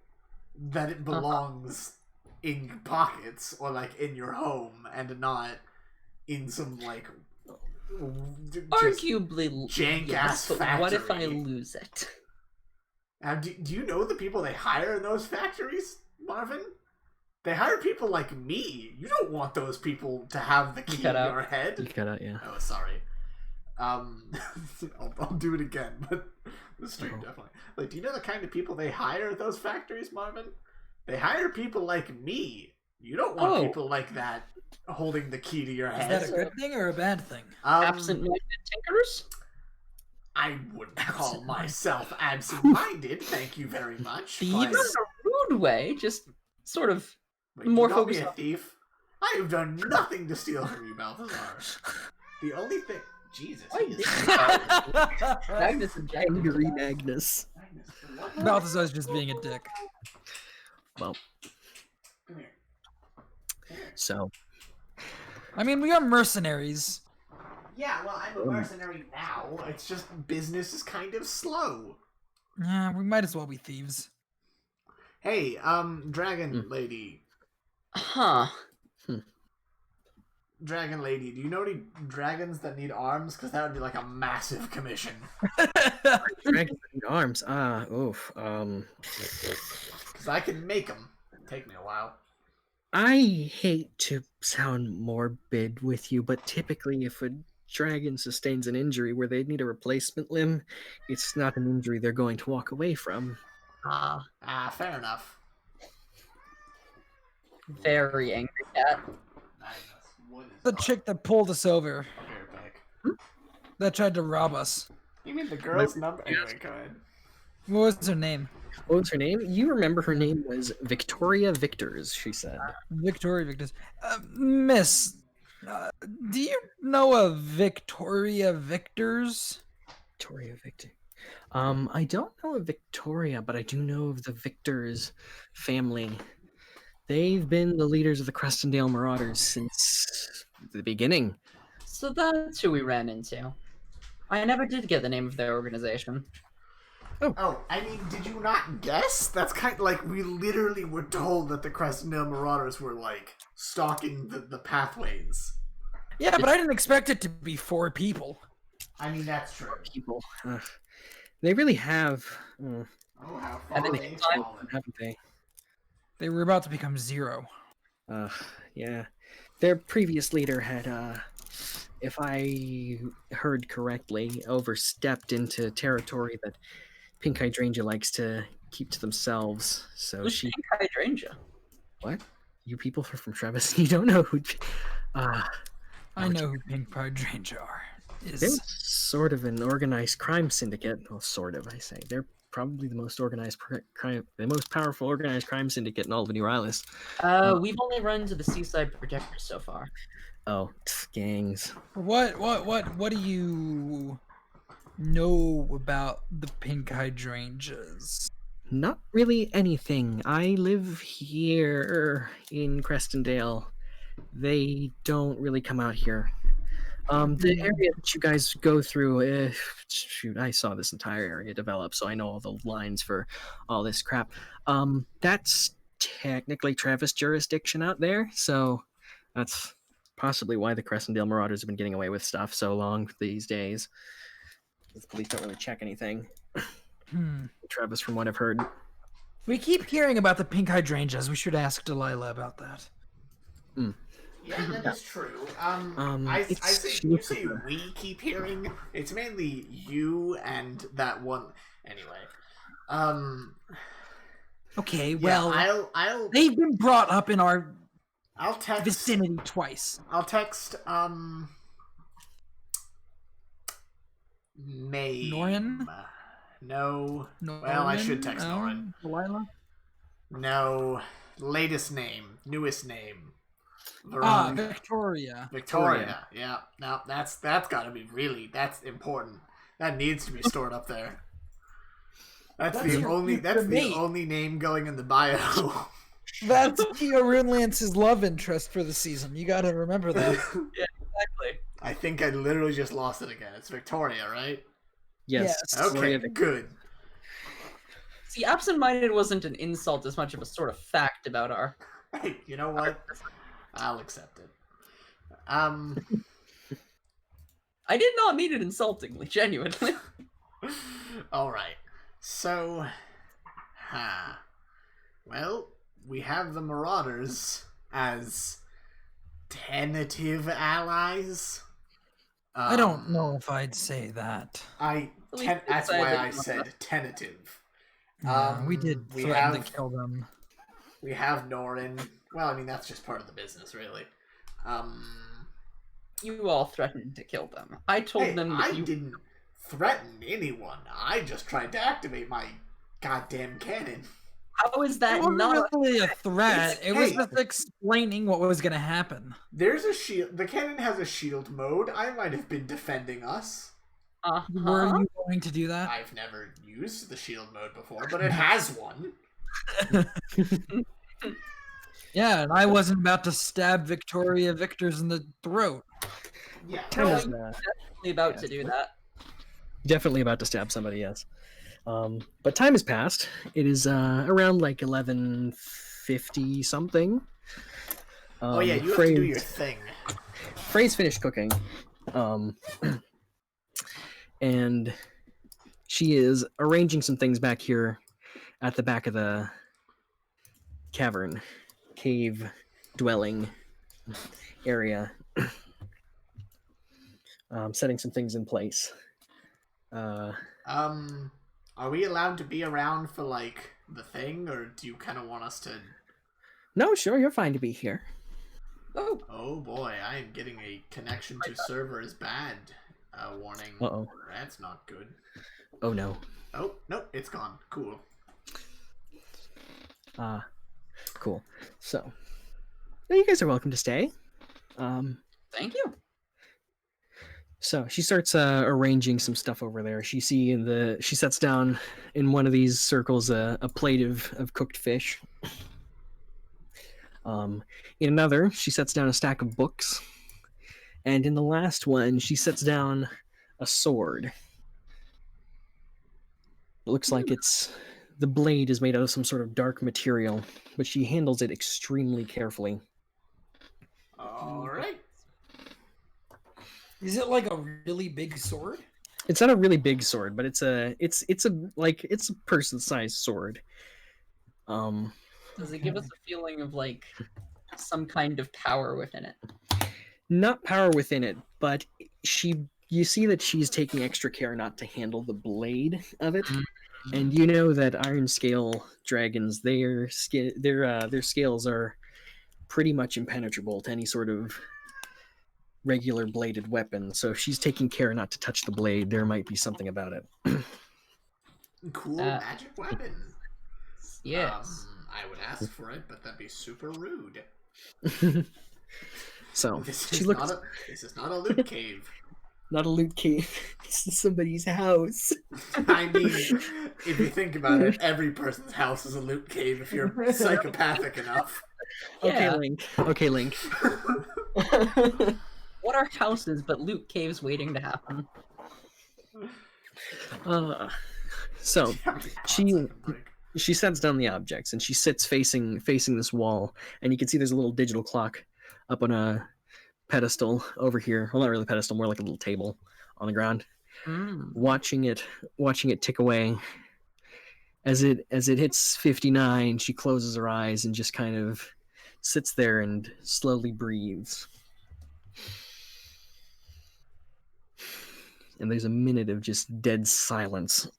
that it belongs in your pockets or like in your home and not in some like Arguably, jank ass but factory. what if I lose it? Do you know the people they hire in those factories, Marvin? They hire people like me. You don't want those people to have the key in your head. You cut out, yeah. Oh, sorry. I'll do it again, but the stream definitely. Like, do you know the kind of people they hire at those factories, Marvin? They hire people like me. You don't want people like that holding the key to your head. Is that a good thing or a bad thing? Absent-minded tinkers? I wouldn't call myself absent-minded, thank you very much. Not in a rude way, just sort of more focused on... a thief? I have done nothing to steal from you, Balthazar. The only thing... Jesus. Magnus and Jack. Angry Magnus. Balthazar's just being a dick. Well. So. I mean, we are mercenaries. Yeah, well, I'm a mercenary now. It's just business is kind of slow. Yeah, we might as well be thieves. Hey, dragon lady. Huh. Dragon lady, do you know any dragons that need arms? Because that would be like a massive commission. Dragons that need arms? Oof. Because I can make them. Take me a while. I hate to sound morbid with you, but typically if a dragon sustains an injury where they need a replacement limb, it's not an injury they're going to walk away from. Fair enough. Very angry cat. The chick that pulled us over. That tried to rob us. You mean the girl's number? Anyway, go ahead. What was her name? What was her name? You remember her name was Victoria Victors, she said. Victoria Victors. Miss, do you know a Victoria Victors? Victoria Victor. I don't know of Victoria, but I do know of the Victors family. They've been the leaders of the Crestondale Marauders since the beginning. So that's who we ran into. I never did get the name of their organization. Oh, I mean, did you not guess? That's kind of like we literally were told that the Crestondale Marauders were like stalking the pathways. Yeah, but I didn't expect it to be 4 people. I mean, that's true. People. They really have. Oh, how And far then they've time- fallen. Haven't they? They were about to become 0. Yeah. Their previous leader had, if I heard correctly, overstepped into territory that Pink Hydrangea likes to keep to themselves. So Who's she. Pink Hydrangea? What? You people are from Trevis? You don't know who? I know who Pink Hydrangea are. They're sort of an organized crime syndicate. Well, sort of, I say. They're probably the most organized the most powerful organized crime syndicate in all of New Isles. We've only run into the Seaside Protectors so far. Oh, gangs. What do you know about the Pink Hydrangeas? Not really anything. I live here in Crestondale. They don't really come out here. The area that you guys go through, shoot, I saw this entire area develop, so I know all the lines for all this crap. That's technically Trevis jurisdiction out there, so that's possibly why the Crestondale Marauders have been getting away with stuff so long these days. The police don't really check anything. Trevis, from what I've heard. We keep hearing about the Pink Hydrangeas. We should ask Delilah about that. Yeah, that is true. I say, you say we keep hearing. It's mainly you and that one. Anyway, Okay, yeah, well, I'll they've been brought up in our text vicinity twice. I'll text May. Norin? No. Well, I should text Norin. Delilah? No. Latest name. Newest name. Victoria. Victoria. Yeah. No, that's gotta be that's important. That needs to be stored up there. That's the only name going in the bio. That's Tio Runelance's love interest for the season. You gotta remember that. Yeah, exactly. I think I literally just lost it again. It's Victoria, right? Yes. Okay, good. See, absent-minded wasn't an insult as much of a sort of fact about our... Hey, you know what? I'll accept it. I did not mean it insultingly, genuinely. Alright. So... Well, we have the Marauders as tentative allies. I don't know if I'd say that. That's why I said tentative. We did threaten to kill them. We have Norin. Well, I mean, that's just part of the business, really. You all threatened to kill them. I told them that I didn't threaten anyone. I just tried to activate my goddamn cannon. How is that It wasn't not really a threat. It was just explaining what was going to happen. There's a shield. The cannon has a shield mode. I might have been defending us. Were you going to do that? I've never used the shield mode before, but it has one. Yeah, and I wasn't about to stab Victoria Victors in the throat. Yeah. definitely about to do that? Definitely about to stab somebody, yes. But time has passed. It is around like 11:50 something. Oh yeah, you have to do your thing. Fray's finished cooking. And she is arranging some things back here at the back of the cave dwelling area. Setting some things in place. Are we allowed to be around for like the thing, or do you kind of want us to? No, sure, you're fine to be here. Oh boy, I am getting a connection to server is bad. Warning. Uh-oh. That's not good. Oh no. Oh nope, it's gone. Cool. Cool. So, you guys are welcome to stay. Thank you. So she starts arranging some stuff over there. She sets down in one of these circles a plate of cooked fish. In another, she sets down a stack of books. And in the last one, she sets down a sword. It looks like the blade is made out of some sort of dark material, but she handles it extremely carefully. All right. Is it like a really big sword? It's not a really big sword, but it's a person-sized sword. Does it give us a feeling of like some kind of power within it? Not power within it, but you see that she's taking extra care not to handle the blade of it. And you know that iron scale dragons, their scales are pretty much impenetrable to any sort of regular bladed weapon. So if she's taking care not to touch the blade, there might be something about it. Cool magic weapon. Yes. I would ask for it, but that'd be super rude. So This she is looks. This is not a loot cave. Not a loot cave. This is somebody's house. I mean, if you think about it, every person's house is a loot cave if you're psychopathic enough. Yeah. Okay, Link. What are houses but loot caves waiting to happen? So How many pots I can break? she sets down the objects and she sits facing this wall, and you can see there's a little digital clock up on a pedestal over here. Well, not really a pedestal, more like a little table on the ground. Watching it tick away. As it hits 59, she closes her eyes and just kind of sits there and slowly breathes. And there's a minute of just dead silence.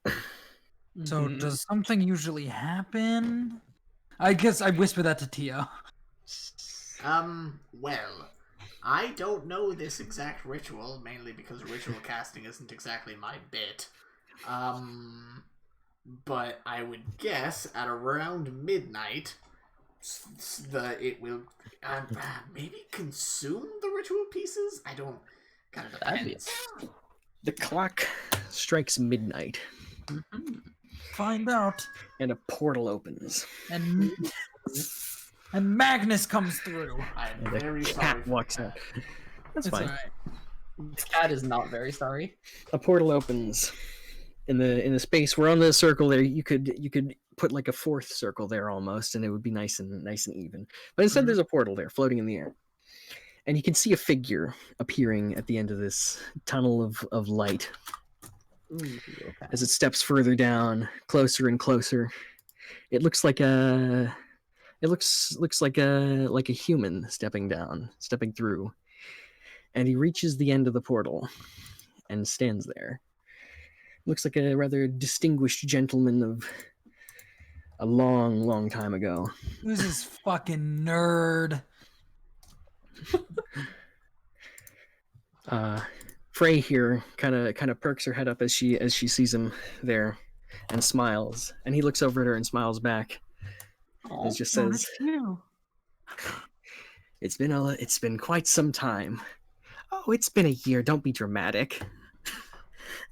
So does something usually happen? I guess I whisper that to Tio. Well, I don't know this exact ritual, mainly because ritual casting isn't exactly my bit. But I would guess at around midnight, it will maybe consume the ritual pieces. I don't. Kind of depends. The clock strikes midnight. Find out. And a portal opens. And Magnus comes through. I'm And very a sorry. cat walks out. That's It's fine. alright. The cat is not very sorry. A portal opens in the space. We're on the circle there. You could put like a fourth circle there almost, and it would be nice and even. But instead, there's a portal there floating in the air, and you can see a figure appearing at the end of this tunnel of light. Ooh, okay. As it steps further down, closer and closer, it looks like a human stepping through, and he reaches the end of the portal and stands there. Looks like a rather distinguished gentleman of a long time ago. Who's this fucking nerd? Fray here kind of perks her head up as she sees him there, and smiles. And he looks over at her and smiles back. And just says, "It's been quite some time. Oh, it's been a year. Don't be dramatic.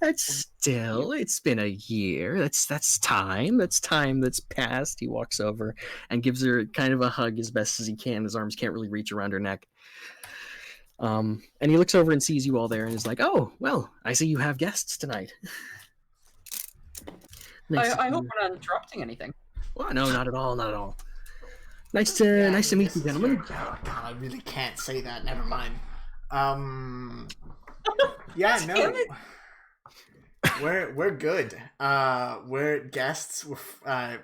It's been a year. That's time. That's time that's passed." He walks over and gives her kind of a hug as best as he can. His arms can't really reach around her neck. And he looks over and sees you all there and is like, "Oh, well, I see you have guests tonight." I hope we're not interrupting anything. Well, no, not at all. Nice to meet you, gentlemen. Oh, God, I really can't say that. Never mind. Yeah, no. We're good. We're guests. We're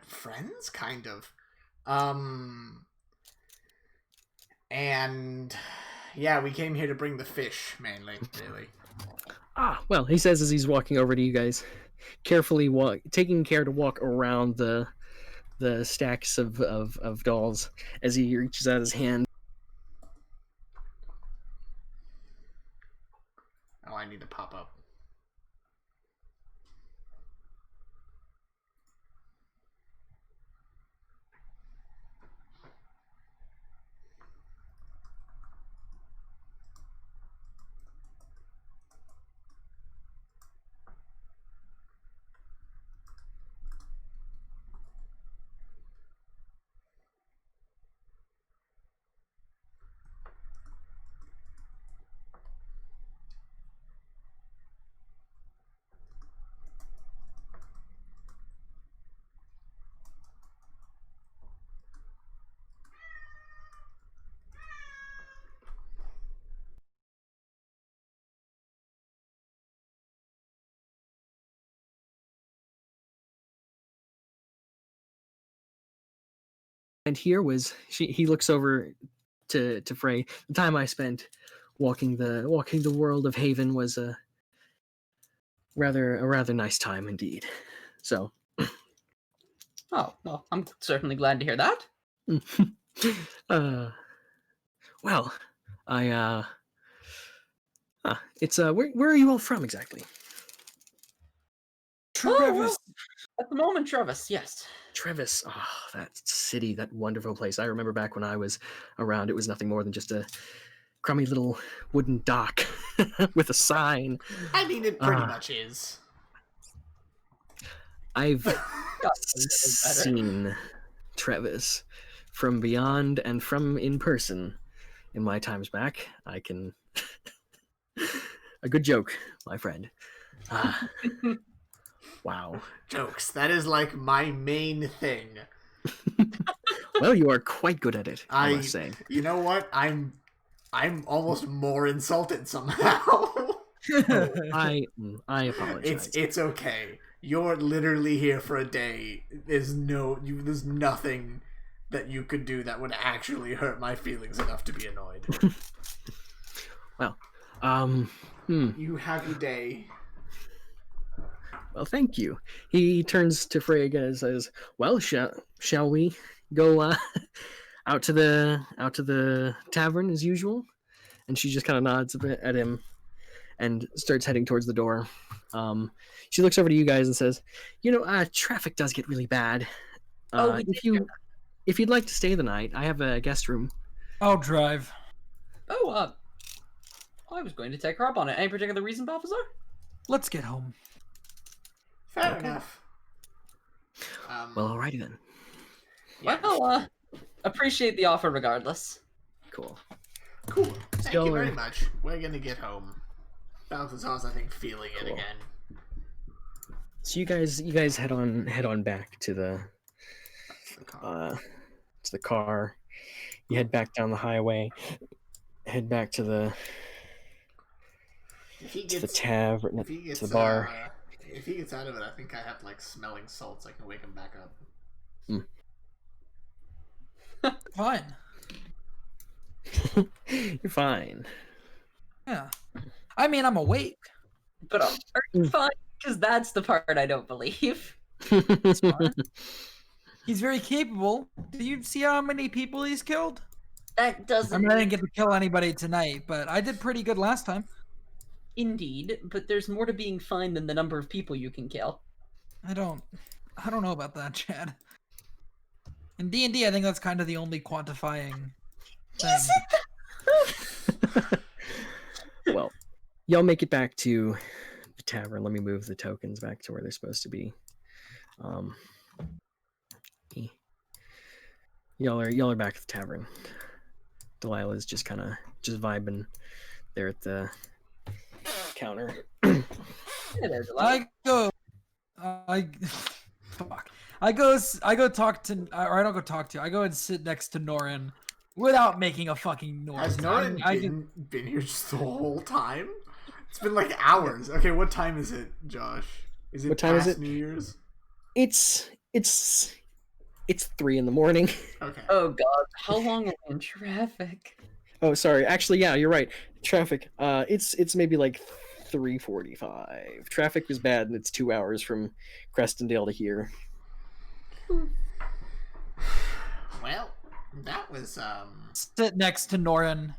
friends, kind of. And yeah, we came here to bring the fish, mainly, really. Well, he says as he's walking over to you guys, carefully taking care to walk around the stacks of dolls as he reaches out his hand. Oh, I need to pop up. here was he looks over to Fray. The time I spent walking the world of Haven was a rather nice time indeed. So, Oh, well, I'm certainly glad to hear that. well, I it's where are you all from exactly? Oh, Trevis. well, at the moment, Trevis, yes. Trevis, oh, that city, that wonderful place. I remember back when I was around, it was nothing more than just a crummy little wooden dock with a sign. I mean, it pretty much is. I've Got a little better. seen Trevis from beyond and from in person in my times back. I can... A good joke, my friend. Wow. Jokes. That is like my main thing. Well, you are quite good at it, I must say. You know what? I'm almost more insulted somehow. I apologize. It's okay. You're literally here for a day. There's nothing that you could do that would actually hurt my feelings enough to be annoyed. Well, You have your day. Well, thank you. He turns to Fray again and says, "Well, shall we go out to the tavern as usual?" And she just kind of nods a bit at him and starts heading towards the door. She looks over to you guys and says, traffic does get really bad. If you'd like to stay the night, I have a guest room." I'll drive. Oh, I was going to take her up on it. Any particular reason, Balthazar? Let's get home. Fair enough. Well, alrighty then. Yeah. Well, appreciate the offer regardless. Cool. Cool. Thank you very Stellar. much. We're gonna get home. Balthazar's, I think, feeling it Cool. again. So you guys head on back to the car. You head back down the highway. Head back to the tavern, If he gets, to the bar. If he gets out of it, I think I have like smelling salts. I can wake him back up. Fine. You're fine. Yeah. I mean, I'm awake. But are you fine? Because that's the part I don't believe. It's fine. He's very capable. Do you see how many people he's killed? That doesn't... I mean, I didn't get to kill anybody tonight, but I did pretty good last time. Indeed, but there's more to being fine than the number of people you can kill. I don't know about that, Chad. In D&D, I think that's kind of the only quantifying thing. Is it? Well, y'all make it back to the tavern. Let me move the tokens back to where they're supposed to be. Y'all are back at the tavern. Delilah's just kind of vibing there at the counter. Hey there, Delilah. I go talk to, or I don't go talk to. I go and sit next to Norin without making a fucking noise. Has Norin been here just the whole time? It's been like hours. Okay, what time is it, Josh? Is it What time is past it? New Year's? It's 3 a.m. Okay. Oh god, how long are we in traffic? Oh, sorry. Actually, yeah, you're right. Traffic. It's maybe like 3:45. Traffic was bad, and it's 2 hours from Crestondale to here. Well, that was Sit next to Norin.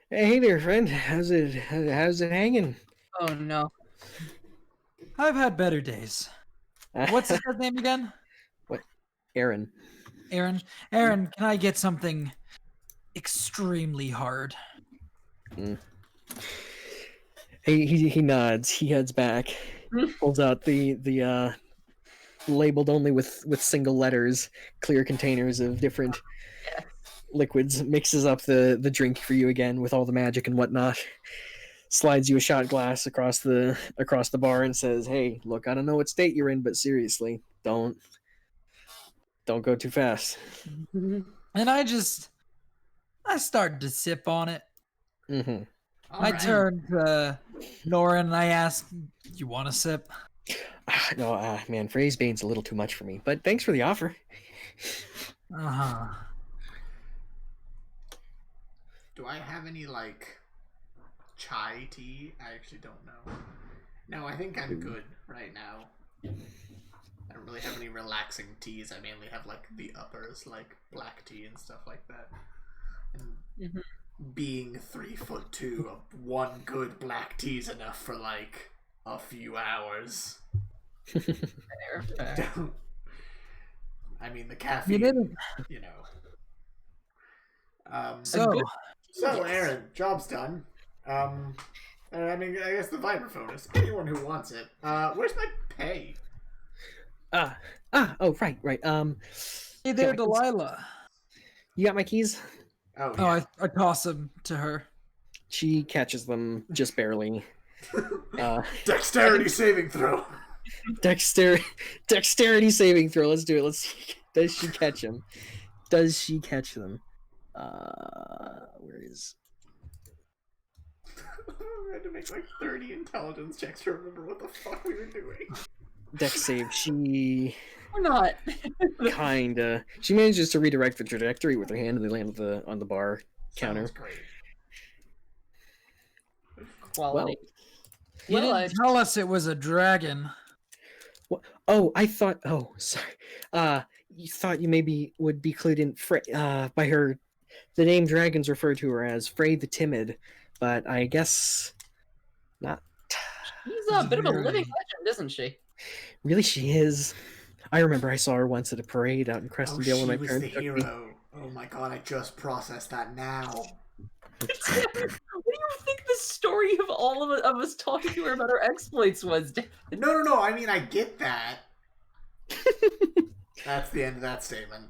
Hey there, friend. How's it hanging? Oh no. I've had better days. What's his name again? Aaron? Aaron. Aaron, can I get something extremely hard? He nods. He heads back. Pulls out the labeled only with single letters, clear containers of different liquids. Mixes up the drink for you again with all the magic and whatnot. Slides you a shot glass across the bar and says, "Hey, look, I don't know what state you're in, but seriously, don't go too fast." And I started to sip on it. Mm-hmm. I turned to Norin and I asked, "You want a sip?" No, man, Fray's Bane's a little too much for me, but thanks for the offer. Uh-huh. Do I have any, like, chai tea? I actually don't know. No, I think I'm good right now. I don't really have any relaxing teas. I mainly have, like, the uppers, like black tea and stuff like that. And being 3'2", one good black tea's enough for, like, a few hours. Fair. I mean, the caffeine, you know. So, Aaron, job's done. I mean, I guess the vibraphone is anyone who wants it. Where's my pay? Oh, right. hey there, Delilah. You got my keys? Oh, Oh, yeah. I toss them to her. She catches them just barely. Dexterity saving throw. Dexterity saving throw. Let's do it. Let's see. Does she catch him? Does she catch them? Where is? I had to make like 30 intelligence checks to remember what the fuck we were doing. Dex save. She Or not. kinda. She manages to redirect the trajectory with her hand, and they land on the bar counter. Sounds great. Quality. You didn't tell us it was a dragon. Oh, I thought. Oh, sorry. You thought you maybe would be clued in by her. The name dragons refer to her as Fray the Timid, but I guess not. She's a bit of a living legend, isn't she? Really, she is. I remember I saw her once at a parade out in Oh, Crestondale she when my was parents the took me. hero. Oh my god, I just processed that now. What do you think the story of all of us talking to her about our exploits was? No, I mean, I get that. That's the end of that statement.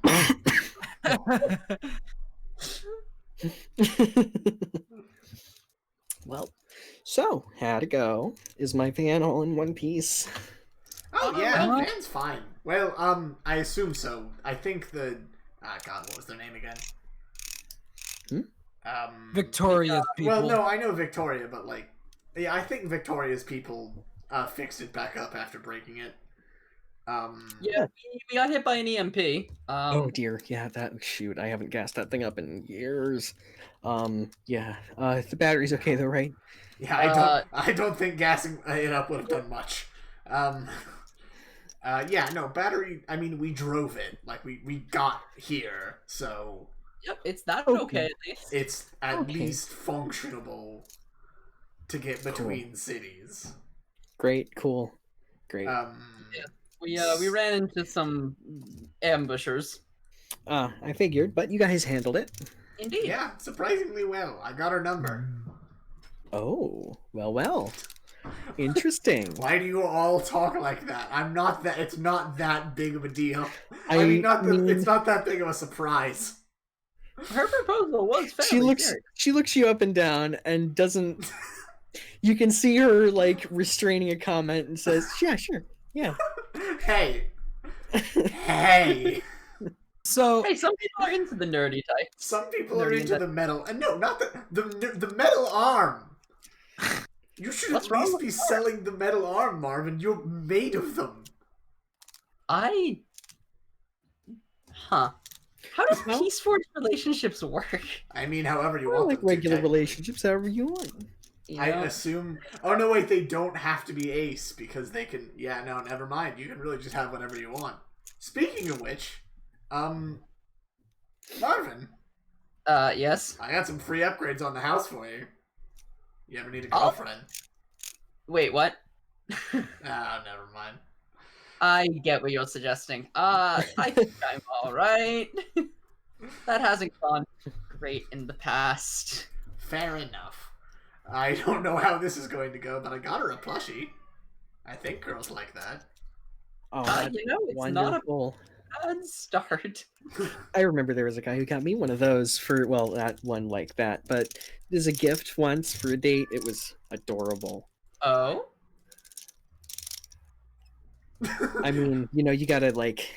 Well, so how'd it go? Is my van all in one piece? Oh, yeah, van's fine. Well, I assume so. I think the... God, what was their name again? Victoria's people. Well, no, I know Victoria, but, like... Yeah, I think Victoria's people fixed it back up after breaking it. Yeah, we got hit by an EMP. Oh dear, yeah, shoot, I haven't gassed that thing up in years. Yeah, the battery's okay though, right? Yeah, I don't think gassing it up would have done much. Yeah, no, battery, I mean, we drove it. Like, we got here, so... Yep, it's that okay at least. It's at least functionable to get between cities. Great, cool, great. Yeah, we ran into some ambushers. I figured, but you guys handled it. Indeed. Yeah, surprisingly well. I got her number. Oh, well. Interesting. Why do you all talk like that? I'm not that. It's not that big of a deal. It's not that big of a surprise. Her proposal was fairly She looks you up and down and doesn't. You can see her like restraining a comment and says, "Yeah, sure, yeah." Hey. So hey, some people are into the nerdy type. Some people are into the metal, and no, not the metal arm. You should at least be selling the metal arm, Marvin. You're made of them. How does Peaceforged relationships work? I mean, however you want like them regular to, relationships, however you want. I assume... Oh, no, wait, they don't have to be ace, because they can... Yeah, no, never mind. You can really just have whatever you want. Speaking of which, Marvin. Yes? I got some free upgrades on the house for you. You ever need a girlfriend? Wait, what? Never mind. I get what you're suggesting. I think I'm alright. That hasn't gone great in the past. Fair enough. I don't know how this is going to go, but I got her a plushie. I think girls like that. Oh, that's it's wonderful. not a bad start. I remember there was a guy who got me one of those for, well, not one like that, but as a gift once for a date. It was adorable. Oh? I mean, you gotta, like,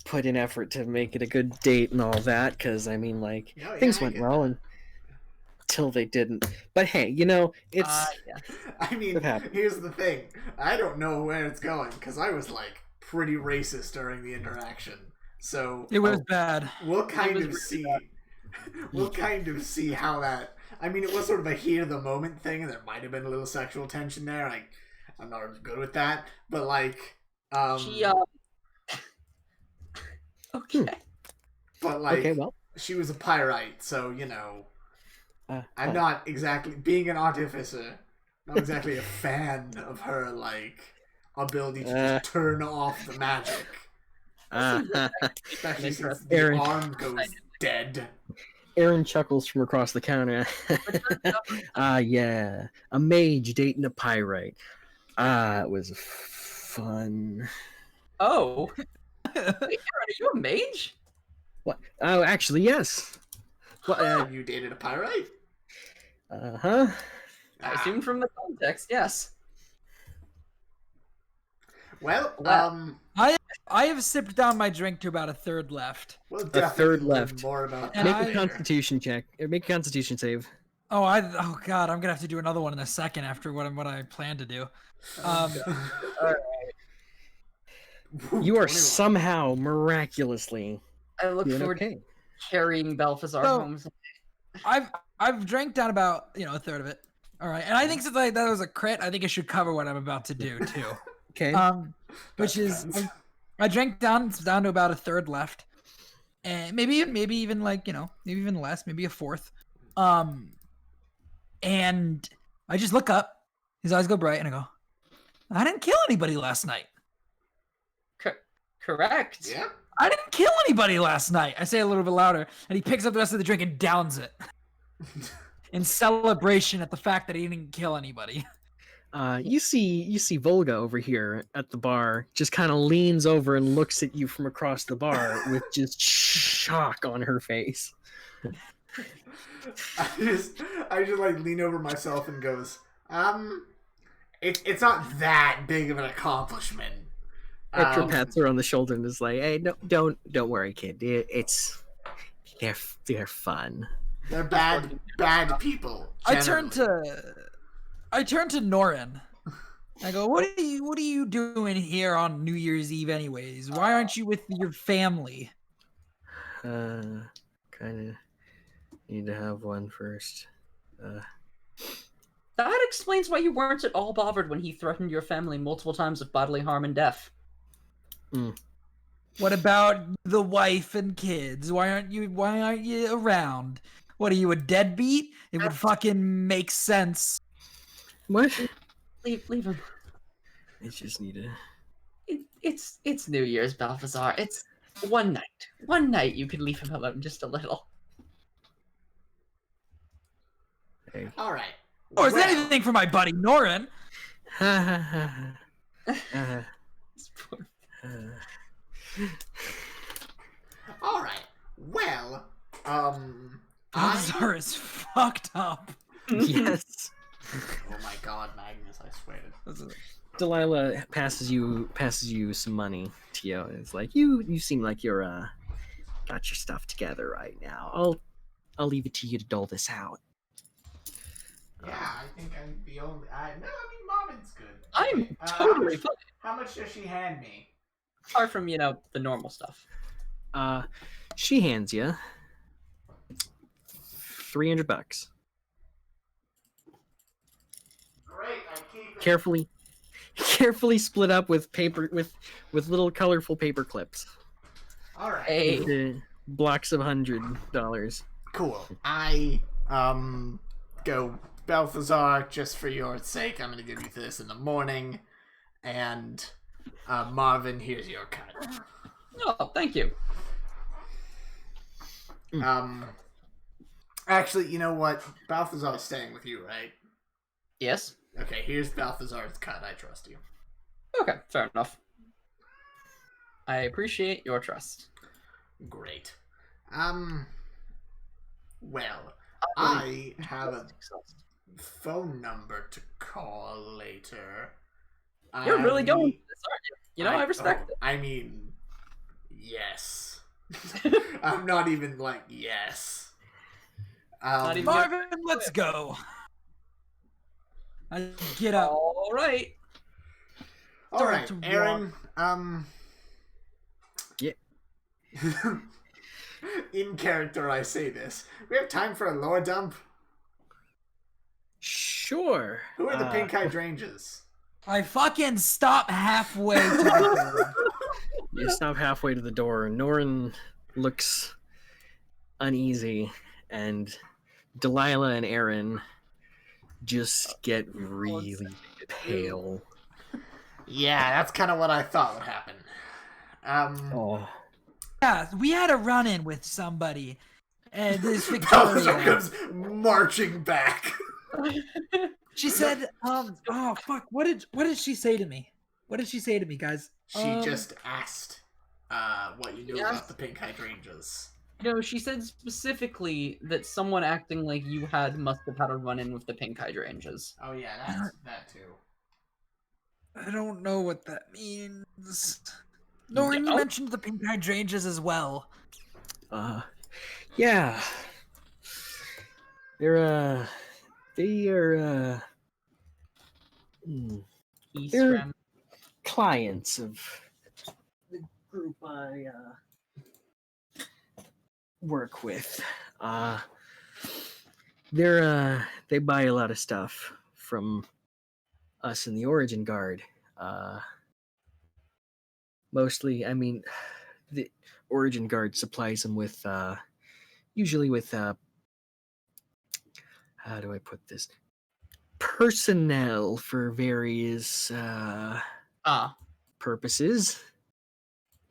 put in effort to make it a good date and all that, because, I mean, like, things went well until they didn't. But hey, it's... Yeah. I mean, here's the thing. I don't know where it's going, because I was, like, pretty racist during the interaction. So It was bad. we'll kind was of really see. We'll kind of see how that. I mean, it was sort of a heat of the moment thing, and there might have been a little sexual tension there. I'm not good with that, but like, She okay. but like, Okay, well, she was a pyrite, so I'm not exactly being an artificer. Not exactly a fan of her like ability to just turn off the magic, especially since the Aaron. arm goes dead. Aaron chuckles from across the counter. Yeah, a mage dating a pyrite. It was fun. Oh. Wait, Aaron, are you a mage? What? Oh, actually, yes. What? You dated a pyrite? Huh? I assume from the context, yes. Well, I have sipped down my drink to about a third left. we'll A definitely third learn left. more about And Make that a later. Constitution check. Make a Constitution save. Oh, oh god, I'm gonna have to do another one in a second after what I plan to do. You are 21. somehow miraculously I look doing forward okay. to carrying Balthazar So- home. I've drank down about a third of it. All right, and I think since that was a crit, I think it should cover what I'm about to do too. Okay. Which That is depends. I drank down to about a third left, and maybe even like maybe even less, maybe a fourth. And I just look up, his eyes go bright, and I go, I didn't kill anybody last night. Correct. Yeah. I didn't kill anybody last night. I say a little bit louder, and he picks up the rest of the drink and downs it in celebration at the fact that he didn't kill anybody. You see Volga over here at the bar, just kind of leans over and looks at you from across the bar with just shock on her face. I just like lean over myself and goes, it's not that big of an accomplishment. Petra pats her on the shoulder and is like, "Hey, no, don't worry, kid. They're fun." They're bad people. I turn generally. to Norin. I go, what are you doing here on New Year's Eve anyways? Why aren't you with your family? Kind of need to have one first. That explains why you weren't at all bothered when he threatened your family multiple times with bodily harm and death. What about the wife and kids? Why aren't you around? What are you, a deadbeat? It would fucking make sense. What? Leave him. I just need to. It's New Year's, Balthazar. It's one night. One night you could leave him alone just a little. Hey. All right. Or is Well, anything for my buddy Norin? all right. Well, Balthazar is fucked up. Yes. oh my God, Magnus! I swear. Delilah passes you some money, Tio. It's like you seem like you're got your stuff together right now. I'll leave it to you to dole this out. Yeah, I think I'm the only. No, I mean Marvin's good. I'm Okay, totally fine. How much does she hand me? Apart from, the normal stuff. She hands you $300. Great, I keep it. Carefully split up with paper with little colorful paper clips. All right. Hey. The blocks of $100. Cool. I go, Balthazar, just for your sake, I'm gonna give you this in the morning. And Marvin, here's your cut. Oh, thank you. Actually, you know what? Balthazar's staying with you, right? Yes. Okay, here's Balthazar's cut. I trust you. Okay, fair enough. I appreciate your trust. Great. Well, I have a phone number to call later. You're really going for this, aren't you? I respect it. I mean, yes. I'm not even like, yes. Not even- Marvin, let's go. I get up. All right. All right, Start to Aaron. In character, I say this. We have time for a lore dump. Sure. Who are the pink hydrangeas? I fucking stop halfway to the door. You stop halfway to the door. Norin looks uneasy, and Delilah and Aaron just get really pale. Yeah, that's kind of what I thought would happen. Oh. Yeah, we had a run-in with somebody, and this Balthazar Victoria. comes marching back. She said, oh fuck, what did she say to me? What did she say to me, guys? She just asked what you know about the pink hydrangeas. No, she said specifically that someone acting like you must have had a run-in with the pink hydrangeas. Oh yeah, that's that too. I don't know what that means. Norin, you mentioned the pink hydrangeas as well. Yeah. They're clients of the group I work with. They buy a lot of stuff from us in the Origin Guard. Mostly, I mean, the Origin Guard supplies them with usually with how do I put this? Personnel for various purposes.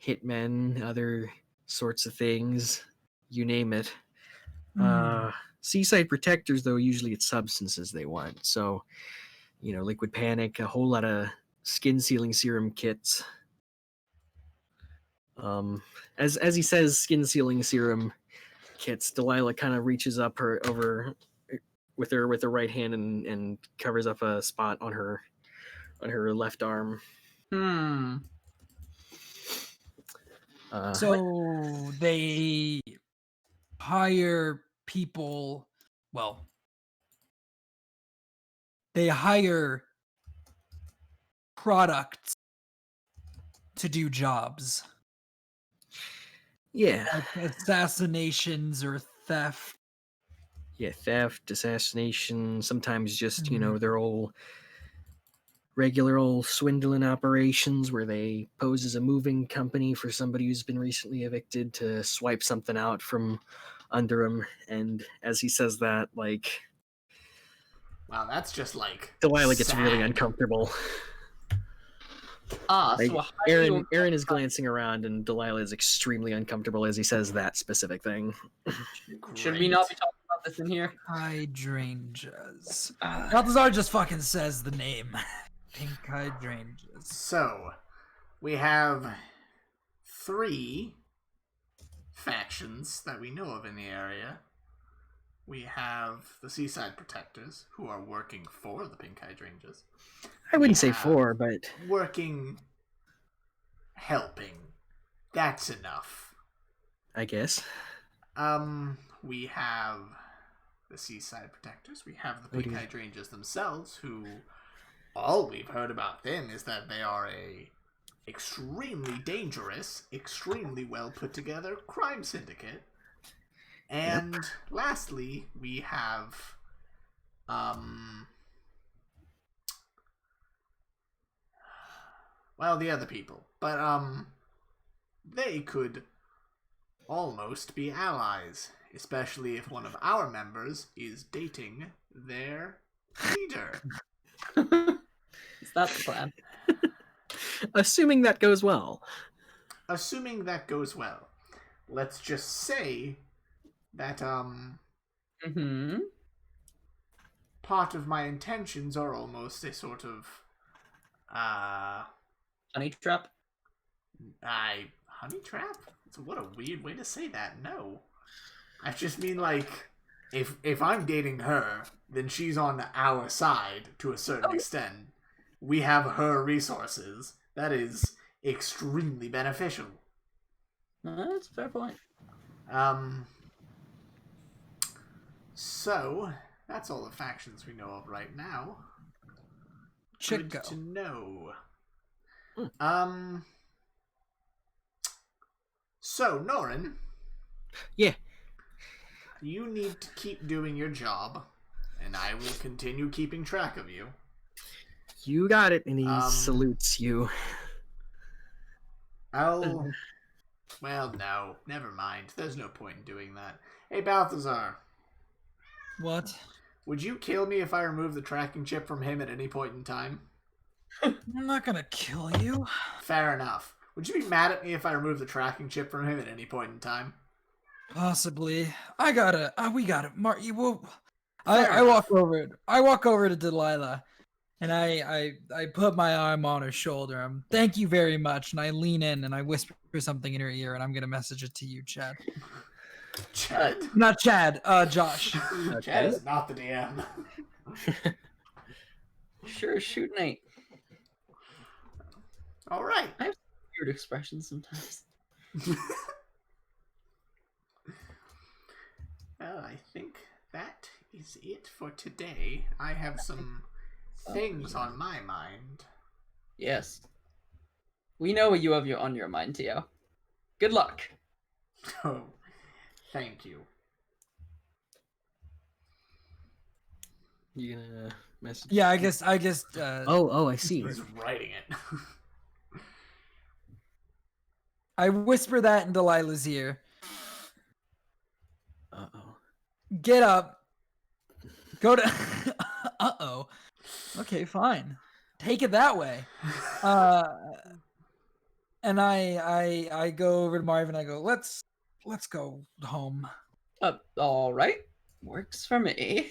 Hitmen, other sorts of things, you name it. Seaside protectors, though, usually it's substances they want. So, liquid panic, a whole lot of skin sealing serum kits. As he says, skin sealing serum kits, Delilah kind of reaches up over with her right hand and covers up a spot on her left arm. So they hire people. Well, they hire products to do jobs. Yeah. Like assassinations or theft. Yeah, theft, assassination, sometimes just, their regular old swindling operations where they pose as a moving company for somebody who's been recently evicted to swipe something out from under them. And as he says that, wow, that's just Delilah gets really uncomfortable. So Aaron is glancing around, and Delilah is extremely uncomfortable as he says that specific thing. Should we not be talking about this in here? Hydrangeas. Balthazar just fucking says the name. Pink hydrangeas. So, we have 3 factions that we know of in the area. We have the Seaside Protectors, who are working for the pink hydrangeas. I wouldn't say for, but... helping. That's enough. I guess. We have the Seaside Protectors. We have the pink hydrangeas themselves, who... all we've heard about them is that they are a extremely dangerous, extremely well put together crime syndicate. And lastly, we have the other people. But they could almost be allies, especially if one of our members is dating their leader. Is that the plan? Assuming that goes well. Assuming that goes well. Let's just say that, part of my intentions are almost a sort of, honey trap? Honey trap? What a weird way to say that. No. I just mean, if I'm dating her, then she's on our side to a certain extent. We have her resources. That is extremely beneficial. That's a fair point. So, that's all the factions we know of right now. Good to know. So, Norin. Yeah. You need to keep doing your job, and I will continue keeping track of you. You got it, and he salutes you. Well, no. Never mind. There's no point in doing that. Hey, Balthazar. What? Would you kill me if I remove the tracking chip from him at any point in time? I'm not gonna kill you. Fair enough. Would you be mad at me if I remove the tracking chip from him at any point in time? Possibly. We gotta. Mark, you will. Fair I walk over. I walk over to Delilah, and I put my arm on her shoulder. Thank you very much, and I lean in and I whisper something in her ear, and I'm gonna message it to you, Chad. Chad? Not Chad. Josh. Chad is not the DM. Sure, shoot, Nate. All right. I have weird expressions sometimes. Well, I think that is it for today. I have some things on my mind. Yes. We know what you have on your mind, Tio. Good luck. Oh, thank you. You gonna message? Yeah, I guess. Oh, I see. He's writing it. I whisper that in Delilah's ear. Uh-oh. Get up. Go to. Uh-oh. Okay, fine. Take it that way. And I go over to Marvin. I go, let's go home. All right. Works for me.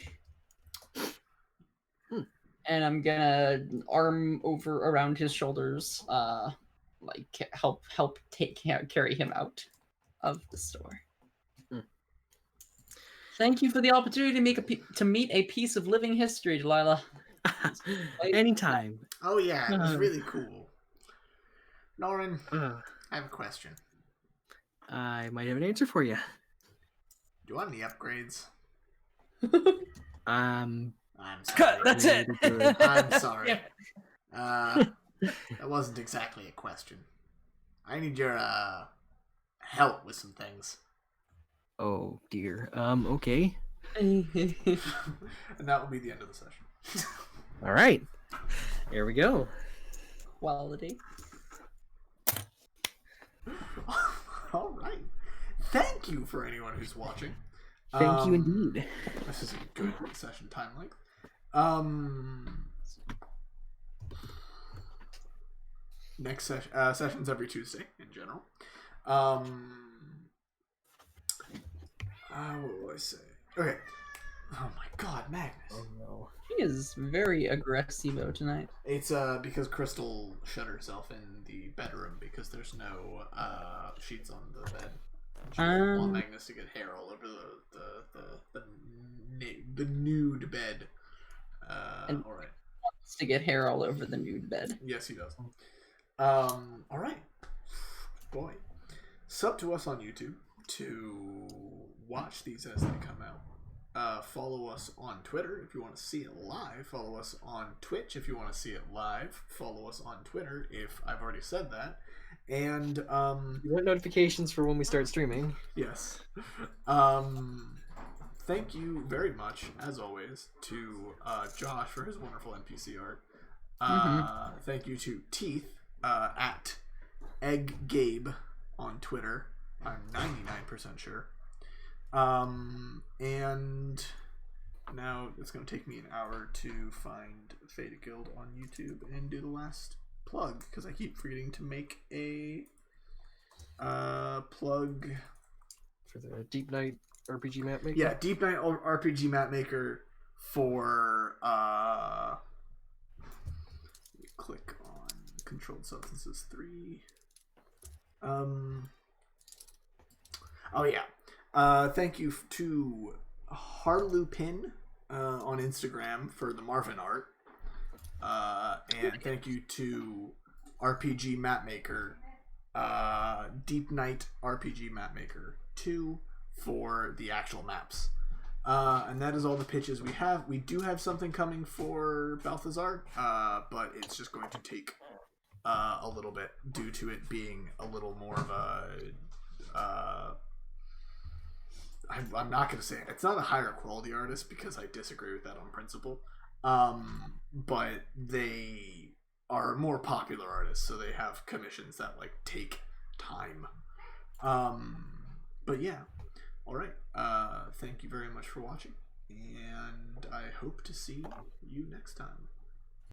And I'm gonna arm over around his shoulders, like help carry him out of the store. Thank you for the opportunity to meet a piece of living history, Delilah. Anytime. Oh yeah, it was really cool. Norin, I have a question. I might have an answer for you. Do you want any upgrades? I'm sorry. Cut. That's it. I'm sorry. That wasn't exactly a question. I need your help with some things. Oh dear. Okay. And that will be the end of the session. All right. Here we go. Quality. All right. Thank you for anyone who's watching. Thank you indeed. This is a good session time length. Next sessions every Tuesday in general. What will I say? Okay. Oh my God, Magnus. Oh no. He is very aggressivo tonight. It's because Crystal shut herself in the bedroom because there's no sheets on the bed. She doesn't want Magnus to get hair all over the nude bed. And all right. Wants to get hair all over the nude bed. Yes, he does. All right. Boy, sub to us on YouTube to watch these as they come out. Follow us on Twitter if you want to see it live. Follow us on Twitch if you want to see it live. Follow us on Twitter if I've already said that. And you want notifications for when we start streaming. Yes. Thank you very much, as always, to Josh for his wonderful NPC art. Thank you to Teeth at EggGabe on Twitter. I'm 99% sure. And now it's going to take me an hour to find Fade Guild on YouTube and do the last plug, because I keep forgetting to make a plug For the Deep Night RPG map maker? Yeah, Deep Night RPG map maker for click on Controlled Substances 3. Oh yeah. Thank you to Harloopin on Instagram for the Marvin art. And thank you to RPG Mapmaker, Deep Night RPG Mapmaker 2 for the actual maps. And that is all the pitches we have. We do have something coming for Balthazar, but it's just going to take a little bit due to it being a little more of a I'm not going to say it's not a higher quality artist because I disagree with that on principle. But they are more popular artists, so they have commissions that like take time. But yeah, all right. Thank you very much for watching, and I hope to see you next time.